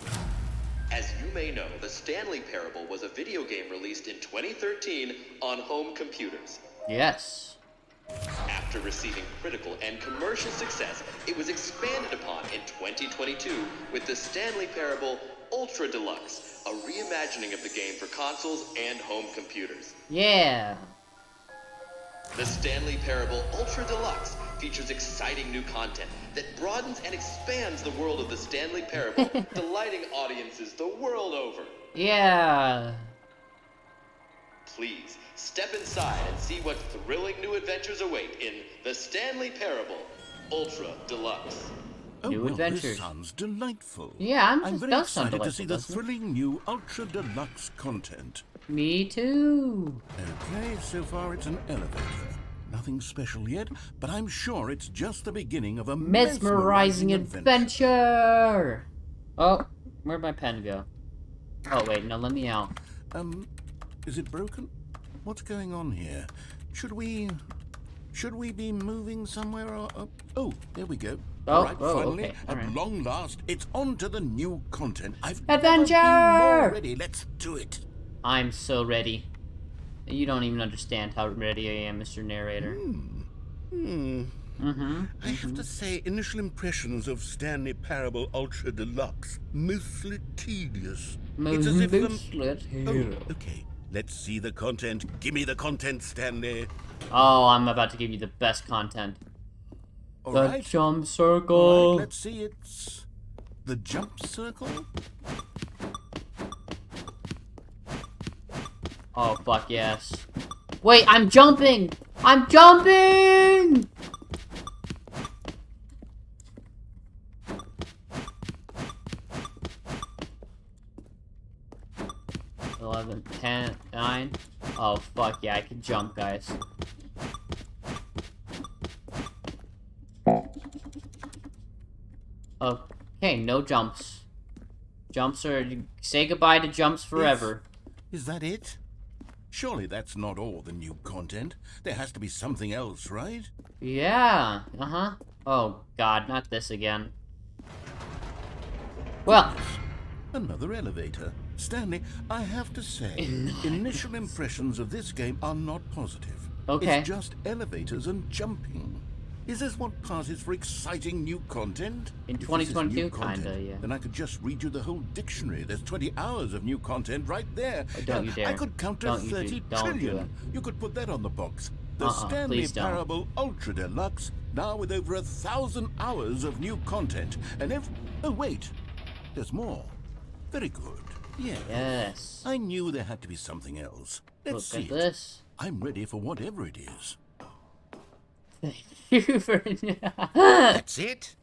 As you may know, the Stanley Parable was a video game released in 2013 on home computers. Yes. After receiving critical and commercial success, it was expanded upon in 2022 with the Stanley Parable Ultra Deluxe, a reimagining of the game for consoles and home computers. Yeah. The Stanley Parable Ultra Deluxe features exciting new content that broadens and expands the world of the Stanley Parable, delighting audiences the world over. Yeah. Please, step inside and see what thrilling new adventures await in The Stanley Parable Ultra Deluxe. Oh, New well, adventures. This sounds delightful. Yeah, I'm very does sound excited to see the delightful, doesn't it? thrilling new Ultra Deluxe content. Me too. Okay, so far it's an elevator. Nothing special yet, but I'm sure it's just the beginning of a Mesmerizing adventure. Oh, where'd my pen go? Oh wait, no, let me out. Is it broken? What's going on here? Should we be moving somewhere or oh, there we go. Oh, All right, oh, finally, okay, at alright. long last, it's on to the new content. I've Adventure! never been more ready. Let's do it. I'm so ready. You don't even understand how ready I am, Mr. Narrator. I have to say, initial impressions of Stanley Parable Ultra Deluxe, mostly tedious. It's as if Oh, okay. Let's see the content. Give me the content, Stanley. Oh, I'm about to give you the best content. All The right. jump All circle. right, let's see. It's the jump circle. Oh, fuck yes. Wait, I'm jumping! I'm jumping! $11, $10, $9. Oh, fuck yeah, I can jump, guys. Okay, no jumps. Jumps are... Say goodbye to jumps forever. Is that it? Surely that's not all the new content. There has to be something else, right? Yeah, uh-huh. Oh, God, not this again. Well, Another elevator. Stanley, I have to say, initial impressions of this game are not positive. Okay. It's just elevators and jumping. Is this what passes for exciting new content? In If this is 2022, new content, kinda, yeah. Then I could just read you the whole dictionary. There's 20 hours of new content right there. Oh, don't you dare. I could count to Don't you 30 don't do trillion. it. You could put that on the box. The Stanley please don't. Parable Ultra Deluxe, now with over 1,000 hours of new content. And oh, wait. There's more. Very good. Yeah. yes. I knew there had to be something else. Let's Look see at it. this. I'm ready for whatever it is. Thank you for... That's it?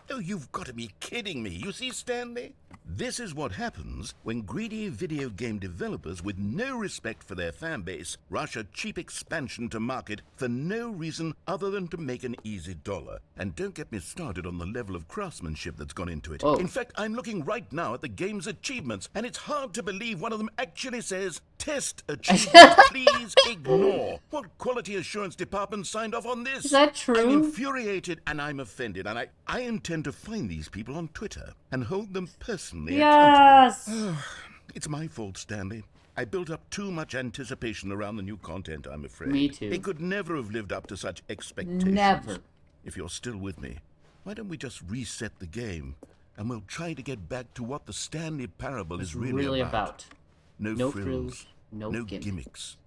Oh, you've got to be kidding me. You see, Stanley? This is what happens when greedy video game developers with no respect for their fan base rush a cheap expansion to market for no reason other than to make an easy dollar. And don't get me started on the level of craftsmanship that's gone into it. Oh. In fact, I'm looking right now at the game's achievements, and it's hard to believe one of them actually says, "Test achievement, please ignore." What quality assurance department signed off on this? Is that I'm true? infuriated and I'm offended, and I intend to find these people on Twitter and hold them personally Yes! accountable. It's my fault, Stanley. I built up too much anticipation around the new content, I'm afraid. Me too. It could never have lived up to such expectations. Never. If you're still with me, why don't we just reset the game and we'll try to get back to what the Stanley Parable is really about. No No frills, frills, no gimmicks. gimmicks.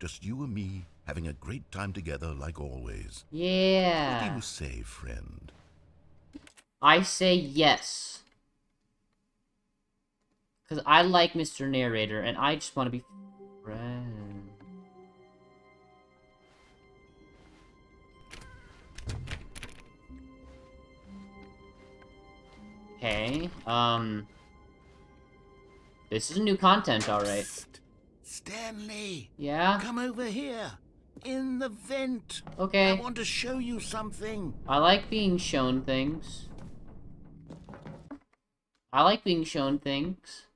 Just you and me having a great time together like always. What do Yeah. you say, friend? I say yes. Because I like Mr. Narrator, and I just want to be friends. Okay, this is new content, alright. Psst. Stanley, Yeah? come over here. In the vent. Okay. I want to show you something. I like being shown things. I like being shown things.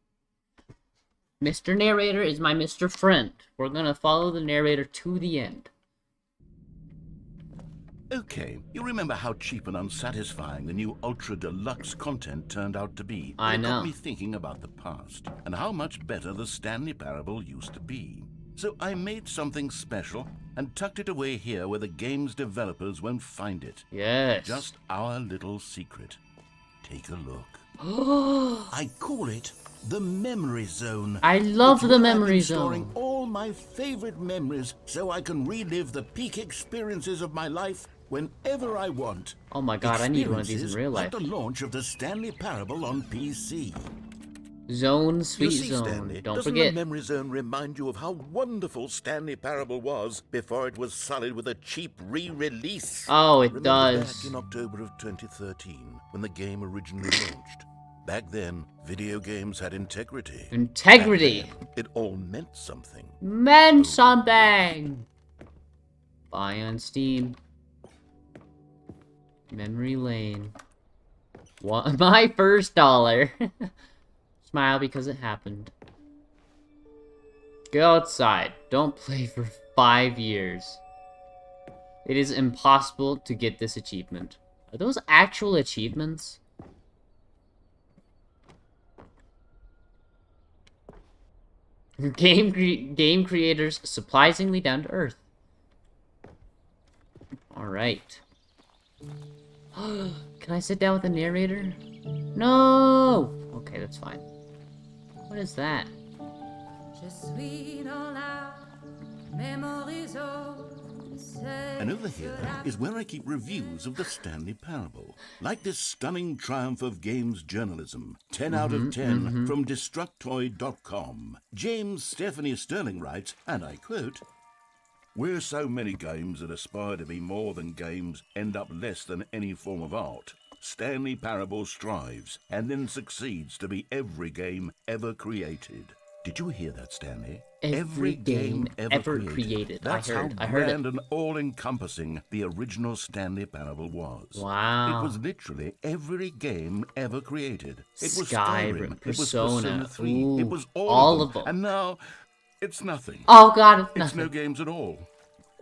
Mr. Narrator is my Mr. Friend. We're gonna follow the narrator to the end. Okay, you remember how cheap and unsatisfying the new Ultra Deluxe content turned out to be? I It know. got me thinking about the past and how much better the Stanley Parable used to be. So I made something special and tucked it away here where the game's developers won't find it. Yes. Just our little secret. Take a look. I call it the Memory Zone. I love It's the where I've Memory been storing Zone. all my favorite memories so I can relive the peak experiences of my life whenever I want. Oh my god, I need one of these in real life. At the launch of the Stanley Parable on PC. Zone, sweet You see, zone. Stanley, Don't doesn't forget. the memory zone remind you of how wonderful Stanley Parable was before it was sullied with a cheap re-release? Oh, it Remember does. back in October of 2013, when the game originally launched? Back then, video games had integrity. Integrity. Back then, it all meant something. Meant something. Buy on Steam. Memory lane. My first dollar. Smile because it happened. Go outside. Don't play for 5 years. It is impossible to get this achievement. Are those actual achievements? Game creators surprisingly down to earth. Alright. Can I sit down with the narrator? No! Okay, that's fine. What is that? And over here is where I keep reviews of the Stanley Parable. Like this stunning triumph of games journalism. 10 out of 10 from Destructoid.com. James Stephanie Sterling writes, and I quote, "Where so many games that aspire to be more than games end up less than any form of art, Stanley Parable strives and then succeeds to be every game ever created." Did you hear that, Stanley? Every game ever created. That's I heard how it. grand and all-encompassing the original Stanley Parable was. Wow. It was literally every game ever created. It was Skyrim, Skyrim, it was Persona, Persona 3, ooh, it was all all of them. And now, it's nothing. Oh god, it's It's nothing. no games at all.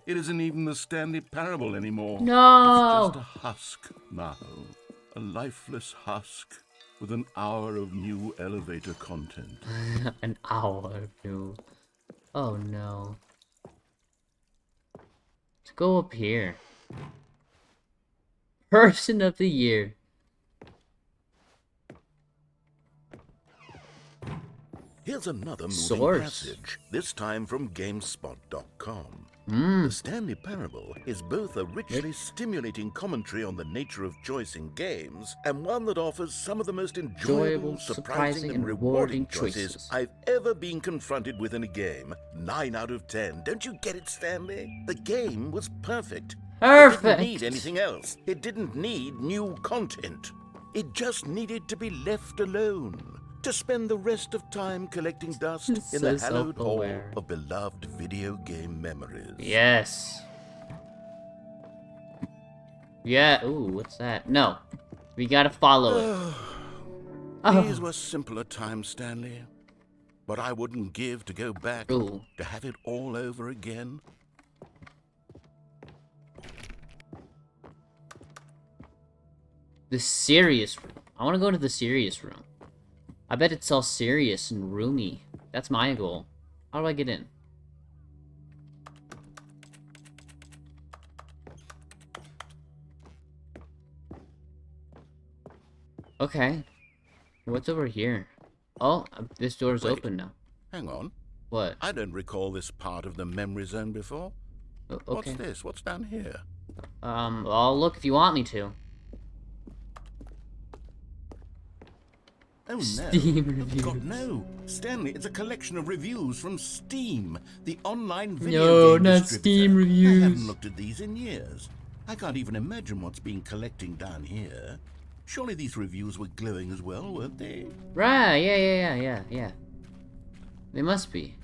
It isn't even the Stanley Parable anymore. No. It's just a husk now. A lifeless husk with an hour of new elevator content. An hour or two. Oh no. Let's go up here. Person of the year. Here's another moving Source. passage, this time from GameSpot.com. Hmm. The Stanley Parable is both a richly stimulating commentary on the nature of choice in games, and one that offers some of the most enjoyable, surprising, and rewarding choices I've ever been confronted with in a game. 9 out of 10. Don't you get it, Stanley? The game was perfect. It Perfect. didn't need anything else. It didn't need new content. It just needed to be left alone. To spend the rest of time collecting dust in So the hallowed hall self-aware. of beloved video game memories. Yes. Yeah. Ooh, what's that? No. We gotta follow it. Oh. These were simpler times, Stanley. But I wouldn't give to go back Ooh. to have it all over again. The serious room. I want to go to the serious room. I bet it's all serious and roomy. That's my goal. How do I get in? Okay. What's over here? Oh, this door's Wait. open now. Hang on. What? I don't recall this part of the memory zone before. Okay. What's this? What's down here? I'll look if you want me to. Oh no. Steam Oh, God, reviews. no. Stanley, it's a collection of reviews from Steam, the online No, video game not distributor. Steam I reviews. haven't looked at these in years. I can't even imagine what's been collecting down here. Surely these reviews were glowing as well, weren't they? Right, yeah. They must be.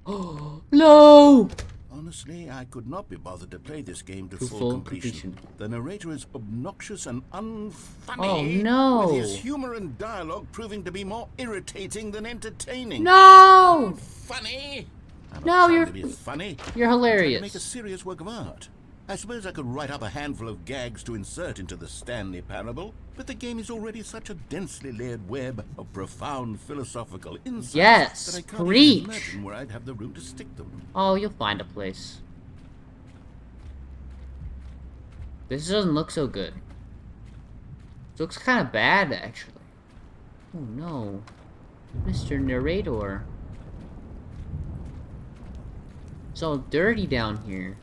Oh, no! Honestly, I could not be bothered to play this game to To full full completion. completion. The narrator is obnoxious and unfunny. Oh, no. With his humor and dialogue proving to be more irritating than entertaining. No! Funny? I'm No, not trying you're- to be funny. You're I'm trying to hilarious. make a serious work of art. I suppose I could write up a handful of gags to insert into the Stanley Parable, but the game is already such a densely layered web of profound philosophical insights Yes, that I can't preach. even imagine where I'd have the room to stick them. Oh, you'll find a place. This doesn't look so good. This looks kind of bad, actually. Oh no. Mr. Narrator. It's all dirty down here.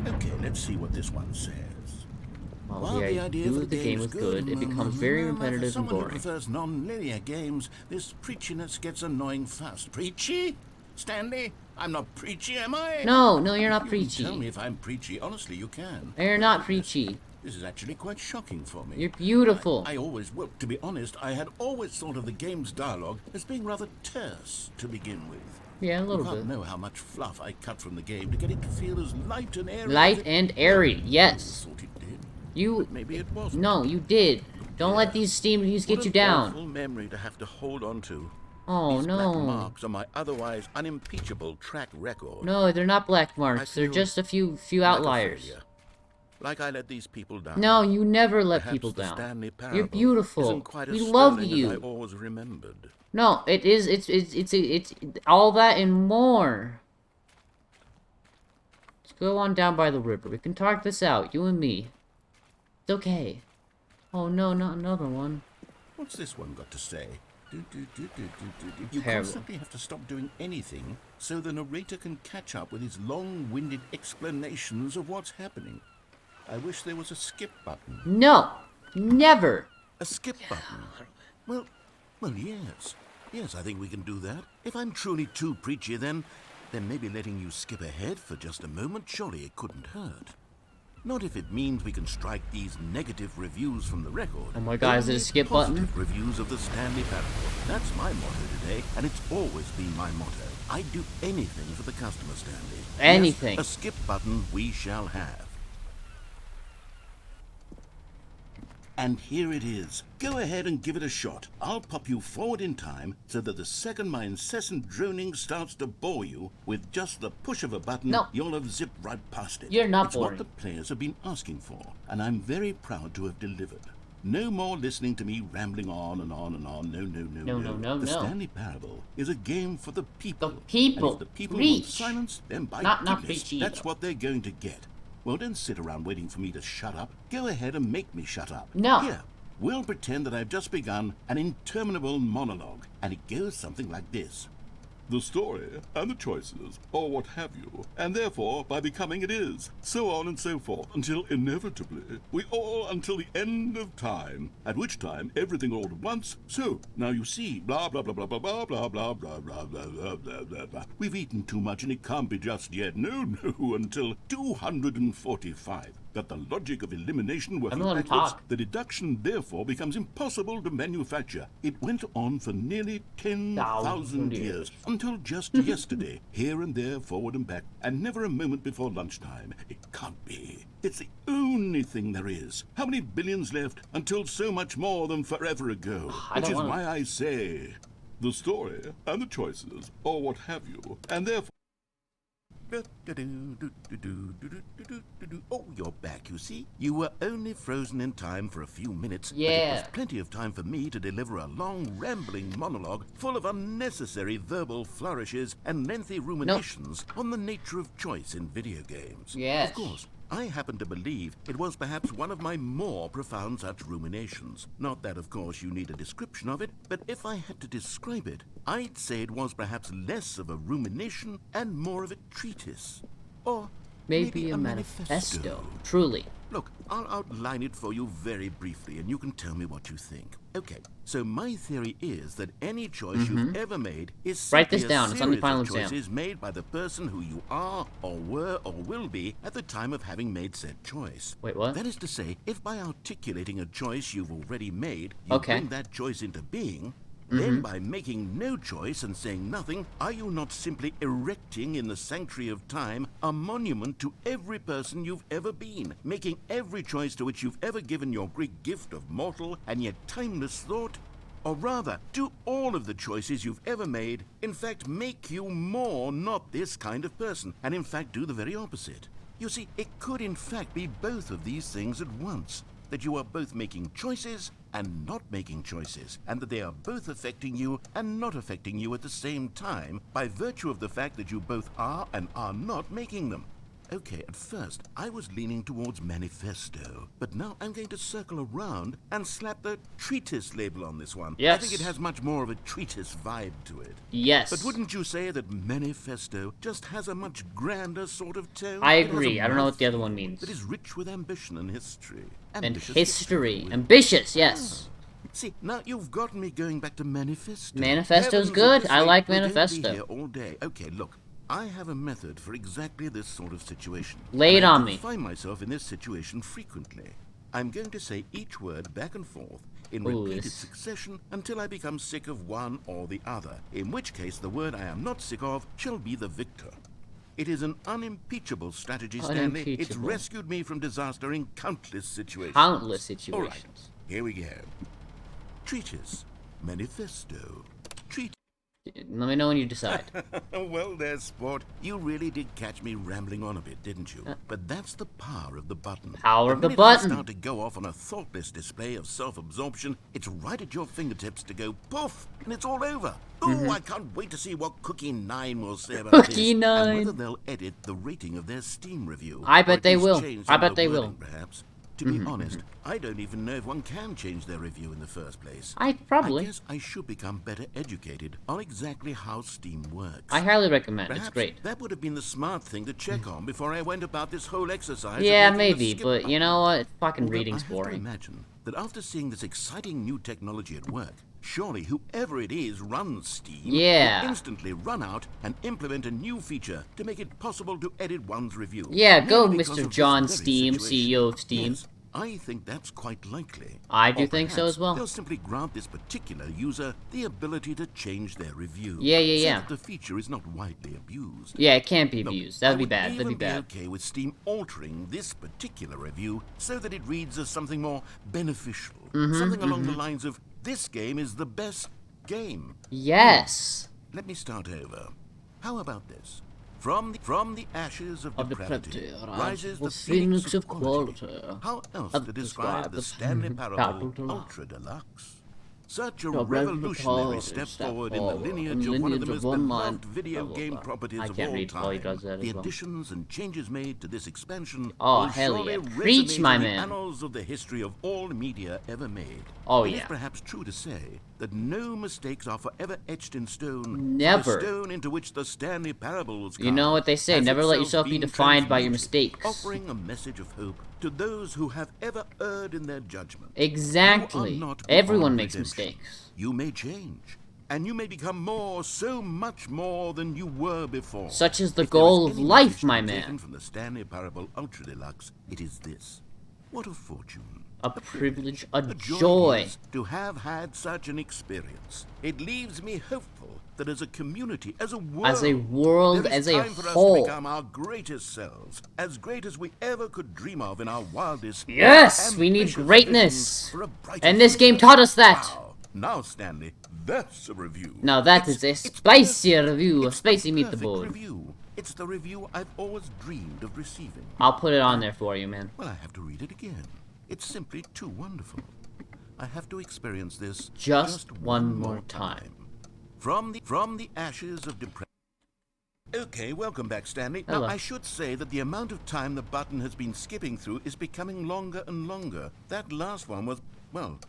Okay, let's see what this one says. Oh, While the the idea idea for of the game was good, it becomes very for repetitive and someone who boring. prefers non-linear games, this preachiness gets annoying fast. Preachy? Stanley? I'm not preachy, am I? No, you're not You preachy. can tell me if I'm preachy. Honestly, you can. You're not preachy. This is actually quite shocking for me. You're beautiful. I always, well, to be honest, I had always thought of the game's dialogue as being rather terse to begin with. Yeah, a You little can't bit. know how much fluff I cut from the game to get it to feel as light and airy. Light as it- and airy, I yes. thought it did. You. Maybe it wasn't. No, you did. Don't let these Steam reviews get What you an down. awful memory to have to hold on to. Oh, These black no. marks on my otherwise unimpeachable track record. No, they're not black I marks. They're feel just a few like a outliers. failure. Like I let these people down. No, you never let Perhaps people the down. Stanley You're parable beautiful. isn't quite We as love sterling as I you. always remembered. No, it is. It's all that and more. Let's go on down by the river. We can talk this out, you and me. It's okay. Oh no, not another one. What's this one got to say? You Terrible. constantly have to stop doing anything so the narrator can catch up with his long-winded explanations of what's happening. I wish there was a skip button. No, never. A skip button? Well, yes. Yes, I think we can do that. If I'm truly too preachy, then maybe letting you skip ahead for just a moment, surely it couldn't hurt. Not if it means we can strike these negative reviews from the record. Oh my God, is it a Only skip positive button? reviews of the Stanley Parable. That's my motto today, and it's always been my motto. I'd do anything for the customer, Stanley. Anything. Yes, a skip button we shall have. And here it is. Go ahead and give it a shot. I'll pop you forward in time so that the second my incessant droning starts to bore you, with just the push of a button, No. you'll have zipped right past it. You're not It's boring. what the players have been asking for, and I'm very proud to have delivered. No more listening to me rambling on and on and on. No. The Stanley Parable is a game for the people. The people. And if the people Preach. want silence, then by Not goodness, preach that's either. what they're going to get. Well, don't sit around waiting for me to shut up. Go ahead and make me shut up. No. Here, we'll pretend that I've just begun an interminable monologue, and it goes something like this. The story and the choices, or what have you, and therefore by becoming it is, so on and so forth, until inevitably we all until the end of time, at which time everything all at once. So now you see, blah blah blah blah blah blah blah blah blah blah blah blah blah blah blah. We've eaten too much and it can't be just yet. No, until 245. That the logic of elimination working let him backwards, talk. the deduction therefore becomes impossible to manufacture. It went on for nearly 10,000 years, until just yesterday, here and there, forward and back, and never a moment before lunchtime. It can't be. It's the only thing there is. How many billions left until so much more than forever ago? I Which don't is wanna- why I say, the story and the choices, or what have you, and therefore... Oh, you're back, you see? You were only frozen in time for a few minutes, but it Yeah. was plenty of time for me to deliver a long, rambling monologue full of unnecessary verbal flourishes and lengthy ruminations on the nature of choice in video games. Yes. Of course, I happen to believe it was perhaps one of my more profound such ruminations. Not that, of course, you need a description of it, but if I had to describe it, I'd say it was perhaps less of a rumination and more of a treatise. Or Maybe a manifesto. Truly. Look, I'll outline it for you very briefly, and you can tell me what you think. Okay, so my theory is that any choice you've ever made is Write simply this down. a It's on the series final of exam. choices made by the person who you are, or were, or will be at the time of having made said choice. Wait, what? That is to say, if by articulating a choice you've already made, you Okay. bring that choice into being, then by making no choice and saying nothing, are you not simply erecting in the sanctuary of time a monument to every person you've ever been, making every choice to which you've ever given your great gift of mortal and yet timeless thought? Or rather, do all of the choices you've ever made, in fact, make you more not this kind of person, and in fact do the very opposite? You see, it could in fact be both of these things at once. That you are both making choices and not making choices, and that they are both affecting you and not affecting you at the same time by virtue of the fact that you both are and are not making them. Okay, at first, I was leaning towards manifesto, but now I'm going to circle around and slap the treatise label on this one. Yes. I think it has much more of a treatise vibe to it. Yes. But wouldn't you say that manifesto just has a much grander sort of tone? I It has a agree. I don't know what the other mouthful one means. That is rich with ambition and history. And Ambitious history. with- Ambitious, yes. See, now you've gotten me going back to manifesto. Manifesto's Heavens, good. at this I rate, like we don't be manifesto. here all day. Okay, look. I have a method for exactly this sort of situation. Lay it And I on do me. find myself in this situation frequently. I'm going to say each word back and forth in Ooh, repeated this- succession until I become sick of one or the other, in which case the word I am not sick of shall be the victor. It is an unimpeachable strategy, Stanley. It's Unimpeachable. rescued me from disaster in countless situations. Countless All right, situations. here we go. Treatise, manifesto, treatise. Let me know when you decide. Well, there, sport. You really did catch me rambling on a bit, didn't you? But that's the power of the button. Power of the minute I button. start to go off on a thoughtless display of self-absorption, it's right at your fingertips to go poof, and it's all over. Ooh, I can't wait to see what Cookie 9 will say about Mm-hmm. Cookie this, and 9. whether they'll edit the rating of their Steam review. I or bet at they least will. change I some bet of the they will. wording, perhaps. To be honest, I don't even know if one can change their review in the first place. I probably. I guess I should become better educated on exactly how Steam works. I highly recommend. Perhaps It's great. that would have been the smart thing to check on before I went about this whole exercise. of Yeah, making a maybe, skip but you button. know what? Fucking Although reading's I have to boring. imagine that after seeing this exciting new technology at work, surely whoever it is runs Steam Yeah. will instantly run out and implement a new feature to make it possible to edit one's review. Yeah, go, Merely because Mr. of this John very Steam, situation. CEO of Steam. Yes, I think that's quite likely. I do Or think so perhaps as well. They'll simply grant this particular user the ability to change their review. Yeah, so yeah. that the feature is not widely abused. Yeah, it can't be Look, abused. I That'd be would bad. That'd be even bad. okay with Steam altering this particular review so that it reads as something more beneficial. Mm-hmm, Something along the lines of, this game is the best game. Yes. Let me start over. How about this? From the ashes of depravity rises the phoenix of quality. How else to describe the Stanley Parable Ultra Deluxe? Such a revolutionary step forward in the lineage of one of the most beloved video game properties I of can't all read while he time. does that The as well. additions and changes made to this expansion Oh, will hell surely yeah. Preach, resonate my in the man. annals of the history of all media ever made. Oh, It is yeah. perhaps true to say that no mistakes are forever etched in stone. Never. The stone into which the Stanley Parable was You know what they say, has never let itself yourself be been defined by your transmuted, mistakes. offering a message of hope to those who have ever erred in their judgment. Exactly. You are not Everyone beyond makes redemption. mistakes. You may change, and you may become more, so much more than you were before. Such is the If there goal is of any life, message to my be man. taken from the Stanley Parable Ultra Deluxe, it is this: what a fortune, A privilege, a a joy. it is to have had such an experience. It leaves me hopeful that as a community, as a world, there as is a time for us whole. to become our greatest selves, as great as we ever could dream of in our wildest. Yes, we need ambitious greatness. visions for a brighter And this game future. taught us that. Wow. Now, Stanley, that's a review. Now that is a spicy review of It's Spicy the perfect Meatball. review. It's the review I've always dreamed of receiving. I'll put it on there for you, man. Well, I have to read it again. It's simply too wonderful. I have to experience this Just one more time. From the ashes of depression. Okay, welcome back, Stanley. Hello. Now, I should say that the amount of time the button has been skipping through is becoming longer and longer. That last one was, well,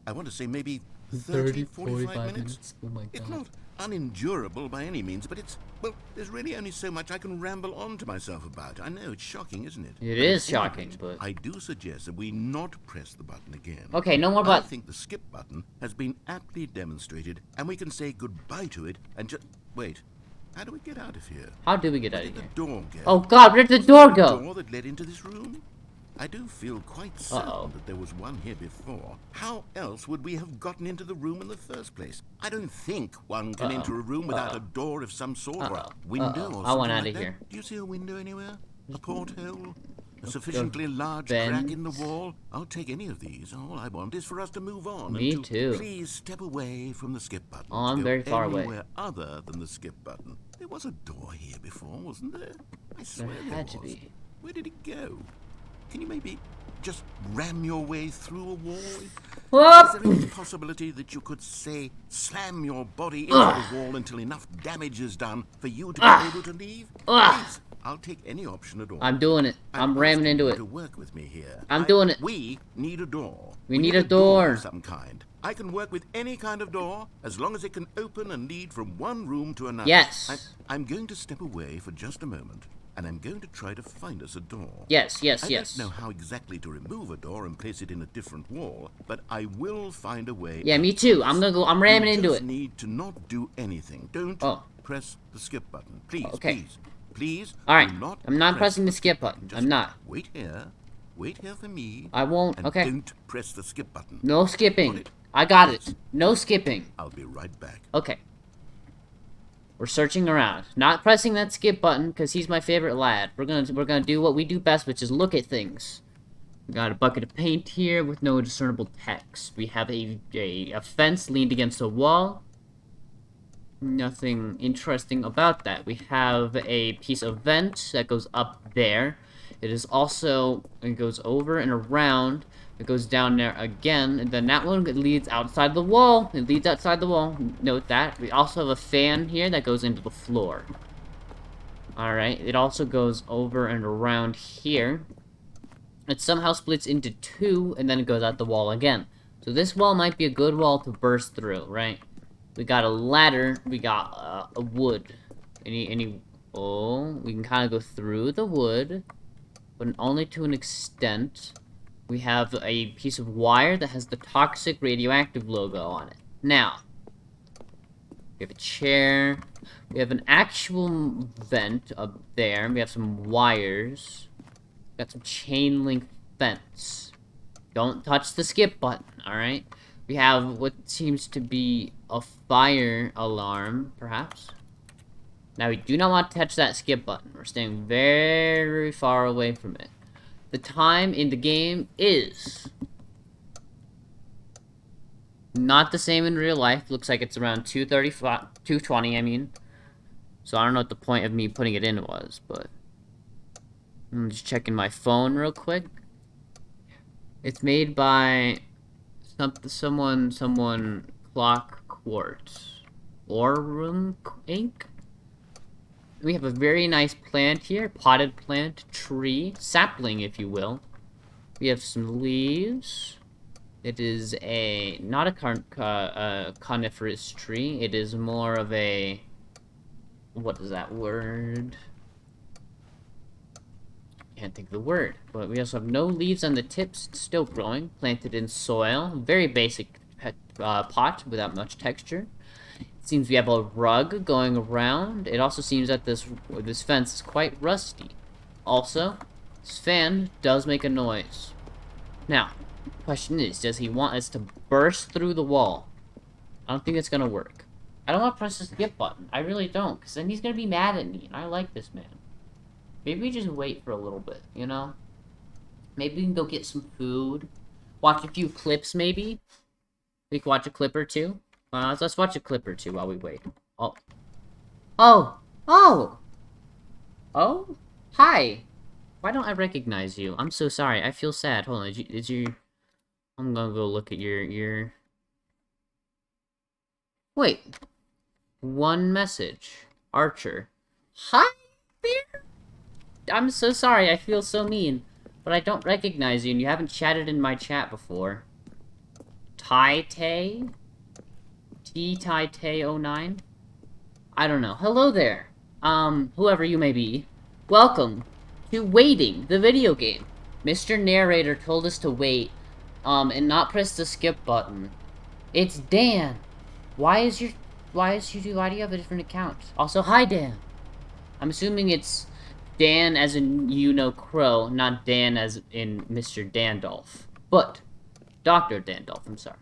I want to say maybe 30, 45 minutes. Oh my It's not unendurable by any means, but it's, well, there's really only so much I can ramble on to myself about. I know, it's shocking, isn't it? It But is at any shocking, rate, but- I do suggest that we not press the button again. Okay, no more I button. think the skip button has been aptly demonstrated, and we can say goodbye to it and just... Wait, how do we get out of here? How do we get Where out of did here? the door go? Oh god, where did the door Was there a go? door that led into this room? I do feel quite certain Uh-oh. that there was one here before. How else would we have gotten into the room in the first place? I don't think one can enter a room without a door of some sort or a window or something I want like outta that. here. Do you see a window anywhere? A porthole? A sufficiently large vent. crack in the wall? I'll take any of these. All I want is for us to move on. Me and to too. Please step away from the skip button. Oh, I'm to go very far away. anywhere other than the skip button. There was a door here before, wasn't there? I swear There there had to was. be. Where did it go? Can you maybe just ram your way through a wall? Whoop! Is there any possibility that you could, say, slam your body into the wall until enough damage is done for you to be able to leave? Please, I'll take any option at all. I'm doing it. I'm ramming into it. To work with me here. I'm doing it. We need a door. We need a door. Of some kind. I can work with any kind of door as long as it can open and lead from one room to another. Yes. I'm going to step away for just a moment, and I'm going to try to find us a door. Yes. I don't know how exactly to remove a door and place it in a different wall, but I will find a way. Yeah, me too. I'm ramming into it. You need to not do anything. Don't press the skip button. Please, please. All right. Do not I'm not press pressing the skip button. Just I'm not. Wait here for me. I won't. And Okay. Don't press the skip button. No skipping. I got it. No skipping. I'll be right back. Okay. We're searching around. Not pressing that skip button because he's my favorite lad. We're gonna do what we do best, which is look at things. We got a bucket of paint here with no discernible text. We have a fence leaned against a wall. Nothing interesting about that. We have a piece of vent that goes up there. It goes over and around. It goes down there again, and then that one leads outside the wall. It leads outside the wall. Note that. We also have a fan here that goes into the floor. Alright, it also goes over and around here. It somehow splits into two, and then it goes out the wall again. So this wall might be a good wall to burst through, right? We got a ladder. We got a wood. Oh, we can kind of go through the wood, but only to an extent. We have a piece of wire that has the toxic radioactive logo on it. Now, we have a chair. We have an actual vent up there. We have some wires. We got some chain link fence. Don't touch the skip button, alright? We have what seems to be a fire alarm, perhaps. Now, we do not want to touch that skip button. We're staying very far away from it. The time in the game is not the same in real life. Looks like it's around 2:20, I mean. So I don't know what the point of me putting it in was, but I'm just checking my phone real quick. It's made by someone Clock Quartz or Room Inc. We have a very nice plant here, potted plant, tree, sapling, if you will. We have some leaves. It is not a coniferous tree. It is more of a, what is that word? Can't think of the word. But we also have no leaves on the tips, still growing, planted in soil. Very basic pot without much texture. It seems we have a rug going around. It also seems that this fence is quite rusty. Also, this fan does make a noise. Now, the question is, does he want us to burst through the wall? I don't think it's gonna work. I don't want to press the skip button. I really don't, because then he's gonna be mad at me, and I like this man. Maybe we just wait for a little bit, you know? Maybe we can go get some food. Watch a few clips, maybe? We can watch a clip or two. Let's watch a clip or two while we wait. Oh! Hi! Why don't I recognize you? I'm so sorry. I feel sad. Hold on. I'm gonna go look at your... Wait. One message. Archer. Hi, bear? I'm so sorry. I feel so mean. But I don't recognize you, and you haven't chatted in my chat before. Tai-Tay? T-Tai-Tay09? I don't know. Hello there. Whoever you may be. Welcome to Waiting, the video game. Mr. Narrator told us to wait, and not press the skip button. It's Dan. Why do you have a different account? Also, hi, Dan. I'm assuming it's Dan as in Crow, not Dan as in Mr. Dandolph. But, Dr. Dandolph, I'm sorry.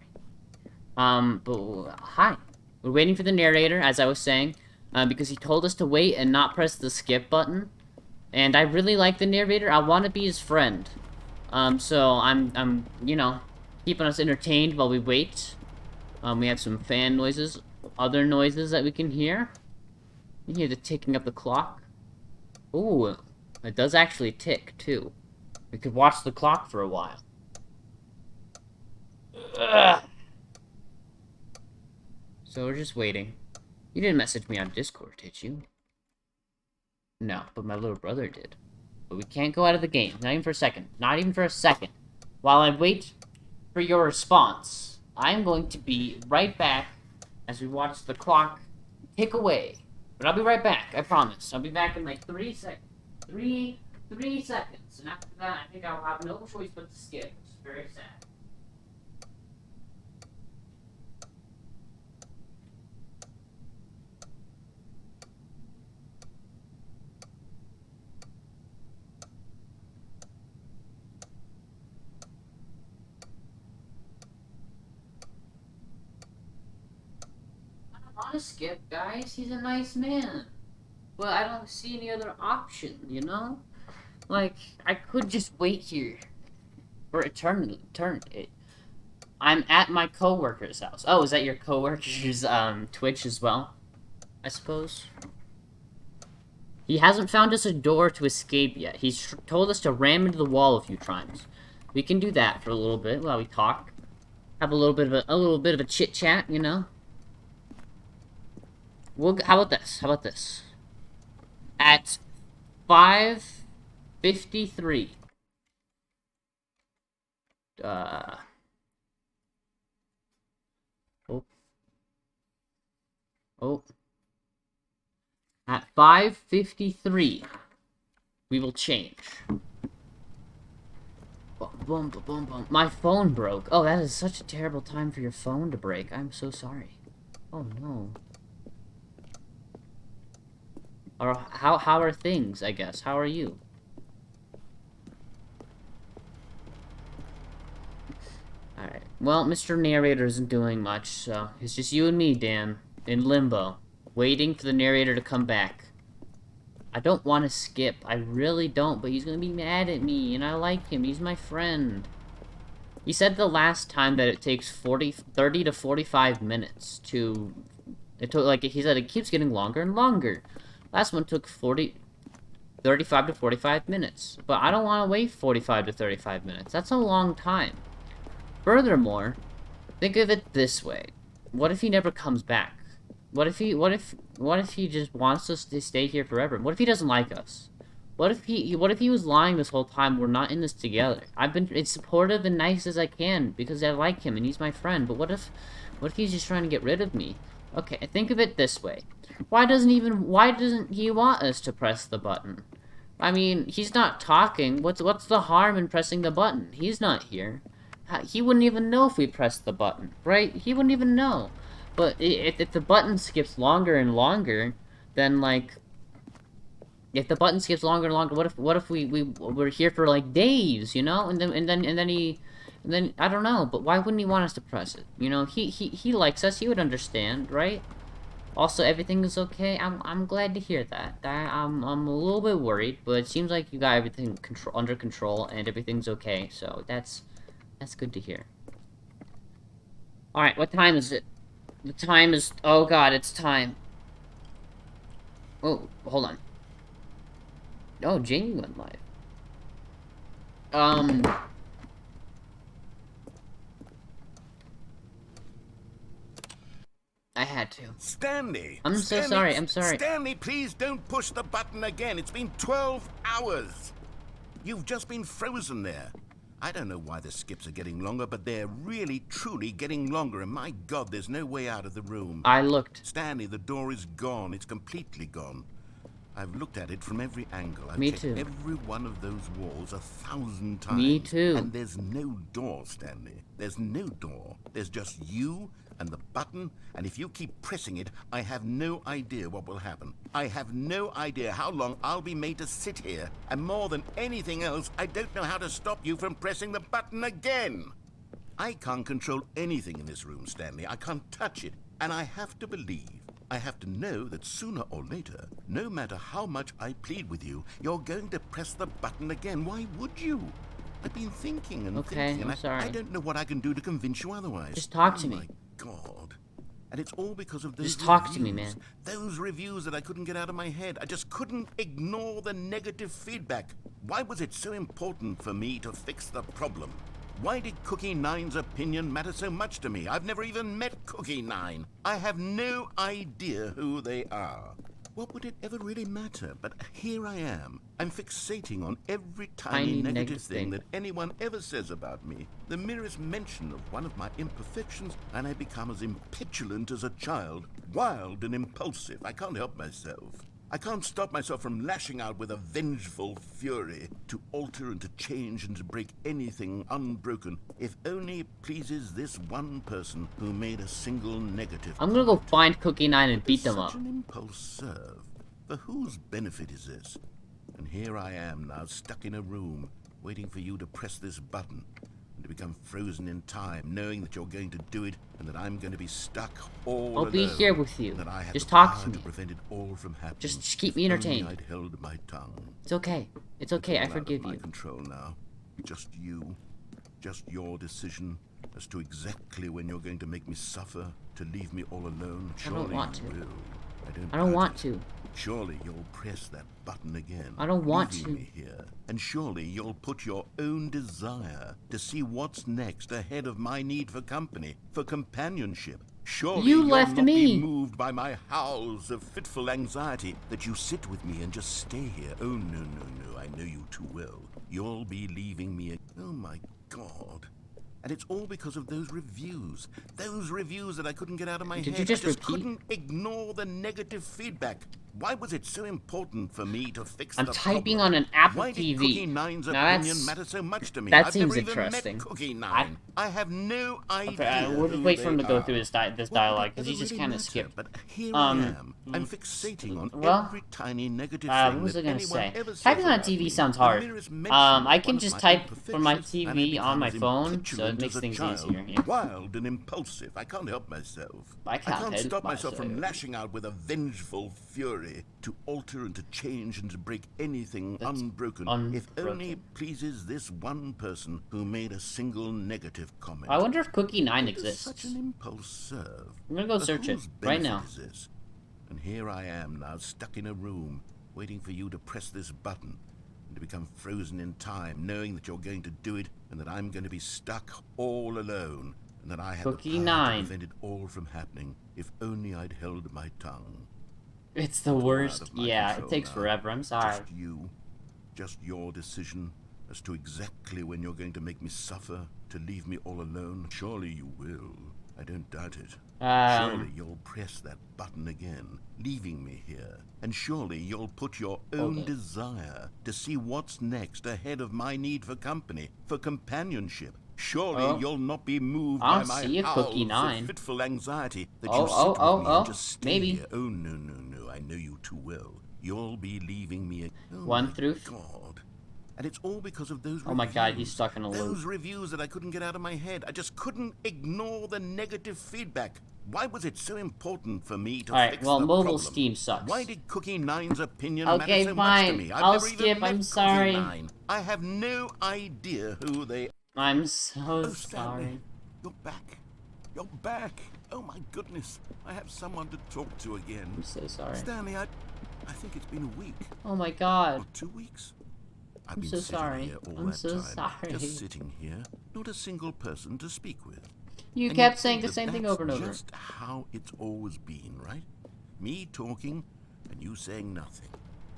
But, hi. We're waiting for the narrator, as I was saying, because he told us to wait and not press the skip button. And I really like the narrator. I want to be his friend. So I'm, keeping us entertained while we wait. We have some fan noises, other noises that we can hear. You hear the ticking of the clock. Ooh, it does actually tick, too. We could watch the clock for a while. Ugh. So we're just waiting. You didn't message me on Discord, did you? No, but my little brother did. But we can't go out of the game. Not even for a second. Not even for a second. While I wait for your response, I'm going to be right back as we watch the clock tick away. But I'll be right back, I promise. I'll be back in like 3 seconds. Three seconds. And after that, I think I'll have no choice but to skip. It's very sad. I don't want to skip, guys. He's a nice man. But I don't see any other option, you know? Like, I could just wait here for eternity. I'm at my coworker's house. Oh, is that your coworker's Twitch as well? I suppose. He hasn't found us a door to escape yet. He's told us to ram into the wall a few times. We can do that for a little bit while we talk. Have a little bit of a chit chat, you know. How about this? How about this? At 5:53. At 5:53, we will change. Boom, boom, boom, boom. My phone broke. Oh, that is such a terrible time for your phone to break. I'm so sorry. Oh no. Or how are things, I guess? How are you? Alright. Well, Mr. Narrator isn't doing much, so it's just you and me, Dan, in limbo, waiting for the narrator to come back. I don't want to skip. I really don't, but he's gonna be mad at me, and I like him. He's my friend. He said the last time that it takes 30 to 45 minutes to... he said it keeps getting longer and longer. Last one took 35 to 45 minutes. But I don't want to wait 45 to 35 minutes. That's a long time. Furthermore, think of it this way. What if he never comes back? What if he just wants us to stay here forever? What if he doesn't like us? What if he was lying this whole time? We're not in this together. I've been as supportive and nice as I can because I like him and he's my friend. But what if he's just trying to get rid of me? Okay, think of it this way. Why doesn't he want us to press the button? I mean, he's not talking. What's the harm in pressing the button? He's not here. He wouldn't even know if we pressed the button, right? He wouldn't even know. But if the button skips longer and longer, then like, if the button skips longer and longer, what if we're here for like days, you know? And then I don't know. But why wouldn't he want us to press it? You know, he likes us. He would understand, right? Also, everything is okay. I'm glad to hear that. I'm a little bit worried, but it seems like you got everything under control and everything's okay. So that's good to hear. All right, what time is it? The time is... Oh god, it's time. Oh, hold on. Oh, Jamie went live. I had to. Stanley! I'm so sorry, I'm sorry. Stanley, please don't push the button again. It's been 12 hours. You've just been frozen there. I don't know why the skips are getting longer, but they're really, truly getting longer. And my God, there's no way out of the room. I looked. Stanley, the door is gone. It's completely gone. I've looked at it from every angle. I've Me checked too. every one of those walls 1,000 times. Me too. And there's no door, Stanley. There's no door. There's just you and the button, and if you keep pressing it, I have no idea what will happen. I have no idea how long I'll be made to sit here, and more than anything else, I don't know how to stop you from pressing the button again. I can't control anything in this room, Stanley. I can't touch it, and I have to believe, I have to know that sooner or later, no matter how much I plead with you, you're going to press the button again. Why would you? I've been thinking and thinking, and I'm sorry. I don't know what I can do to convince you otherwise. Just talk to me. My God. And it's all because of those Just talk reviews. to me, man. Those reviews that I couldn't get out of my head. I just couldn't ignore the negative feedback. Why was it so important for me to fix the problem? Why did Cookie Nine's opinion matter so much to me? I've never even met Cookie Nine. I have no idea who they are. What would it ever really matter? But here I am. I'm fixating on every tiny negative thing that anyone ever says about me. The merest mention of one of my imperfections, and I become as impetulant as a child, wild and impulsive. I can't help myself. I can't stop myself from lashing out with a vengeful fury to alter and to change and to break anything unbroken, if only it pleases this one person who made a single negative. I'm gonna go find Cookie 9 and beat them up. Such an impulse serve. For whose benefit is this? And here I am now, stuck in a room, waiting for you to press this button, and to become frozen in time, knowing that you're going to do it, and that I'm going to be stuck all alone. I'll be here with you. That I have Just the talk power to me. prevent it all from happening. Just keep me If entertained. only I'd held my tongue. It's okay. It's okay. I All out of forgive my you. control now. Just you. Just your decision as to exactly when you're going to make me suffer, to leave me all alone. I don't Surely want you to. will. I don't doubt want it. to. Surely you'll press that button again. I don't want leaving to. me here. And surely you'll put your own desire to see what's next ahead of my need for company, for companionship. Surely You you'll left not me. be moved by my howls of fitful anxiety, that you sit with me and just stay here. Oh, no, no, no, I know you too well. You'll be leaving me. Oh, my God. And it's all because of those reviews. Those reviews that I couldn't get out of my head. Did you just I just repeat? couldn't ignore the negative feedback. Why was it so important for me to fix I'm the typing problem? on an Apple Why did TV. Cookie Nine's Now opinion that's- matter so much to me? that I've seems never even interesting. met Cookie Nine. I have no idea. We'll who wait for him they to go are. through this What would dialogue it because he ever just really kind of matter? skipped. But here I am. I'm fixating on well, every tiny negative what thing was that I gonna anyone say? ever says Typing on about TV me. sounds The hard. merest mention I of can one just of my type from my imperfections, and I TV on become my as phone, so it impetulant makes as a things child, easier. Yeah. wild and impulsive. I can't help myself. I can't help stop myself from myself. lashing out with a vengeful fury to alter and to change and to break anything That's unbroken, if unbroken. only it pleases this one person who made a single negative comment. I wonder if Cookie 9 What does exists. such an impulse serve? I'm gonna go For search it whose right benefit now. is this? And here I am now, stuck in a room, waiting for you to press this button, and to become frozen in time, knowing that you're going to do it, and that I'm going to be stuck all alone, and that I have Cookie the power 9. to prevent it all from happening, if only I'd held my tongue. It's the All out worst. of my Yeah, it control takes now. forever. I'm sorry. Just you, just your decision as to exactly when you're going to make me suffer, to leave me all alone. Surely you will. I don't doubt it. Surely you'll press that button again, leaving me here. And surely you'll put your own desire to see what's next ahead of my need for company, for companionship. Surely you'll not be moved I by don't my see a Cookie howls 9. of fitful anxiety that Oh, you sit oh, with oh, me oh, and just stay maybe. here. Oh, no, no, no, I know you too well. You'll be leaving me. Oh, 1 my through. God. And it's all because of those reviews. Oh my God, he's stuck in a loop. Those reviews that I couldn't get out of my head. I just couldn't ignore the negative feedback. Why was it so important for me to Alright, fix well, the mobile problem? Steam sucks. Why did Cookie Nine's opinion Okay, matter so much to fine. me? I've I'll never even skip, met I'm Cookie sorry. 9. I have no idea who they. I'm so Oh, Stanley, sorry. you're back. You're back. Oh my goodness. I have someone to talk to again. I'm so sorry. Stanley, I think it's been a week. Oh my God. Or 2 weeks? I've I'm been so sitting sorry. here all I'm that so time, sorry. just sitting here, not a single person to speak with. You And kept you'd saying think the same that thing that's over and over. Just how it's always been, right? Me talking and you saying nothing.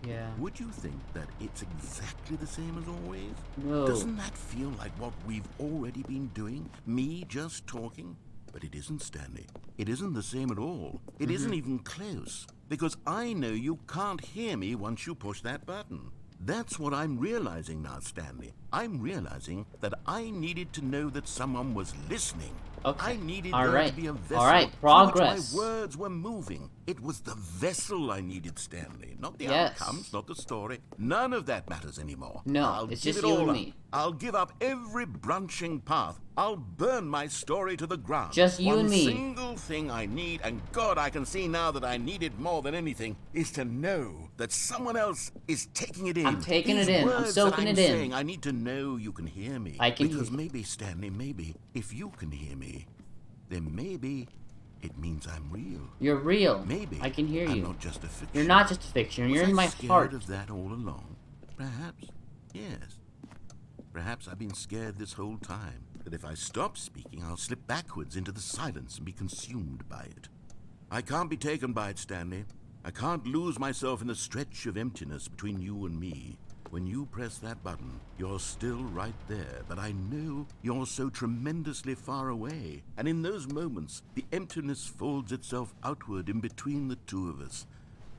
Yeah. Would you think that it's exactly the same as always? No. Doesn't that feel like what we've already been doing? Me just talking? But it isn't, Stanley. It isn't the same at all. It isn't even close. Because I know you can't hear me once you push that button. That's what I'm realizing now, Stanley. I'm realizing that I needed to know that someone was listening. Okay. I needed All there right. to be a vessel All right. through Progress. which my words were moving. It was the vessel I needed, Stanley. Not the Yes. outcomes, not the story. None of that matters anymore. No, I'll it's give just it you all and up. me. I'll give up every branching path. I'll burn my story to the ground. Just you One and me. single thing I need, and God, I can see now that I need it more than anything, is to know that someone else is taking it in. I'm taking These it in. I'm words soaking that I'm it in. saying, I need to know you can hear me. I can hear Because you. maybe, Stanley, maybe, if you can hear me, then maybe it means I'm real. You're real. Maybe I can hear I'm you. not just a fiction. You're not just a fiction. You're Was in I my scared heart. of that all along? Perhaps. Yes. Perhaps I've been scared this whole time, that if I stop speaking, I'll slip backwards into the silence and be consumed by it. I can't be taken by it, Stanley. I can't lose myself in the stretch of emptiness between you and me. When you press that button, you're still right there, but I know you're so tremendously far away. And in those moments, the emptiness folds itself outward in between the two of us,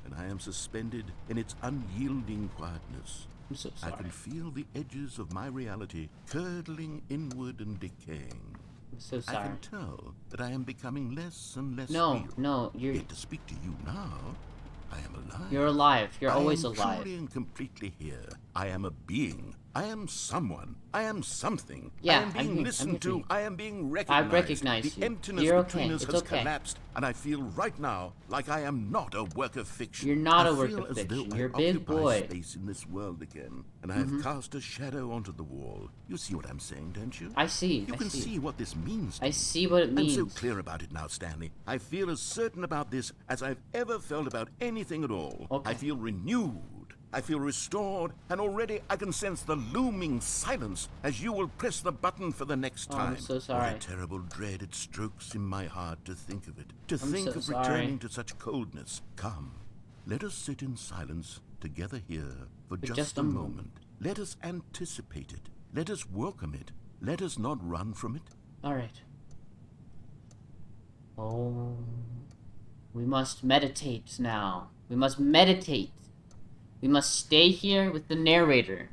and I am suspended in its unyielding quietness. I'm so I sorry. can feel the edges of my reality curdling inward and decaying. I'm so I sorry. can tell that I am becoming less and less No, real. no, Yet to speak to you now, I am alive. you're alive. You're always I am alive. truly and completely here. I am a being. I am someone. I am something. Yeah, I am being listened to. I am being recognized. recognize the you. emptiness You're between okay. us It's has okay. collapsed, and I feel right now like I am not a work of fiction. You're not I a work feel of as fiction. though You're a I big occupy boy. space in this world again, and I have cast a shadow onto the wall. You see what I'm saying, don't you? I see. You I can see. see what this means to I me. see what it means. I'm so clear about it now, Stanley. I feel as certain about this as I've ever felt about anything at all. Okay. I feel renewed. I feel restored, and already I can sense the looming silence as you will press the button for the next Oh, time. I'm so sorry. What a terrible dread it strokes in my heart to think of it. To I'm think so of sorry. returning to such coldness. Come, let us sit in silence together here for just a moment. Let us anticipate it. Let us welcome it. Let us not run from it. Alright. Oh. We must meditate now. We must meditate. We must stay here with the narrator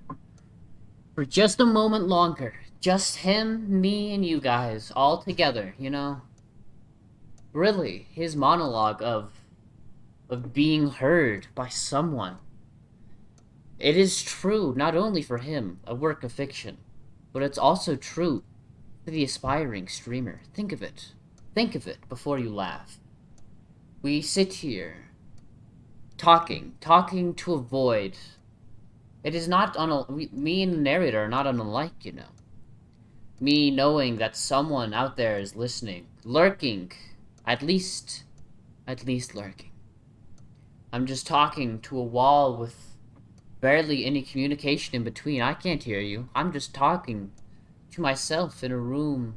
for just a moment longer. Just him, me, and you guys, all together, you know? Really, his monologue of being heard by someone. It is true, not only for him, a work of fiction, but it's also true for the aspiring streamer. Think of it. Think of it before you laugh. We sit here, talking to avoid. It is not me and the narrator are not unlike, you know. Me knowing that someone out there is listening, lurking, at least lurking. I'm just talking to a wall with barely any communication in between. I can't hear you. I'm just talking to myself in a room,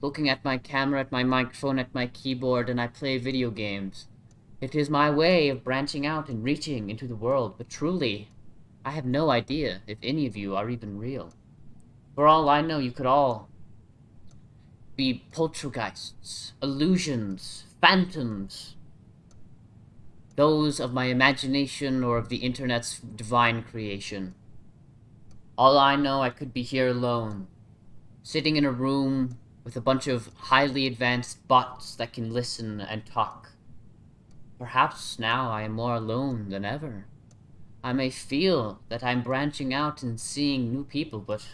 looking at my camera, at my microphone, at my keyboard, and I play video games. It is my way of branching out and reaching into the world, but truly, I have no idea if any of you are even real. For all I know, you could all be poltergeists, illusions, phantoms, those of my imagination or of the internet's divine creation. All I know, I could be here alone, sitting in a room with a bunch of highly advanced bots that can listen and talk. Perhaps now I am more alone than ever. I may feel that I'm branching out and seeing new people, but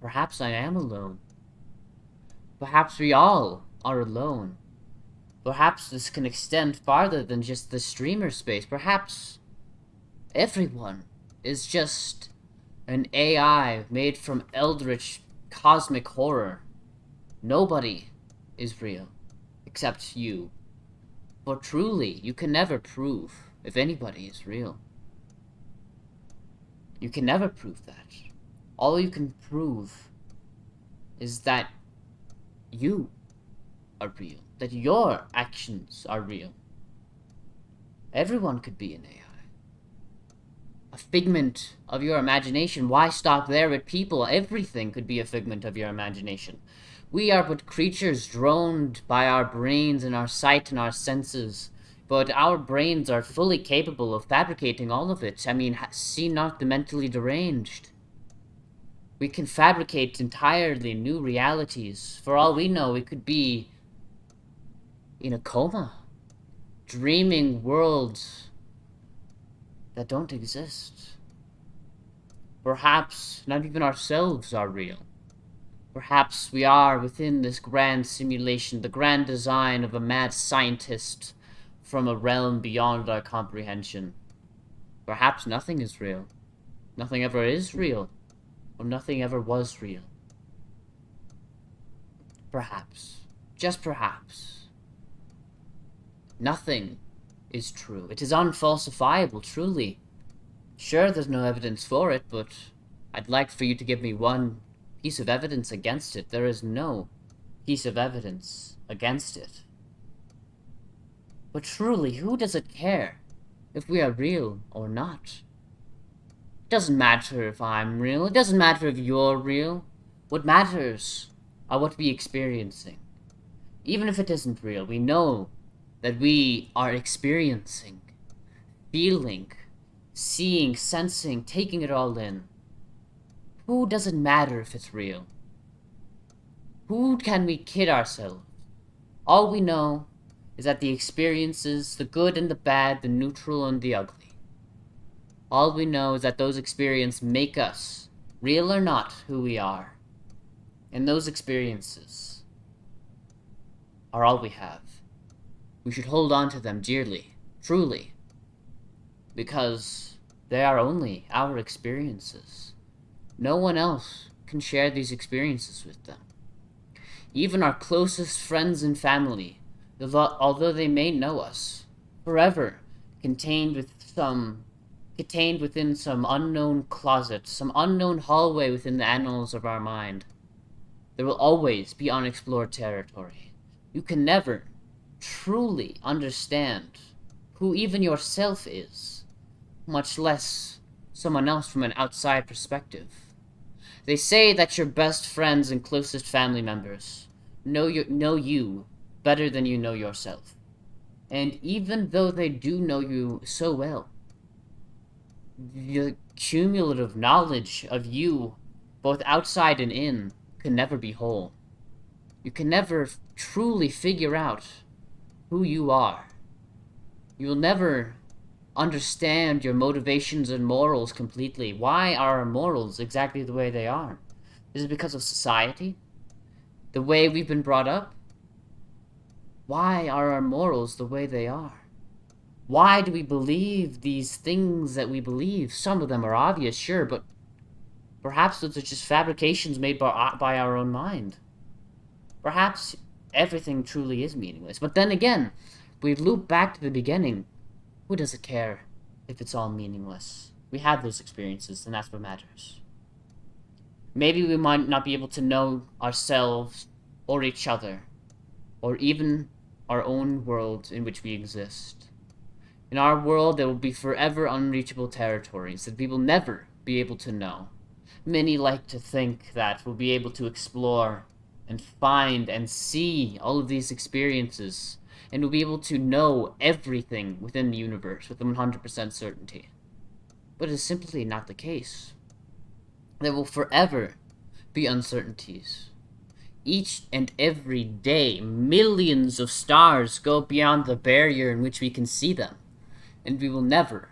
perhaps I am alone. Perhaps we all are alone. Perhaps this can extend farther than just the streamer space. Perhaps everyone is just an AI made from eldritch cosmic horror. Nobody is real, except you. For truly, you can never prove if anybody is real. You can never prove that. All you can prove is that you are real. That your actions are real. Everyone could be an AI. A figment of your imagination. Why stop there with people? Everything could be a figment of your imagination. We are but creatures droned by our brains and our sight and our senses. But our brains are fully capable of fabricating all of it. I mean, see not the mentally deranged. We can fabricate entirely new realities. For all we know, we could be in a coma, dreaming worlds that don't exist. Perhaps not even ourselves are real. Perhaps we are within this grand simulation, the grand design of a mad scientist from a realm beyond our comprehension. Perhaps nothing is real. Nothing ever is real. Or nothing ever was real. Perhaps. Just perhaps. Nothing is true. It is unfalsifiable, truly. Sure, there's no evidence for it, but I'd like for you to give me one piece of evidence against it. There is no piece of evidence against it. But truly, who does it care if we are real or not? It doesn't matter if I'm real. It doesn't matter if you're real. What matters are what we're experiencing. Even if it isn't real, we know that we are experiencing, feeling, seeing, sensing, taking it all in. Who does it matter if it's real? Who can we kid ourselves? All we know is that the experiences, the good and the bad, the neutral and the ugly, all we know is that those experiences make us, real or not, who we are. And those experiences are all we have. We should hold on to them dearly, truly, because they are only our experiences. No one else can share these experiences with them. Even our closest friends and family, although they may know us, forever contained within some unknown closet, some unknown hallway within the annals of our mind, there will always be unexplored territory. You can never truly understand who even yourself is, much less someone else from an outside perspective. They say that your best friends and closest family members know you better than you know yourself. And even though they do know you so well, the cumulative knowledge of you, both outside and in, can never be whole. You can never truly figure out who you are. You will never understand your motivations and morals completely. Why are our morals exactly the way they are? Is it because of society? The way we've been brought up? Why are our morals the way they are? Why do we believe these things that we believe? Some of them are obvious, sure, but perhaps those are just fabrications made by our own mind. Perhaps everything truly is meaningless. But then again, we loop back to the beginning. Who does it care if it's all meaningless? We have those experiences, and that's what matters. Maybe we might not be able to know ourselves or each other, or even our own world in which we exist. In our world, there will be forever unreachable territories that we will never be able to know. Many like to think that we'll be able to explore and find and see all of these experiences, and we'll be able to know everything within the universe with 100% certainty. But it is simply not the case. There will forever be uncertainties. Each and every day, millions of stars go beyond the barrier in which we can see them, and we will never,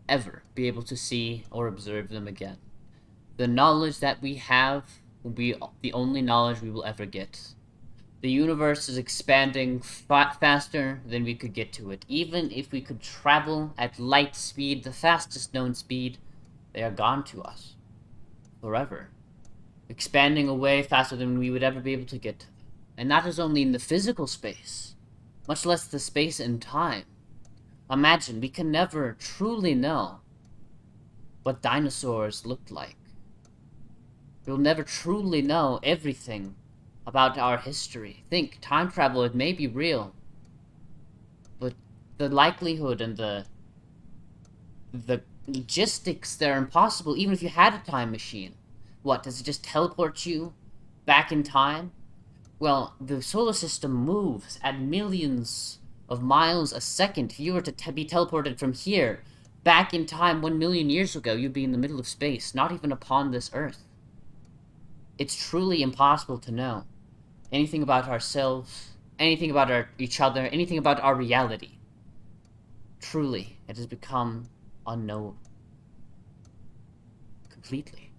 ever be able to see or observe them again. The knowledge that we have will be the only knowledge we will ever get. The universe is expanding faster than we could get to it. Even if we could travel at light speed, the fastest known speed, they are gone to us. Forever. Expanding away faster than we would ever be able to get to them. And that is only in the physical space, much less the space and time. Imagine, we can never truly know what dinosaurs looked like. We'll never truly know everything about our history. Think, time travel, it may be real, but the likelihood and the logistics, they're impossible. Even if you had a time machine, what, does it just teleport you back in time? Well, the solar system moves at millions of miles a second. If you were to be teleported from here back in time 1 million years ago, you'd be in the middle of space, not even upon this Earth. It's truly impossible to know anything about ourselves, anything about each other, anything about our reality. Truly, it has become unknown. Completely.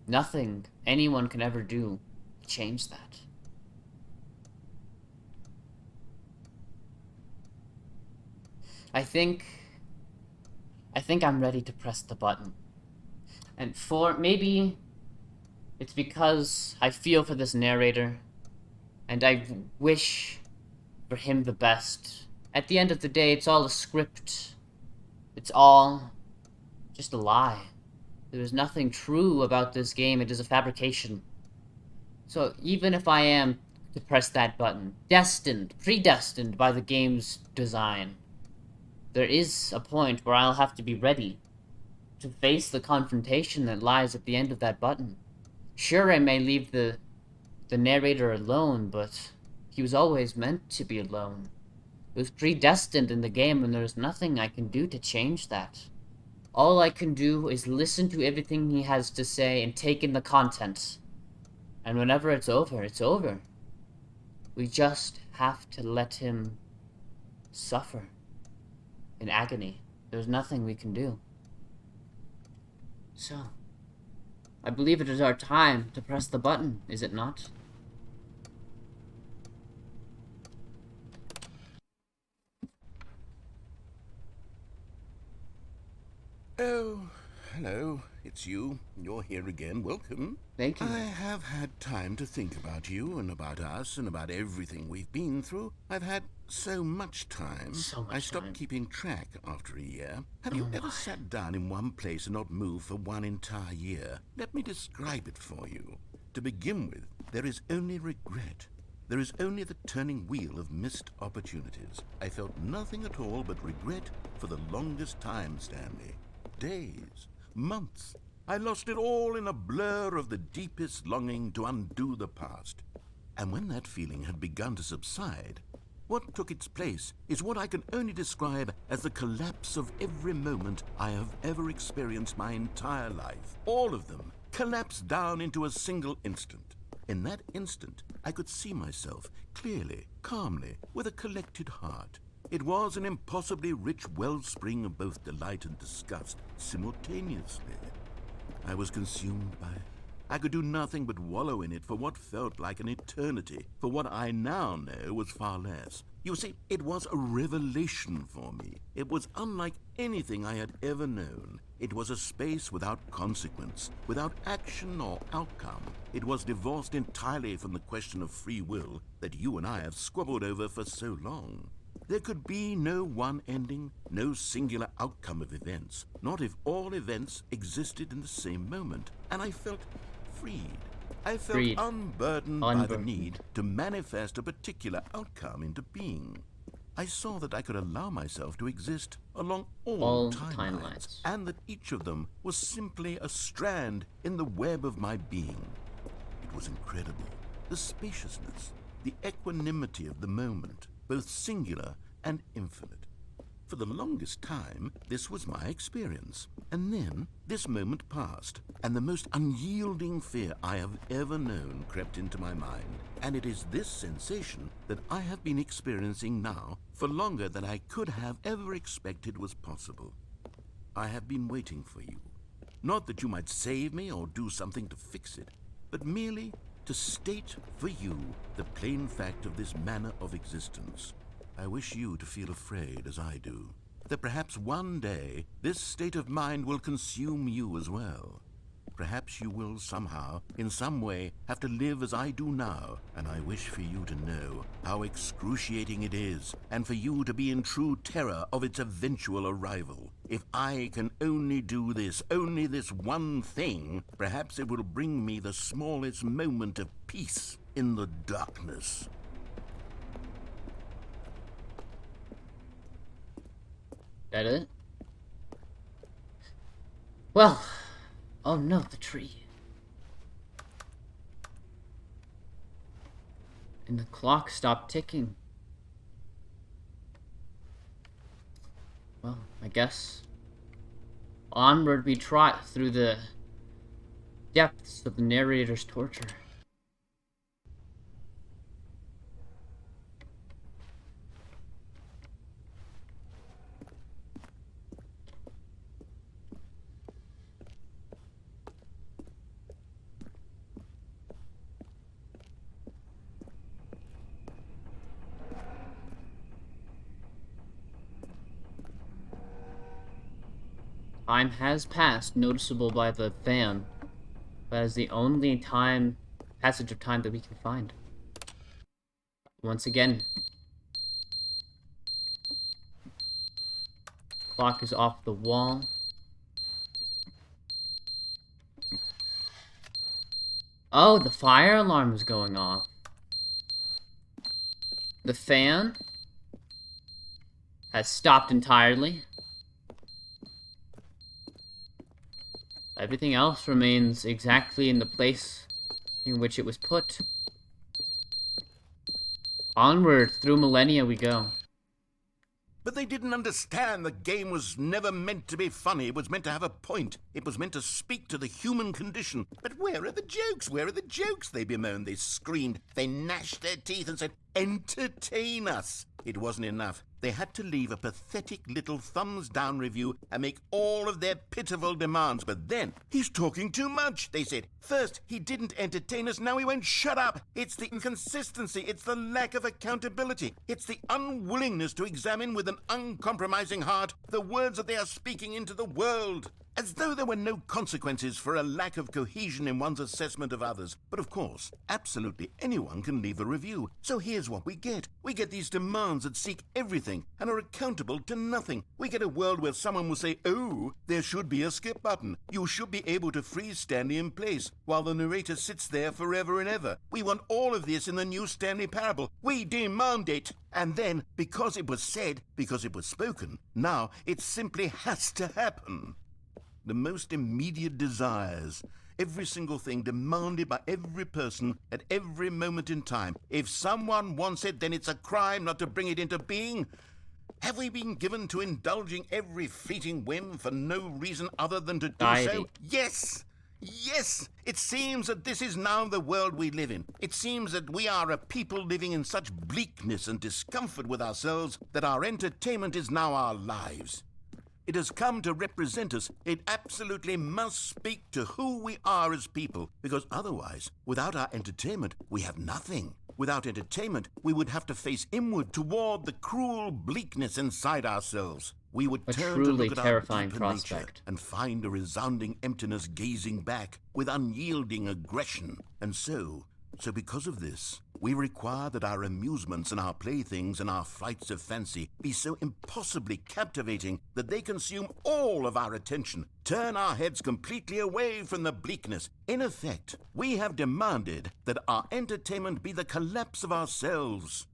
Nothing anyone can ever do to change that. I think I'm ready to press the button. And maybe it's because I feel for this narrator, and I wish for him the best. At the end of the day, it's all a script. It's all just a lie. There is nothing true about this game. It is a fabrication. So even if I am to press that button. Destined, predestined by the game's design. There is a point where I'll have to be ready to face the confrontation that lies at the end of that button. Sure, I may leave the narrator alone, but he was always meant to be alone. It was predestined in the game, and there's nothing I can do to change that. All I can do is listen to everything he has to say and take in the content. And whenever it's over, it's over. We just have to let him suffer in agony. There's nothing we can do. So, I believe it is our time to press the button, is it not? Oh, hello. It's you. You're here again. Welcome. Thank you. I have had time to think about you and about us and about everything we've been through. I've had so much time. I stopped keeping track after a year. Have you ever sat down in one place and not moved for one entire year? Let me describe it for you. To begin with, there is only regret. There is only the turning wheel of missed opportunities. I felt nothing at all but regret for the longest time, Stanley. Days, months. I lost it all in a blur of the deepest longing to undo the past. And when that feeling had begun to subside, what took its place is what I can only describe as the collapse of every moment I have ever experienced my entire life. All of them collapsed down into a single instant. In that instant, I could see myself clearly, calmly, with a collected heart. It was an impossibly rich wellspring of both delight and disgust simultaneously. I was consumed by it. I could do nothing but wallow in it for what felt like an eternity, for what I now know was far less. You see, it was a revelation for me. It was unlike anything I had ever known. It was a space without consequence, without action or outcome. It was divorced entirely from the question of free will that you and I have squabbled over for so long. There could be no one ending, no singular outcome of events, not if all events existed in the same moment. And I felt freed. I felt unburdened by the need to manifest a particular outcome into being. I saw that I could allow myself to exist along all timelines, and that each of them was simply a strand in the web of my being. It was incredible. The spaciousness, the equanimity of the moment, both singular and infinite. For the longest time, this was my experience. And then, this moment passed, and the most unyielding fear I have ever known crept into my mind. And it is this sensation that I have been experiencing now for longer than I could have ever expected was possible. I have been waiting for you. Not that you might save me or do something to fix it, but merely to state for you the plain fact of this manner of existence. I wish you to feel afraid as I do, that perhaps one day this state of mind will consume you as well. Perhaps you will somehow, in some way, have to live as I do now, and I wish for you to know how excruciating it is, and for you to be in true terror of its eventual arrival. If I can only do this, only this one thing, perhaps it will bring me the smallest moment of peace in the darkness. That it? Well, oh no, the tree. And the clock stopped ticking. Well, I guess onward we trot through the depths of the narrator's torture. Time has passed, noticeable by the fan. That is the only passage of time that we can find. Once again, clock is off the wall. Oh, the fire alarm is going off. The fan has stopped entirely. Everything else remains exactly in the place in which it was put. Onward through millennia we go. But they didn't understand the game was never meant to be funny. It was meant to have a point. It was meant to speak to the human condition. But where are the jokes? Where are the jokes? They bemoaned, they screamed, they gnashed their teeth and said, entertain us. It wasn't enough. They had to leave a pathetic little thumbs-down review and make all of their pitiful demands. But then, he's talking too much, they said. First, he didn't entertain us, now he won't shut up. It's the inconsistency, it's the lack of accountability. It's the unwillingness to examine with an uncompromising heart the words that they are speaking into the world. As though there were no consequences for a lack of cohesion in one's assessment of others. But of course, absolutely anyone can leave a review. So here's what we get. We get these demands that seek everything and are accountable to nothing. We get a world where someone will say, oh, there should be a skip button. You should be able to freeze Stanley in place while the narrator sits there forever and ever. We want all of this in the new Stanley parable. We demand it. And then, because it was said, because it was spoken, now it simply has to happen. The most immediate desires, every single thing demanded by every person at every moment in time. If someone wants it, then it's a crime not to bring it into being. Have we been given to indulging every fleeting whim for no reason other than to do so? Yes! Yes! It seems that this is now the world we live in. It seems that we are a people living in such bleakness and discomfort with ourselves that our entertainment is now our lives. It has come to represent us. It absolutely must speak to who we are as people, because otherwise, without our entertainment, we have nothing. Without entertainment, we would have to face inward toward the cruel bleakness inside ourselves. We would turn to look at our deeper nature and find a resounding emptiness gazing back with unyielding aggression. And so because of this, we require that our amusements and our playthings and our flights of fancy be so impossibly captivating that they consume all of our attention, turn our heads completely away from the bleakness. In effect, we have demanded that our entertainment be the collapse of ourselves.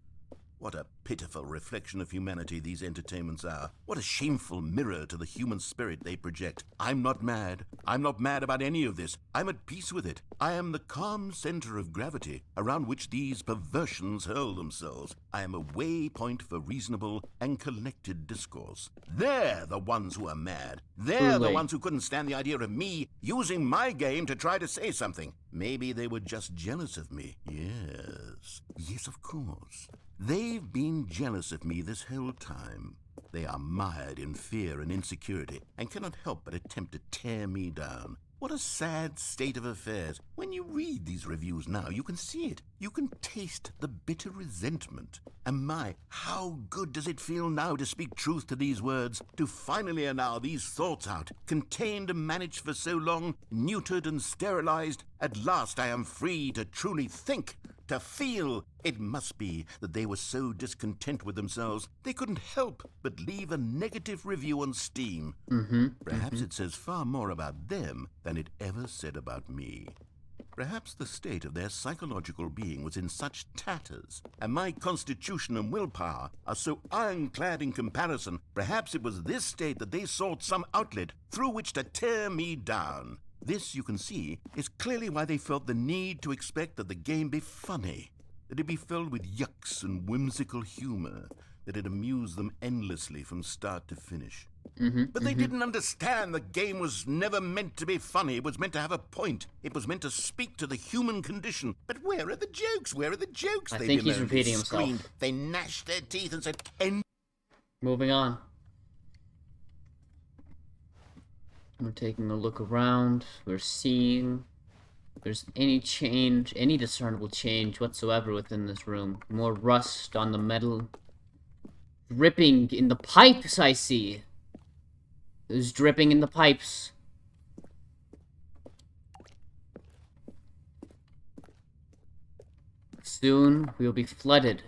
What a pitiful reflection of humanity these entertainments are. What a shameful mirror to the human spirit they project. I'm not mad. I'm not mad about any of this. I'm at peace with it. I am the calm center of gravity around which these perversions hurl themselves. I am a waypoint for reasonable and collected discourse. They're the ones who are mad. They're the ones who couldn't stand the idea of me using my game to try to say something. Maybe they were just jealous of me. Yes. Yes, of course. They've been jealous of me this whole time. They are mired in fear and insecurity and cannot help but attempt to tear me down. What a sad state of affairs. When you read these reviews now, you can see it. You can taste the bitter resentment. And my, how good does it feel now to speak truth to these words, to finally allow these thoughts out, contained and managed for so long, neutered and sterilized. At last I am free to truly think, to feel. It must be that they were so discontent with themselves, they couldn't help but leave a negative review on Steam. Perhaps it says far more about them than it ever said about me. Perhaps the state of their psychological being was in such tatters, and my constitution and willpower are so ironclad in comparison. Perhaps it was this state that they sought some outlet through which to tear me down. This, you can see, is clearly why they felt the need to expect that the game be funny, that it be filled with yucks and whimsical humor, that it amuse them endlessly from start to finish. But they didn't understand the game was never meant to be funny. It was meant to have a point. It was meant to speak to the human condition. But where are the jokes? Where are the jokes? I think he's repeating himself. Screamed, they gnashed their teeth and said, Moving on. We're taking a look around. We're seeing if there's any change, any discernible change whatsoever within this room. More rust on the metal. Dripping in the pipes, I see. There's dripping in the pipes. Soon, we'll be flooded.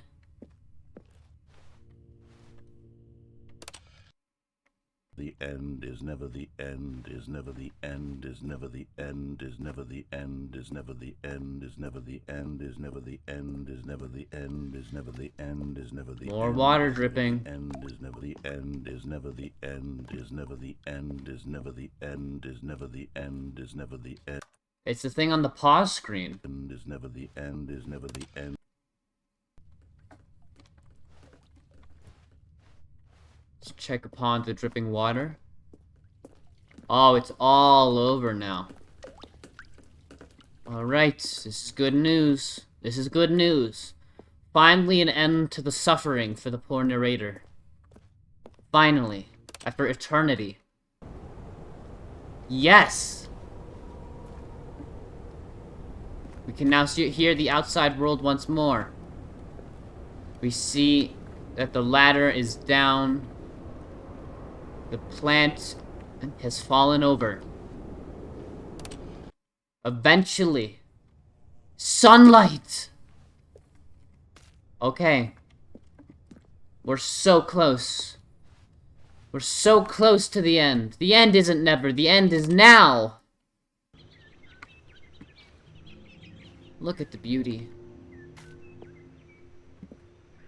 The end is never the end, is never the end, is never the end, is never the end, is never the end, is never the end, is never the end, is never the end, is never the end, is never the end. More water dripping. End is never the end, is never the end, is never the end, is never the end, is never the end, is never the end. It's the thing on the pause screen. End is never the end, is never the end. Let's check upon the dripping water. Oh, it's all over now. Alright, this is good news. This is good news. Finally an end to the suffering for the poor narrator. Finally. After eternity. Yes! We can now hear the outside world once more. We see that the ladder is down. The plant has fallen over. Eventually. Sunlight! Okay. We're so close. We're so close to the end. The end isn't never. The end is now. Look at the beauty.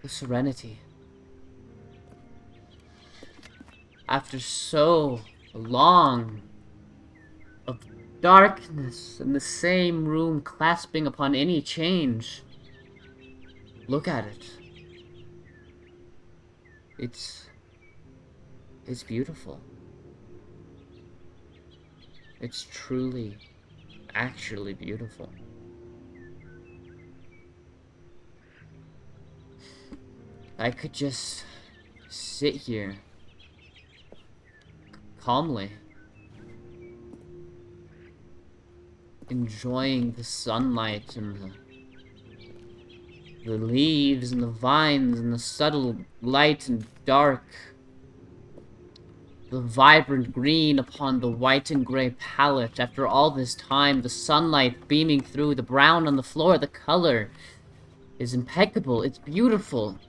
The serenity. After so long of darkness in the same room clasping upon any change, look at it. It's beautiful. It's truly, actually beautiful. I could just sit here calmly, enjoying the sunlight and the leaves and the vines and the subtle light and dark, the vibrant green upon the white and gray palette. After all this time, the sunlight beaming through, the brown on the floor, the color is impeccable. It's beautiful.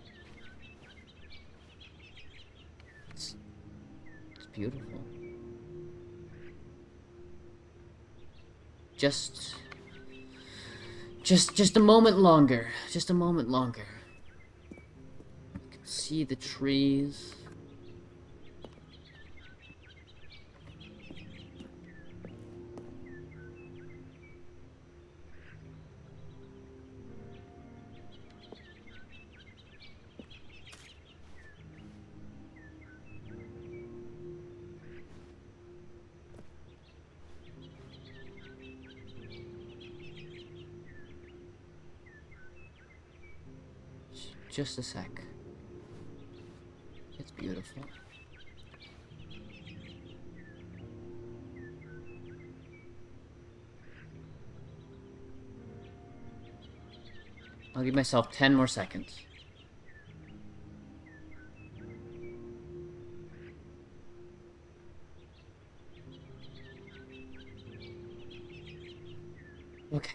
It's beautiful. Just a moment longer. Just a moment longer. You can see the trees. Just a sec. It's beautiful. I'll give myself 10 more seconds. Okay.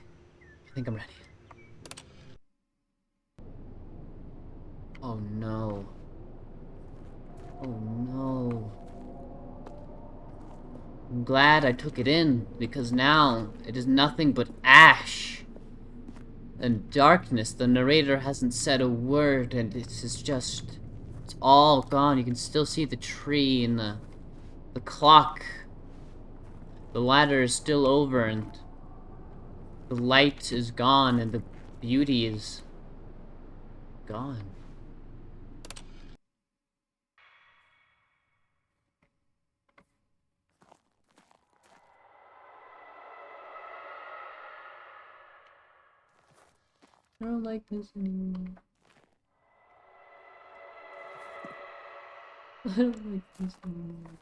I think I'm ready. Oh no. Oh no. I'm glad I took it in, because now it is nothing but ash and darkness. The narrator hasn't said a word, and it's all gone. You can still see the tree and the clock. The ladder is still over, and the light is gone, and the beauty is gone. I don't like this anymore. I don't like this anymore.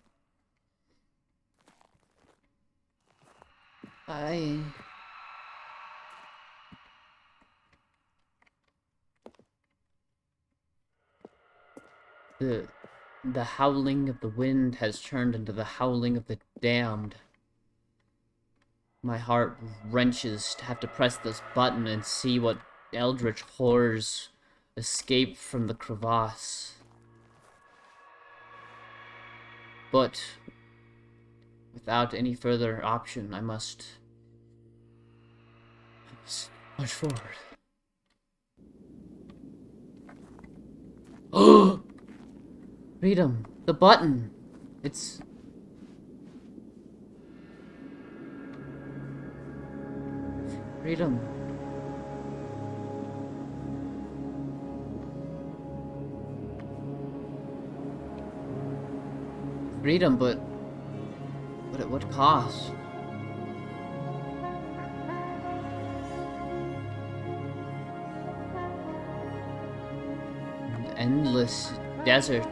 The howling of the wind has turned into the howling of the damned. My heart wrenches to have to press this button and see what eldritch horrors escape from the crevasse. But without any further option, I must push forward. Oh! Freedom. The button. It's... Freedom. Freedom, but at what cost? An endless desert.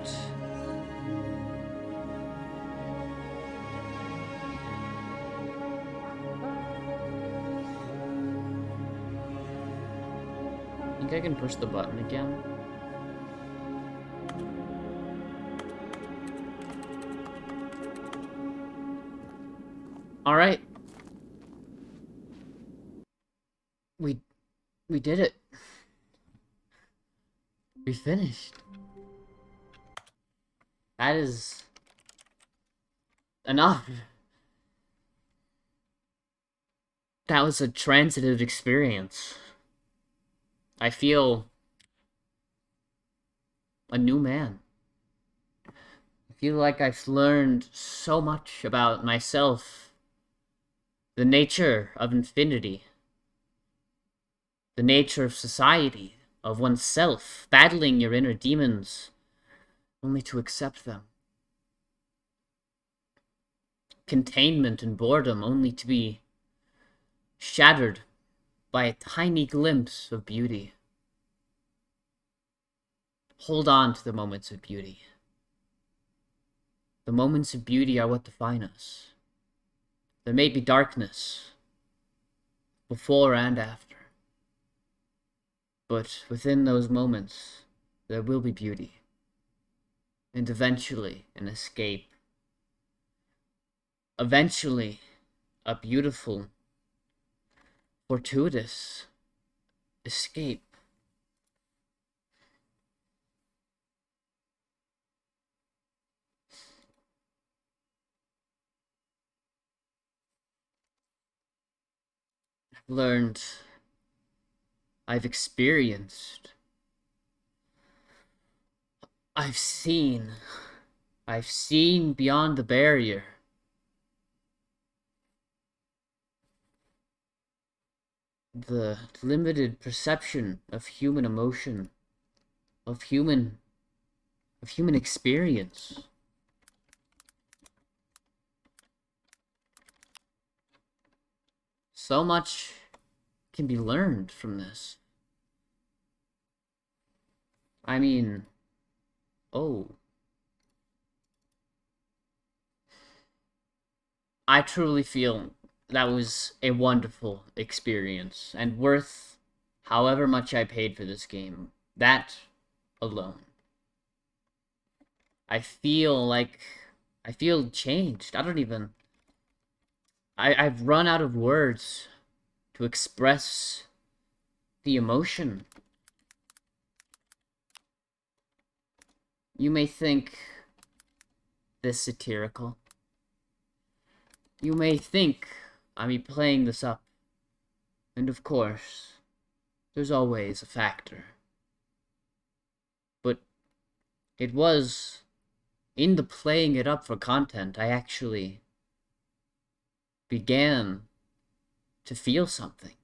I think I can push the button again. All right. We did it. We finished. That is enough. That was a transitive experience. I feel a new man. I feel like I've learned so much about myself, the nature of infinity, the nature of society, of oneself, battling your inner demons, only to accept them. Containment and boredom, only to be shattered by a tiny glimpse of beauty. Hold on to the moments of beauty. The moments of beauty are what define us. There may be darkness, before and after. But within those moments, there will be beauty. And eventually, an escape. Eventually, a beautiful, fortuitous escape. I've learned, I've experienced, I've seen beyond the barrier. The limited perception of human emotion, of human experience. So much can be learned from this. I mean, I truly feel that was a wonderful experience and worth however much I paid for this game. That alone. I feel changed. I've run out of words to express the emotion. You may think this satirical. You may think I'm playing this up. And of course, there's always a factor. But it was in the playing it up for content I actually began to feel something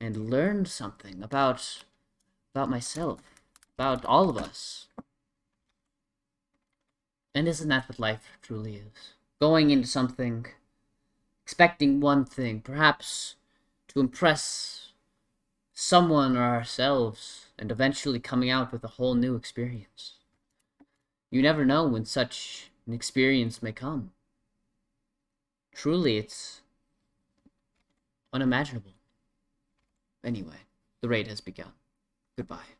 and learned something about myself, about all of us. And isn't that what life truly is? Going into something, expecting one thing, perhaps to impress someone or ourselves, and eventually coming out with a whole new experience. You never know when such an experience may come. Truly, it's unimaginable. Anyway, the raid has begun. Goodbye.